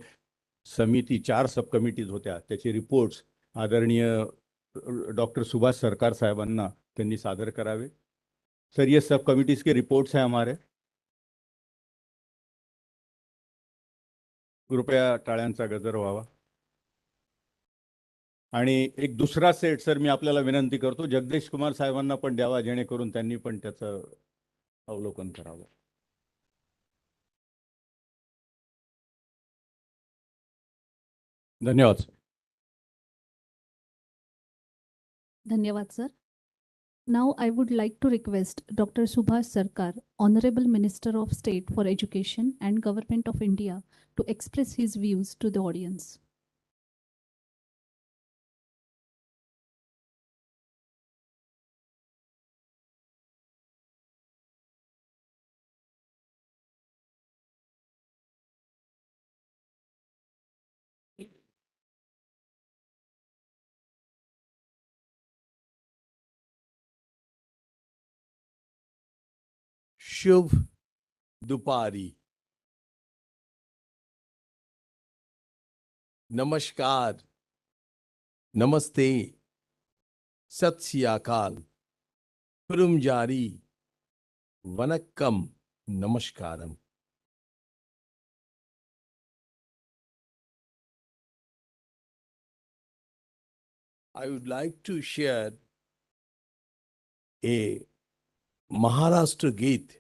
समिती 4 सब कमिटीज होत्या त्याचे रिपोर्ट्स आदरणीय डॉक्टर सुभाष सरकार साहेबांना त्यांनी सादर करावे। सर, ये सब कमिटीज के रिपोर्ट्स हैं हमारे। कृपया टाळ्यांचा गजर व्हावा। आणि एक दुसरा सेट सर मी आपल्याला विनंती करतो, जगदीश कुमार साहेबांना पण द्यावा, जेणेकरून त्यांनी पण त्याचं अवलोकन करावं। धन्यवाद। धन्यवाद sir. Now I would like to request Dr. Subhash Sarkar, Honorable Minister of State for Education and Government of India, to express his views to the audience. शुभ दुपारी, नमस्कार, नमस्ते, सत श्री अकाल, कुरुमजारी, Vanakkam, नमस्कारम। I would like to share a Maharashtra Geet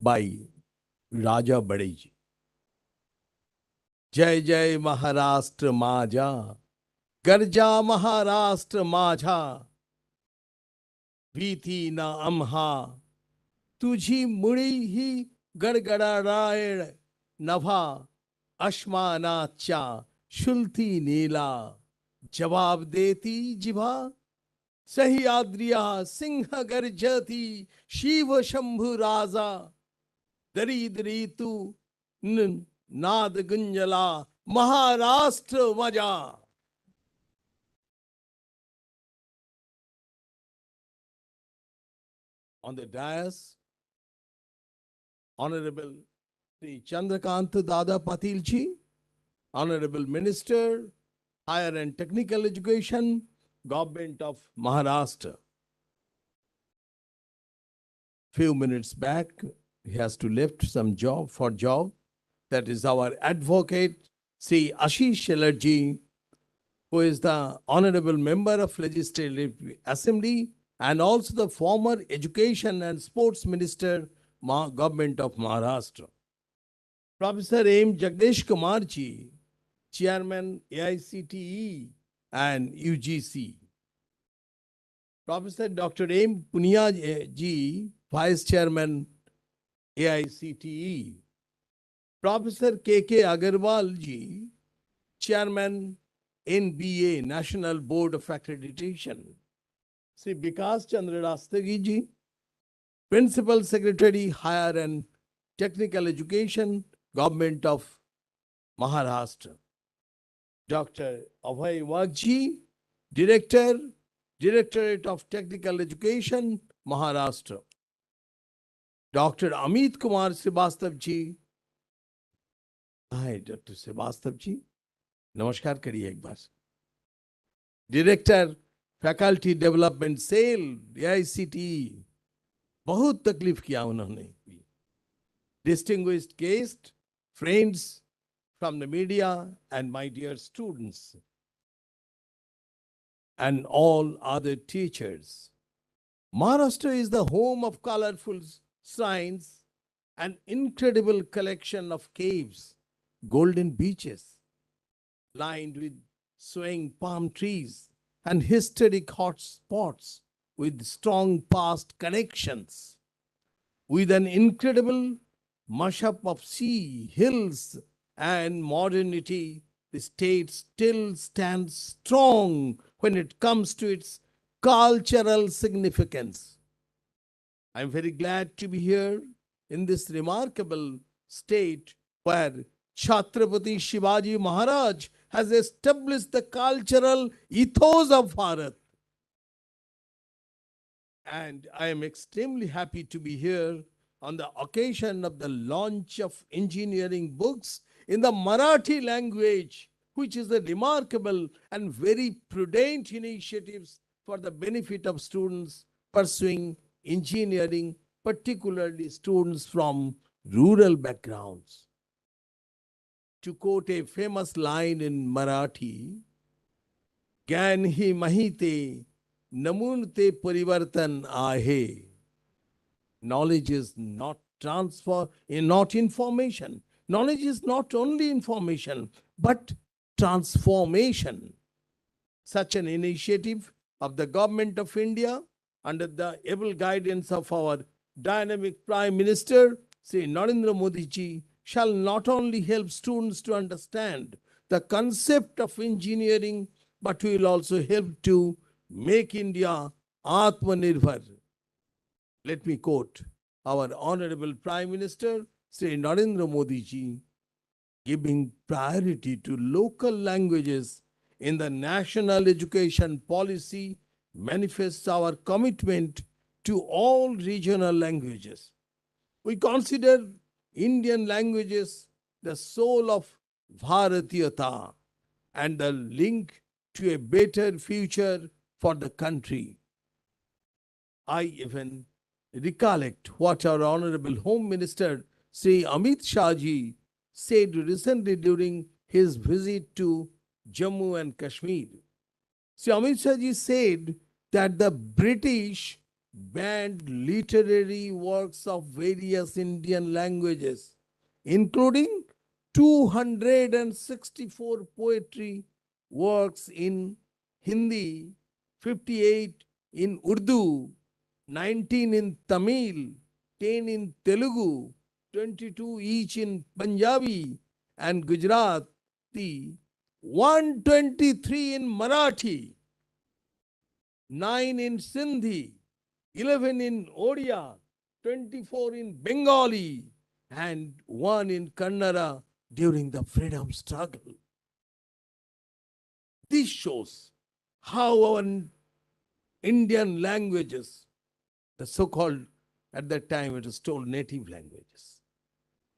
by Raja Badeji. जय जय महाराष्ट्र माझा, गर्जा महाराष्ट्र माझा, भीती न आम्हा, तुझी मुळी ही गडगडारायण नभा, आसमानाच्या शुलती नीला, जवाब देती जिभा, सह्याद्रिया सिंह गर्जती, शिव शंभू राजा, दरी दरी तू नाद गुंजला, महाराष्ट्र मजा। On the dais, Honorable Sri Chandrakant Dada Patil ji, Honorable Minister, Higher and Technical Education, Government of Maharashtra. Few minutes back, he has to lift some job. That is our advocate, Sri Ashish Shelarji, who is the Honorable Member of Legislative Assembly and also the former Education and Sports Minister, Government of Maharashtra. Professor M. Jagdish Kumar ji, Chairman AICTE and UGC. Professor Dr. M. Punia ji, Vice Chairman AICTE. Professor K.K. Agarwal ji, Chairman NBA, National Board of Accreditation. Sri Vikas Chandra Rastagi ji, Principal Secretary, Higher and Technical Education, Government of Maharashtra. Dr. Abhay Wagji, Director, Directorate of Technical Education, Maharashtra. Dr. Amit Kumar Srivastav ji. Hi, Dr. Srivastav ji. नमस्कार करिए एक बार। Director faculty development cell AICTE, बहुत तकलीफ किया उन्होंने। Distinguished guest, friends from the media, and my dear students and all other teachers. Maharashtra is the home of colorful signs, an incredible collection of caves, golden beaches, lined with swaying palm trees, and historic hot spots with strong past connections. With an incredible mashup of sea, hills, and modernity, the state still stands strong when it comes to its cultural significance. I'm very glad to be here in this remarkable state where Chhatrapati Shivaji Maharaj has established the cultural ethos of Bharat. And I am extremely happy to be here on the occasion of the launch of engineering books in the Marathi language, which is a remarkable and very prudent initiative for the benefit of students pursuing engineering, particularly students from rural backgrounds. To quote a famous line in Marathi, ज्ञान ही माहिती नमून ते परिवर्तन आहे. Knowledge is not not information. Knowledge is not only information, but transformation. Such an initiative of the Government of India under the able guidance of our dynamic Prime Minister, Sri Narendra Modi ji, shall not only help students to understand the concept of engineering, but will also help to make India Atmanirbhar. Let me quote our Honorable Prime Minister, Sri Narendra Modi ji, giving priority to local languages in the national education policy manifests our commitment to all regional languages. We consider Indian languages the soul of Bharatiyata and the link to a better future for the country. I even recollect what our Honorable Home Minister Sri Amit Shah ji said recently during his visit to Jammu and Kashmir. Sri Amit Shah ji said that the British banned literary works of various Indian languages, including 264 poetry works in Hindi, 58 in Urdu, 19 in Tamil, 10 in Telugu, 22 each in Punjabi and Gujarati, 123 in Marathi, 9 in Sindhi, 11 in Odia, 24 in Bengali, and 1 in Kannada during the freedom struggle. This shows how our Indian languages, the so-called, at that time it was told native languages,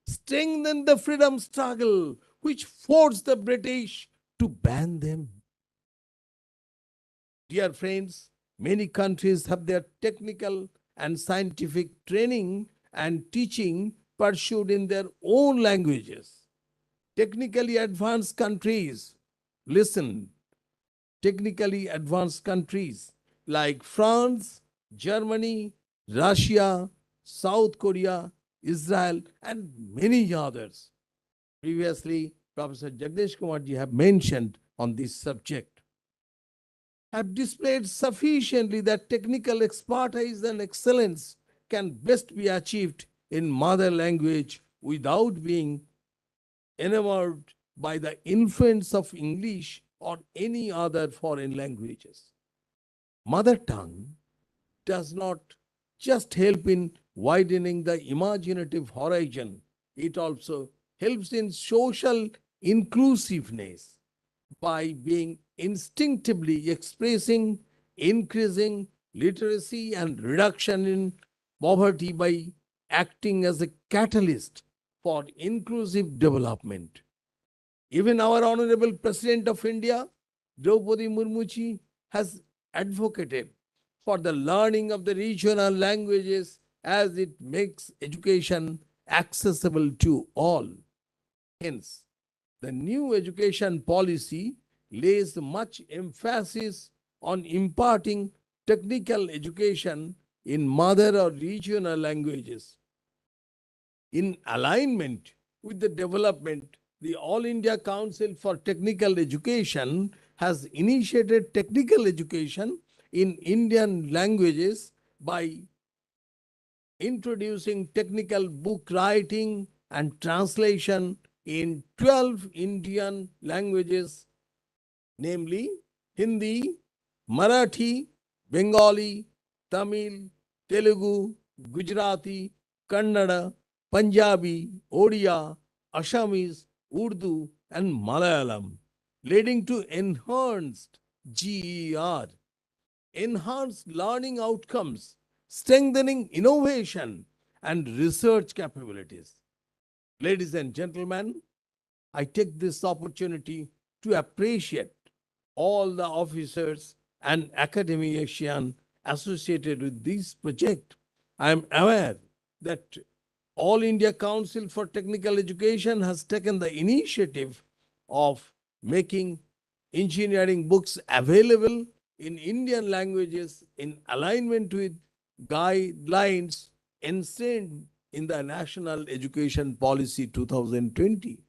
strengthened the freedom struggle which forced the British to ban them. Dear friends, many countries have their technical and scientific training and teaching pursued in their own languages. Technically advanced countries, listen, technically advanced countries like France, Germany, Russia, South Korea, Israel, and many others. Previously, Professor Jagdish Kumar ji have mentioned on this subject, have displayed sufficiently that technical expertise and excellence can best be achieved in mother language without being enamored by the influence of English or any other foreign languages. Mother tongue does not just help in widening the imaginative horizon, it also helps in social inclusiveness by being instinctively expressing increasing literacy and reduction in poverty by acting as a catalyst for inclusive development. Even our Honorable President of India, Draupadi Murmu ji, has advocated for the learning of the regional languages as it makes education accessible to all. Hence, the new education policy lays much emphasis on imparting technical education in mother or regional languages. In alignment with the development, the All India Council for Technical Education has initiated technical education in Indian languages by introducing technical book writing and translation in 12 Indian languages, namely Hindi, Marathi, Bengali, Tamil, Telugu, Gujarati, Kannada, Punjabi, Odia, Assamese, Urdu, and Malayalam, leading to enhanced GER, enhanced learning outcomes, strengthening innovation and research capabilities. Ladies and gentlemen, I take this opportunity to appreciate all the officers and academician associated with this project. I am aware that All India Council for Technical Education has taken the initiative of making engineering books available in Indian languages in alignment with guidelines enshrined in the National Education Policy 2020.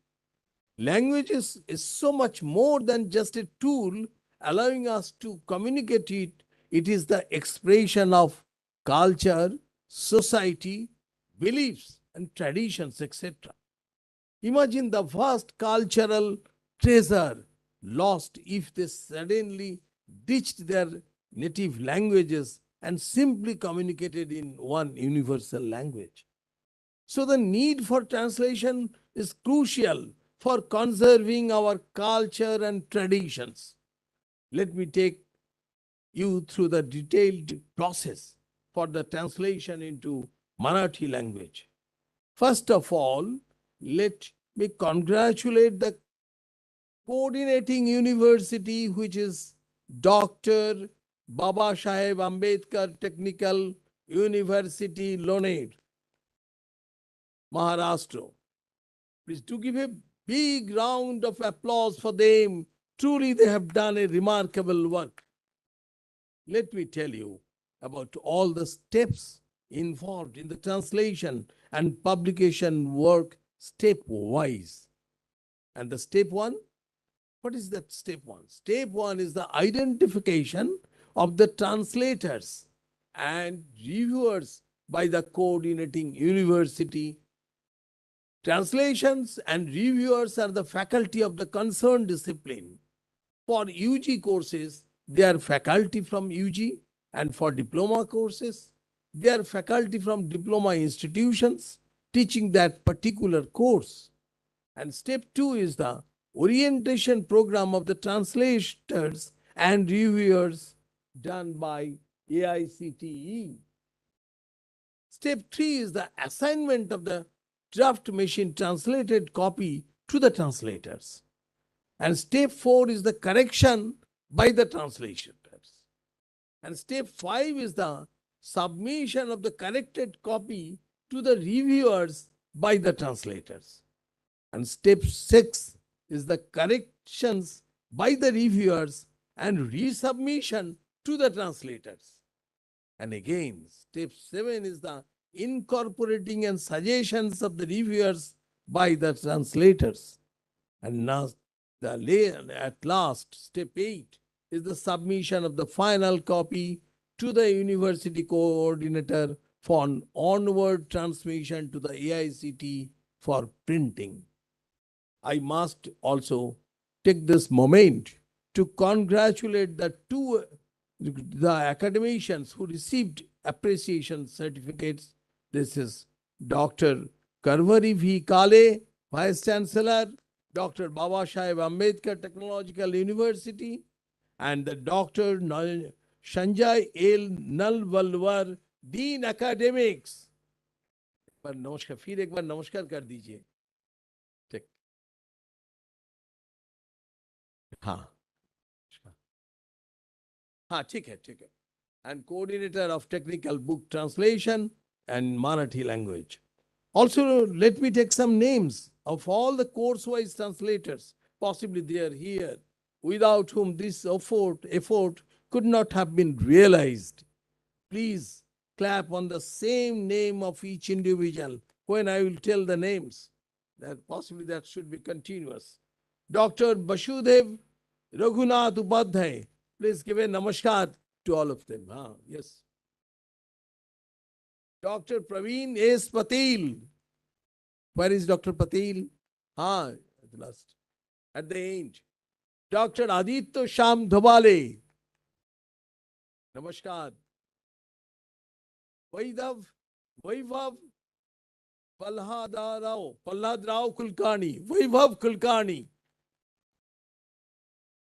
Languages is so much more than just a tool allowing us to communicate it. It is the expression of culture, society, beliefs, and traditions, etc. Imagine the vast cultural treasure lost if they suddenly ditched their native languages and simply communicated in one universal language. So the need for translation is crucial for conserving our culture and traditions. Let me take you through the detailed process for the translation into Marathi language. First of all, let me congratulate the coordinating university, which is Dr. Baba Saheb Ambedkar Technical University, Loner, Maharashtra. Please do give a big round of applause for them. Truly, they have done a remarkable work. Let me tell you about all the steps involved in the translation and publication work stepwise. And the step one, what is that step one? Step one is the identification of the translators and reviewers by the coordinating university. Translations and reviewers are the faculty of the concerned discipline. For UG courses, they are faculty from UG, and for diploma courses, they are faculty from diploma institutions teaching that particular course. And step two is the orientation program of the translators and reviewers done by AICTE. Step three is the assignment of the draft machine translated copy to the translators. And step four is the correction by the translators. And step five is the submission of the corrected copy to the reviewers by the translators. And step six is the corrections by the reviewers and resubmission to the translators. And again, step seven is the incorporating and suggestions of the reviewers by the translators. And now at last, step 8 is the submission of the final copy to the university coordinator for an onward transmission to the AICT for printing. I must also take this moment to congratulate the academicians who received appreciation certificates. This is Dr. Karvari V. Kale, Vice Chancellor, Dr. Baba Saheb Ambedkar Technological University, and the Dr. Sanjay L. Nalwalwar, Dean Academics. पर नमस्कार, फिर एक बार नमस्कार कर दीजिए. ठीक. हाँ हाँ ठीक है ठीक है. And coordinator of technical book translation and Marathi language. Also, let me take some names of all the course-wise translators. Possibly they are here, without whom this effort could not have been realized. Please clap on the same name of each individual when I will tell the names. That possibly that should be continuous. Dr. Basudeb Raghunath Upadhyay. Please give a namaskar to all of them. Yes. Dr. Praveen S. Patel. Where is Dr. Patel? At the last. At the end. Dr. Aditya Sham Dhobale. Namaskar. Vaibhav Prahlad Rao Kulkarni. Vaibhav Kulkarni.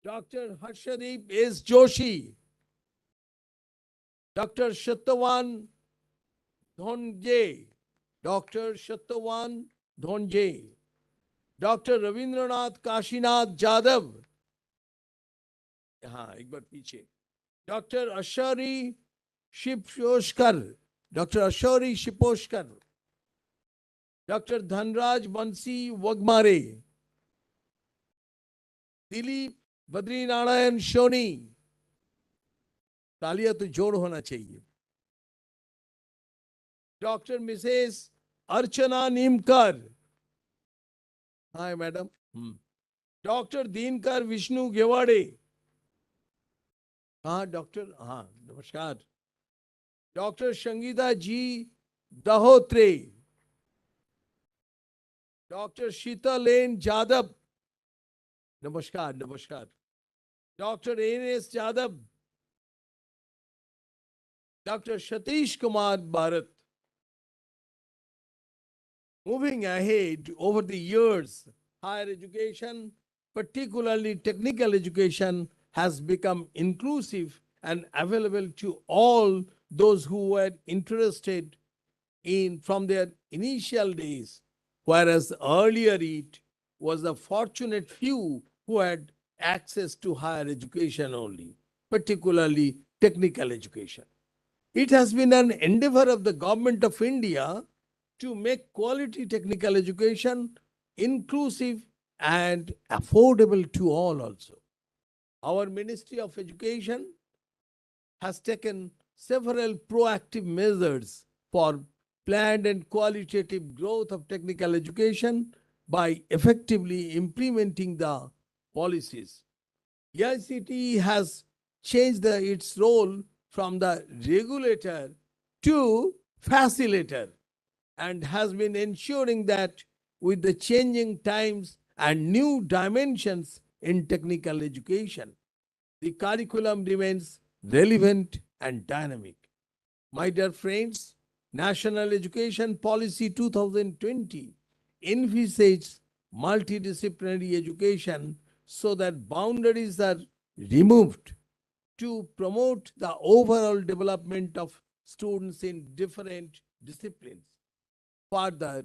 Dr. Harshadeep S. Joshi. Dr. Shatavan Dhonje. Dr. Shatavan Dhonje. Dr. Ravindranath Kashinath Jadhav. एक बार पीछे. Dr. Ashari Shiposhkar, Dr. Ashari Shiposhkar, Dr. Dhanraj Bansi Wagmare, Dilip Badrinarayan Soni, तालियां तो जोड़ होना चाहिए। Doctor Mrs Archana Nimkar, hi madam. Doctor Dinkar Vishnu Gewade, हाँ doctor, हाँ नमस्कार। डॉक्टर संगीता जी दहोत्रे, डॉक्टर शीतलेन जादव, नमस्कार नमस्कार। Doctor N S. Yadav, doctor Satish Kumar Bharat. Moving ahead over the years, higher education, particularly technical education, has become inclusive and available to all those who were interested in from their initial days, whereas earlier it was the fortunate few who had access to higher education only, particularly technical education. It has been an endeavor of the government of India to make quality technical education inclusive and affordable to all also. Our Ministry of Education has taken several proactive measures for planned and qualitative growth of technical education by effectively implementing the policies. AICTE has changed its role from the regulator to facilitator and has been ensuring that with the changing times and new dimensions in technical education, the curriculum remains relevant and dynamic. My dear friends, National Education Policy 2020 envisages multidisciplinary education so that boundaries are removed to promote the overall development of students in different disciplines. Further,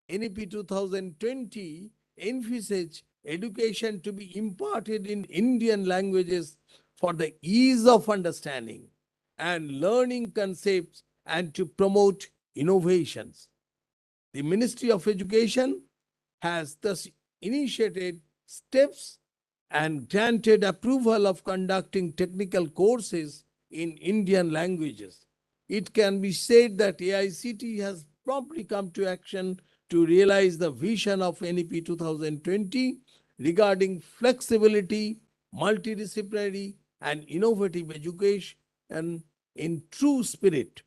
NEP 2020 envisages education to be imparted in Indian languages for the ease of understanding and learning concepts and to promote innovations. The Ministry of Education has thus initiated steps and granted approval of conducting technical courses in Indian languages. It can be said that AICTE has promptly come to action to realize the vision of NEP 2020 regarding flexibility, multidisciplinary, and innovative education in true spirit.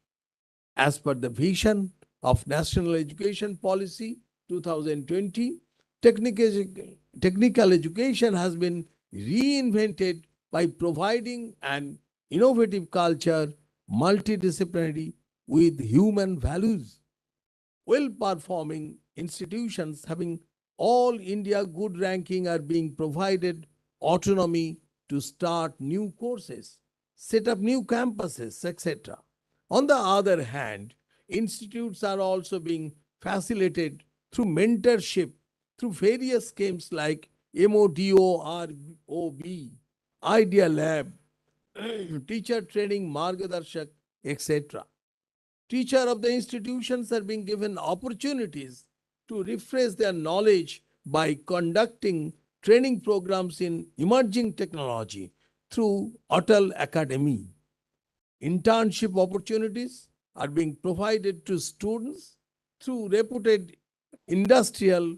As per the vision of National Education Policy 2020, technical education has been reinvented by providing an innovative culture, multidisciplinary with human values. Well-performing institutions having all India good ranking are being provided autonomy to start new courses, set up new campuses, etc. On the other hand, institutes are also being facilitated through mentorship through various schemes like MODOROB, Idea Lab, Teacher Training Margadarshak, etc. Teachers of the institutions are being given opportunities to refresh their knowledge by conducting training programs in emerging technology through Atal Academy. Internship opportunities are being provided to students through reputed industrial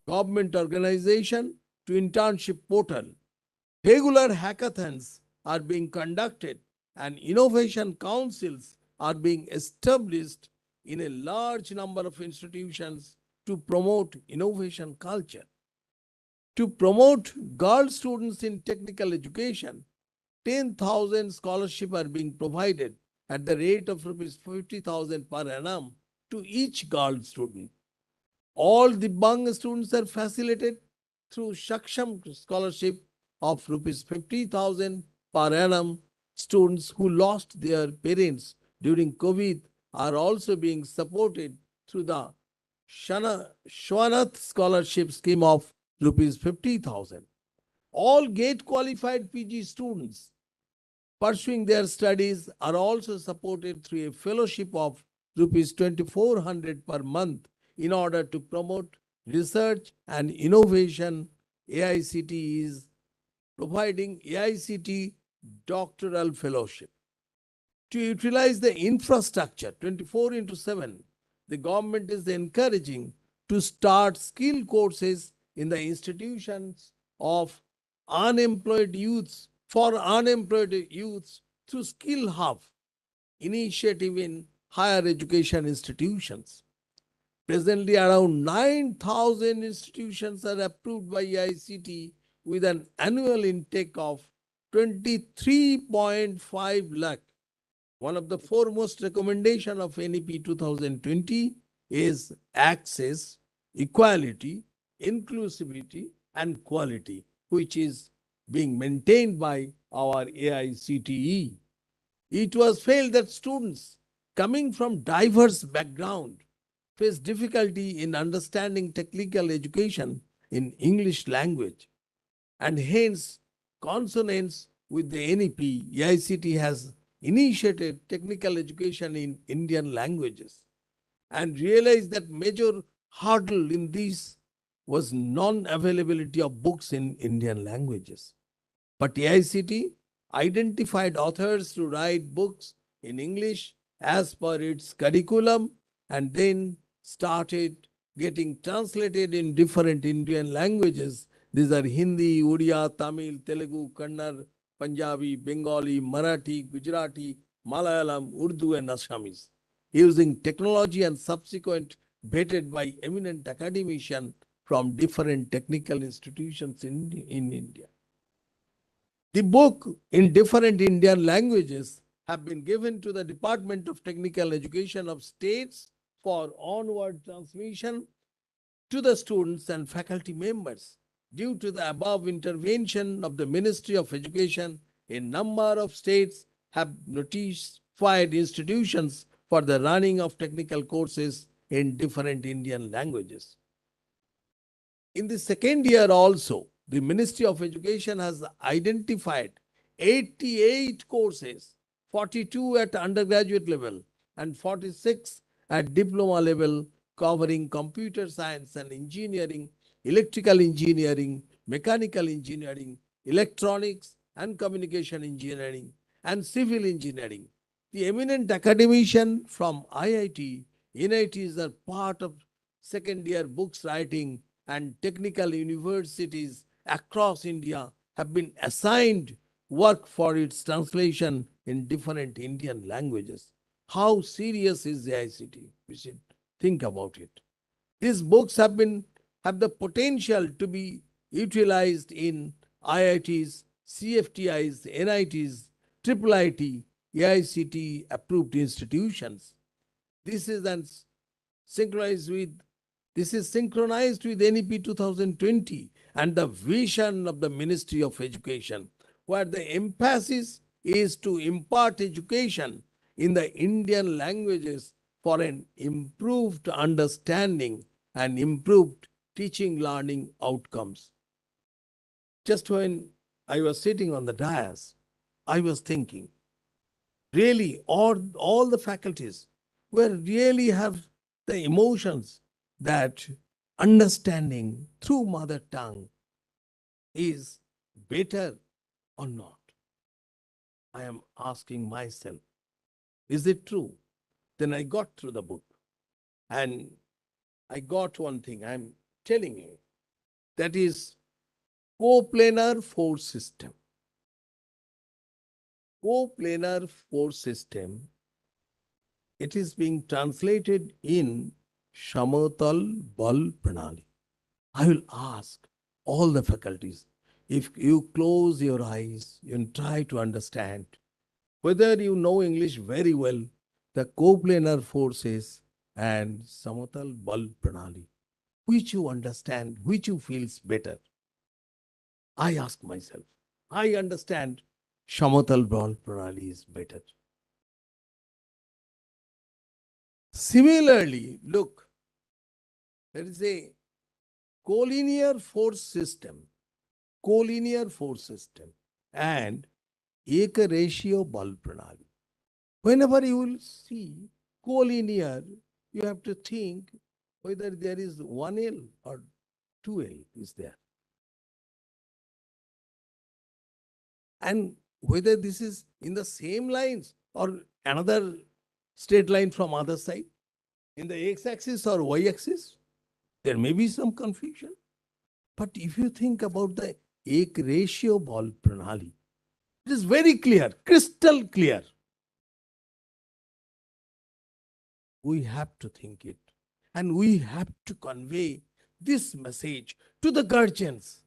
government organization to internship portal. Regular hackathons are being conducted and innovation councils are being established in a large number of institutions to promote innovation culture. To promote girl students in technical education, 10,000 scholarships are being provided at the rate of rupees 50,000 per annum to each girl student. All Divyang students are facilitated through Shaksham scholarship of rupees 50,000 per annum. Students who lost their parents during COVID are also being supported through the Shwanath scholarship scheme of rupees 50,000. All GATE qualified PG students pursuing their studies are also supported through a fellowship of rupees 2,400 per month in order to promote research and innovation. AICT is providing AICT doctoral fellowship. To utilize the infrastructure 24/7, the government is encouraging to start skill courses in the institutions of unemployed youths for unemployed youths through Skill Hub initiative in higher education institutions. Presently, around 9,000 institutions are approved by AICT with an annual intake of 23.5 lakh. One of the foremost recommendations of NEP 2020 is access, equality, inclusivity, and quality, which is being maintained by our AICTE. It was felt that students coming from diverse background face difficulty in understanding technical education in English language, and hence consonance with the NEP, AICT has initiated technical education in Indian languages and realized that major hurdle in this was non-availability of books in Indian languages. But AICT identified authors to write books in English as per its curriculum and then started getting translated in different Indian languages. These are Hindi, Odia, Tamil, Telugu, Kannada, Punjabi, Bengali, Marathi, Gujarati, Malayalam, Urdu, and Assamese, using technology and subsequent vetted by eminent academicians from different technical institutions in India. The book in different Indian languages have been given to the Department of Technical Education of states for onward transmission to the students and faculty members. Due to the above intervention of the Ministry of Education, a number of states have notified institutions for the running of technical courses in different Indian languages. In the second year also, the Ministry of Education has identified 88 courses, 42 at undergraduate level and 46 at diploma level, covering computer science and engineering, electrical engineering, mechanical engineering, electronics and communication engineering, and civil engineering. The eminent academician from IIT, NITs are part of second year books writing, and technical universities across India have been assigned work for its translation in different Indian languages. How serious is the ICT? We should think about it. These books have the potential to be utilized in IITs, CFTIs, NITs, IIIT, AICT approved institutions. This is synchronized with NEP 2020 and the vision of the Ministry of Education, where the emphasis is to impart education in the Indian languages for an improved understanding and improved teaching learning outcomes. Just when I was sitting on the dais, I was thinking, really all the faculties were really have the emotions that understanding through mother tongue is better or not. I am asking myself, is it true? Then I got through the book and I got one thing I'm telling you, that is coplanar force system. Coplanar force system, it is being translated in Shamatal Bal Pranali. I will ask all the faculties, if you close your eyes and try to understand, whether you know English very well, the coplanar forces and Samatal Bal Pranali, which you understand, which you feels better. I ask myself, I understand Shamatal Bal Pranali is better. Similarly, look, there is a collinear force system, and एक ratio bulb प्रणाली. Whenever you will see collinear, you have to think whether there is 1L or 2L is there. And whether this is in the same lines or another straight line from other side, in the x-axis or y-axis, there may be some confusion. But if you think about the ek ratio ball pranali, it is very clear, crystal clear. We have to think it, and we have to convey this message to the guardians,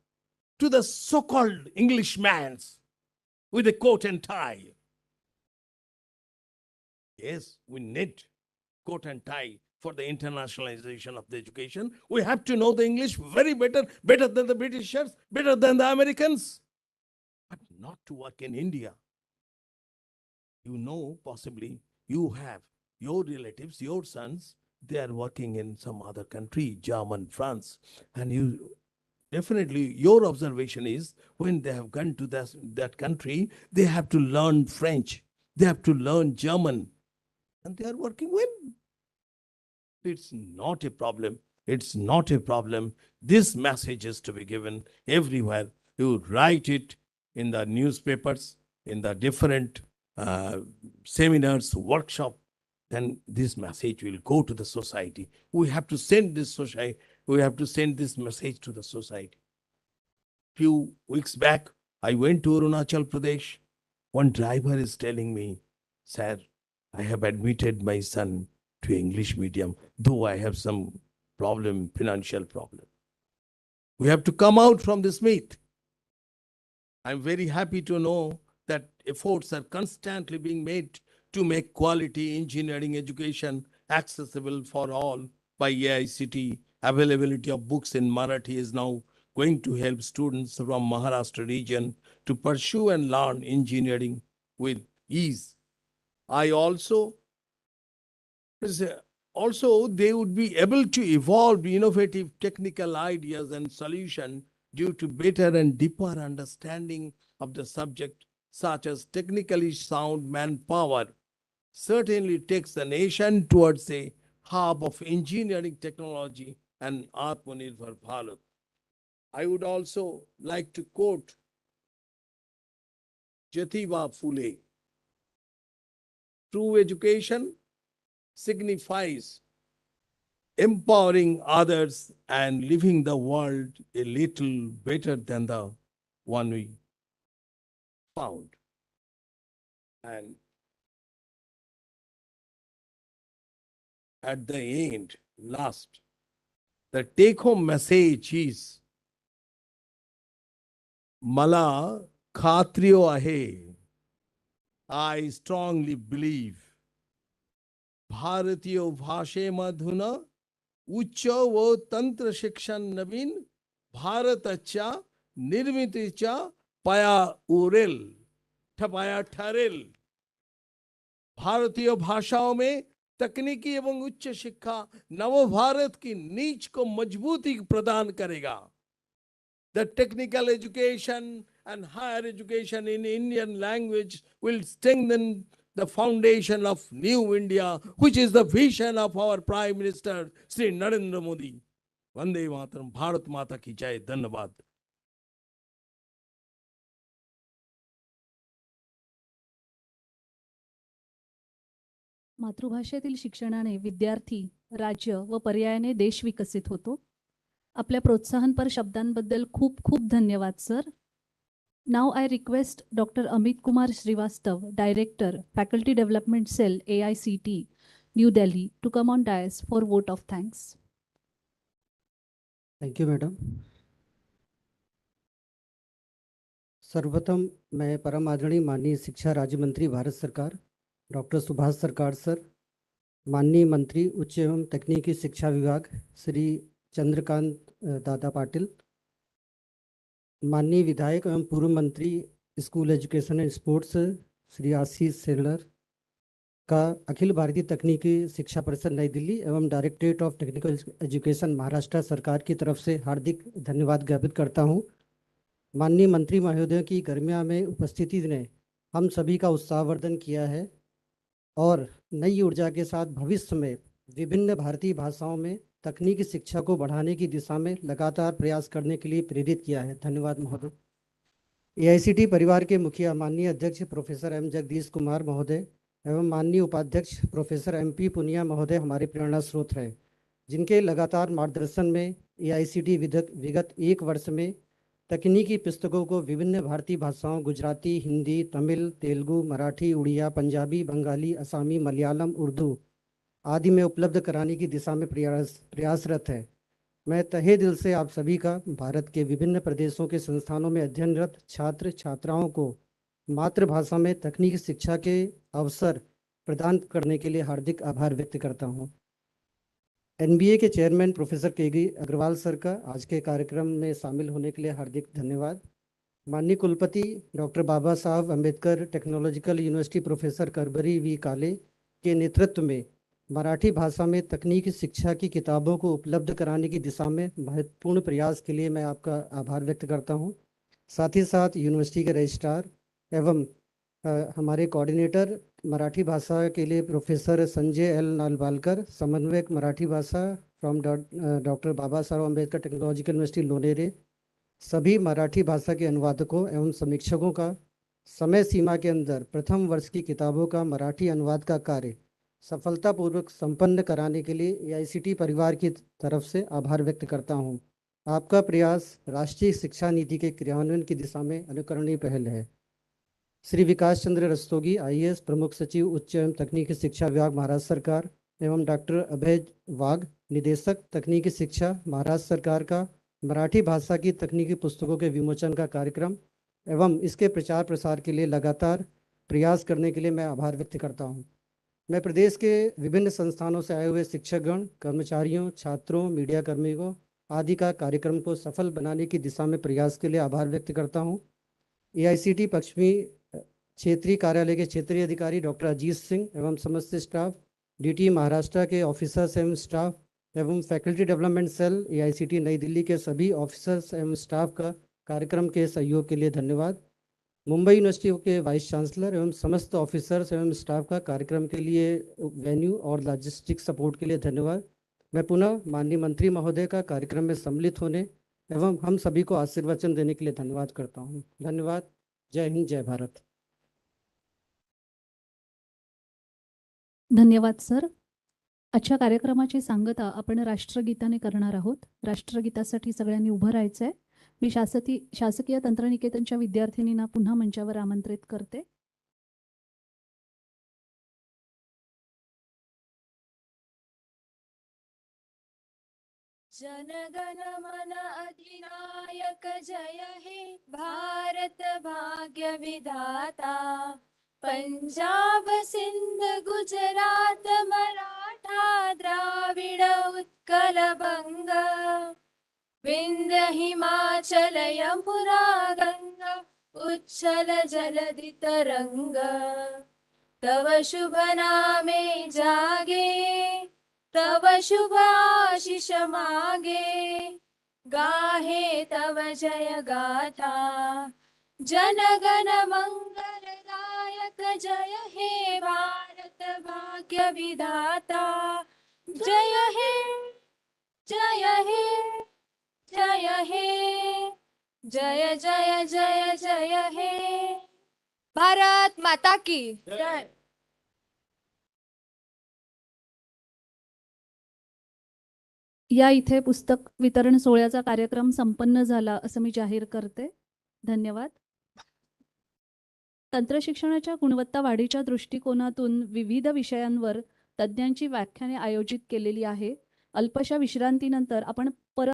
to the so-called Englishmans with a coat and tie. Yes, we need coat and tie for the internationalization of the education. We have to know the English very better than the Britishers, better than the Americans, but not to work in India. You know, possibly you have your relatives, your sons, they are working in some other country, German, France, and you definitely, your observation is when they have gone to that country, they have to learn French, they have to learn German, and they are working well. It's not a problem. It's not a problem. This message is to be given everywhere. You write it in the newspapers, in the different seminars, workshop, then this message will go to the society. We have to send this society. We have to send this message to the society. Few weeks back, I went to Arunachal Pradesh. One driver is telling me, "Sir, I have admitted my son to English medium, though I have some problem, financial problem." We have to come out from this myth. I'm very happy to know that efforts are constantly being made to make quality engineering education accessible for all by AICTE. Availability of books in Marathi is now going to help students from Maharashtra region to pursue and learn engineering with ease. Also, they would be able to evolve innovative technical ideas and solutions due to better and deeper understanding of the subject, such as technically sound manpower certainly takes the nation towards a hub of engineering technology and Atmanirbhar Bharat. I would also like to quote Jyotiba Phule. True education signifies empowering others and leaving the world a little better than the one we found. And at the end, last, the take-home message is, Mala khatriyo ahe. I strongly believe भारतीय भाषेमधून उच्च व तंत्र शिक्षण नवीन भारताच्या निर्मितीच्या पाया ठरेल. भारतीय भाषाओं में तकनीकी एवं उच्च शिक्षा नव भारत की नींव को मजबूती प्रदान करेगा. The technical education and higher education in Indian language will strengthen the foundation of new India, which is the vision of our Prime Minister, Sri Narendra Modi. Vande Mataram, Bharat Mata ki jai. Dhanyavad. मातृभाषेतील शिक्षणाने विद्यार्थी, राज्य व पर्यायाने देश विकसित होतो. आपल्या प्रोत्साहनपर शब्दांबद्दल खूप खूप धन्यवाद sir. Now I request Dr. Amit Kumar Srivastav, Director, Faculty Development Cell, AICTE, New Delhi, to come on dais for vote of thanks. Thank you madam. सर्वप्रथम मैं परम आदरणीय माननीय शिक्षा राज्य मंत्री भारत सरकार डॉक्टर सुभाष सरकार सर, माननीय मंत्री उच्च एवं तकनीकी शिक्षा विभाग श्री चंद्रकांत दादा पाटिल, माननीय विधायक एवं पूर्व मंत्री school education end sports Shri Ashish seller का अखिल भारतीय तकनीकी शिक्षा परिषद नई दिल्ली एवं directorate of technical education Maharashtra सरकार की तरफ से हार्दिक धन्यवाद ज्ञापित करता हूं. माननीय मंत्री महोदय की गर्मिया में उपस्थिति ने हम सभी का उत्साहवर्धन किया है और नई ऊर्जा के साथ भविष्य में विभिन्न भारतीय भाषाओं में तकनीकी शिक्षा को बढ़ाने की दिशा में लगातार प्रयास करने के लिए प्रेरित किया है। धन्यवाद महोदय। एआईसीटी परिवार के मुखिया माननीय अध्यक्ष प्रोफेसर एम जगदीश कुमार महोदय एवं माननीय उपाध्यक्ष प्रोफेसर MP पुनिया महोदय हमारे प्रेरणा स्रोत हैं, जिनके लगातार मार्गदर्शन में एआईसीटी विगत 1 वर्ष में तकनीकी पुस्तकों को विभिन्न भारतीय भाषाओं गुजराती, हिंदी, तमिल, तेलुगु, मराठी, उड़िया, पंजाबी, बंगाली, असमी, मलयालम, उर्दू आदि में उपलब्ध कराने की दिशा में प्रयासरत है। मैं तहे दिल से आप सभी का भारत के विभिन्न प्रदेशों के संस्थानों में अध्ययनरत छात्र छात्राओं को मातृभाषा में तकनीकी शिक्षा के अवसर प्रदान करने के लिए हार्दिक आभार व्यक्त करता हूं। NBA के chairman professor KG Agarwal sir का आज के कार्यक्रम में शामिल होने के लिए हार्दिक धन्यवाद। माननीय कुलपति doctor Baba Saheb Ambedkar technological university professor Karbhari V Kale के नेतृत्व में मराठी भाषा में तकनीकी शिक्षा की किताबों को उपलब्ध कराने की दिशा में महत्वपूर्ण प्रयास के लिए मैं आपका आभार व्यक्त करता हूं। साथ ही साथ यूनिवर्सिटी के रजिस्ट्रार एवं हमारे कोऑर्डिनेटर मराठी भाषा के लिए प्रोफेसर संजय L नालवालकर, समन्वयक मराठी भाषा from doctor Baba Saheb Ambedkar technological university लोनेरे, सभी मराठी भाषा के अनुवादकों एवं समीक्षकों का समय सीमा के अंदर प्रथम वर्ष की किताबों का मराठी अनुवाद का कार्य सफलतापूर्वक संपन्न कराने के लिए एआईसीटी परिवार की तरफ से आभार व्यक्त करता हूं। आपका प्रयास राष्ट्रीय शिक्षा नीति के क्रियान्वयन की दिशा में अनुकरणीय पहल है। श्री विकास चंद्र रस्तोगी IAS प्रमुख सचिव उच्च एवं तकनीकी शिक्षा विभाग महाराष्ट्र सरकार एवं डॉक्टर अभय वाघ निदेशक तकनीकी शिक्षा महाराष्ट्र सरकार का मराठी भाषा की तकनीकी पुस्तकों के विमोचन का कार्यक्रम एवं इसके प्रचार प्रसार के लिए लगातार प्रयास करने के लिए मैं आभार व्यक्त करता हूं। मैं प्रदेश के विभिन्न संस्थानों से आए हुए शिक्षकगण, कर्मचारियों, छात्रों, मीडिया कर्मियों आदि का कार्यक्रम को सफल बनाने की दिशा में प्रयास के लिए आभार व्यक्त करता हूं। एआईसीटी पश्चिमी क्षेत्रीय कार्यालय के क्षेत्रीय अधिकारी डॉक्टर अजीत सिंह एवं समस्त स्टाफ, DT महाराष्ट्र के ऑफिसर्स एवं स्टाफ एवं फैकल्टी डेवलपमेंट सेल एआईसीटी नई दिल्ली के सभी ऑफिसर्स एवं स्टाफ का कार्यक्रम के सहयोग के लिए धन्यवाद। मुंबई यूनिवर्सिटी के वाइस चांसलर एवं समस्त ऑफिसर्स एवं स्टाफ का कार्यक्रम के लिए वेन्यू और लॉजिस्टिक सपोर्ट के लिए धन्यवाद। मैं पुनः माननीय मंत्री महोदय का कार्यक्रम में सम्मिलित होने एवं हम सभी को आशीर्वचन देने के लिए धन्यवाद करता हूं। धन्यवाद। जय हिंद, जय भारत। धन्यवाद सर। आजच्या कार्यक्रमाची सांगता आपण राष्ट्रगीताने करणार आहोत। राष्ट्रगीतासाठी सगळ्यांनी उभं राहायचंय। मी शासकीय तंत्रनिकेतनच्या विद्यार्थिनींना पुन्हा मंचावर आमंत्रित करते। जनगण मन अधिनायक जय हे भारत भाग्य विधाता, पंजाब सिंध गुजरात मराठा द्राविड उत्कल बंग, विंध्य हिमाचल यमुना गंगा उच्छल जलधि तरंग, तव शुभ नामे जागे तव शुभ आशीष मागे, गाहे तव जय गाथा, जनगण मंगलदायक जय हे भारत भाग्य विधाता, जय हे जय हे जय हे जय जय जय जय हे। भारत माता की जय। या इथे पुस्तक वितरण सोहळ्याचा कार्यक्रम संपन्न झाला असं मी जाहीर करते। धन्यवाद। तंत्रशिक्षणाच्या गुणवत्ता वाढीच्या दृष्टिकोनातून विविध विषयांवर तज्ज्ञांची व्याख्याने आयोजित केलेली आहे। अल्पशा विश्रांतीनंतर आपण परत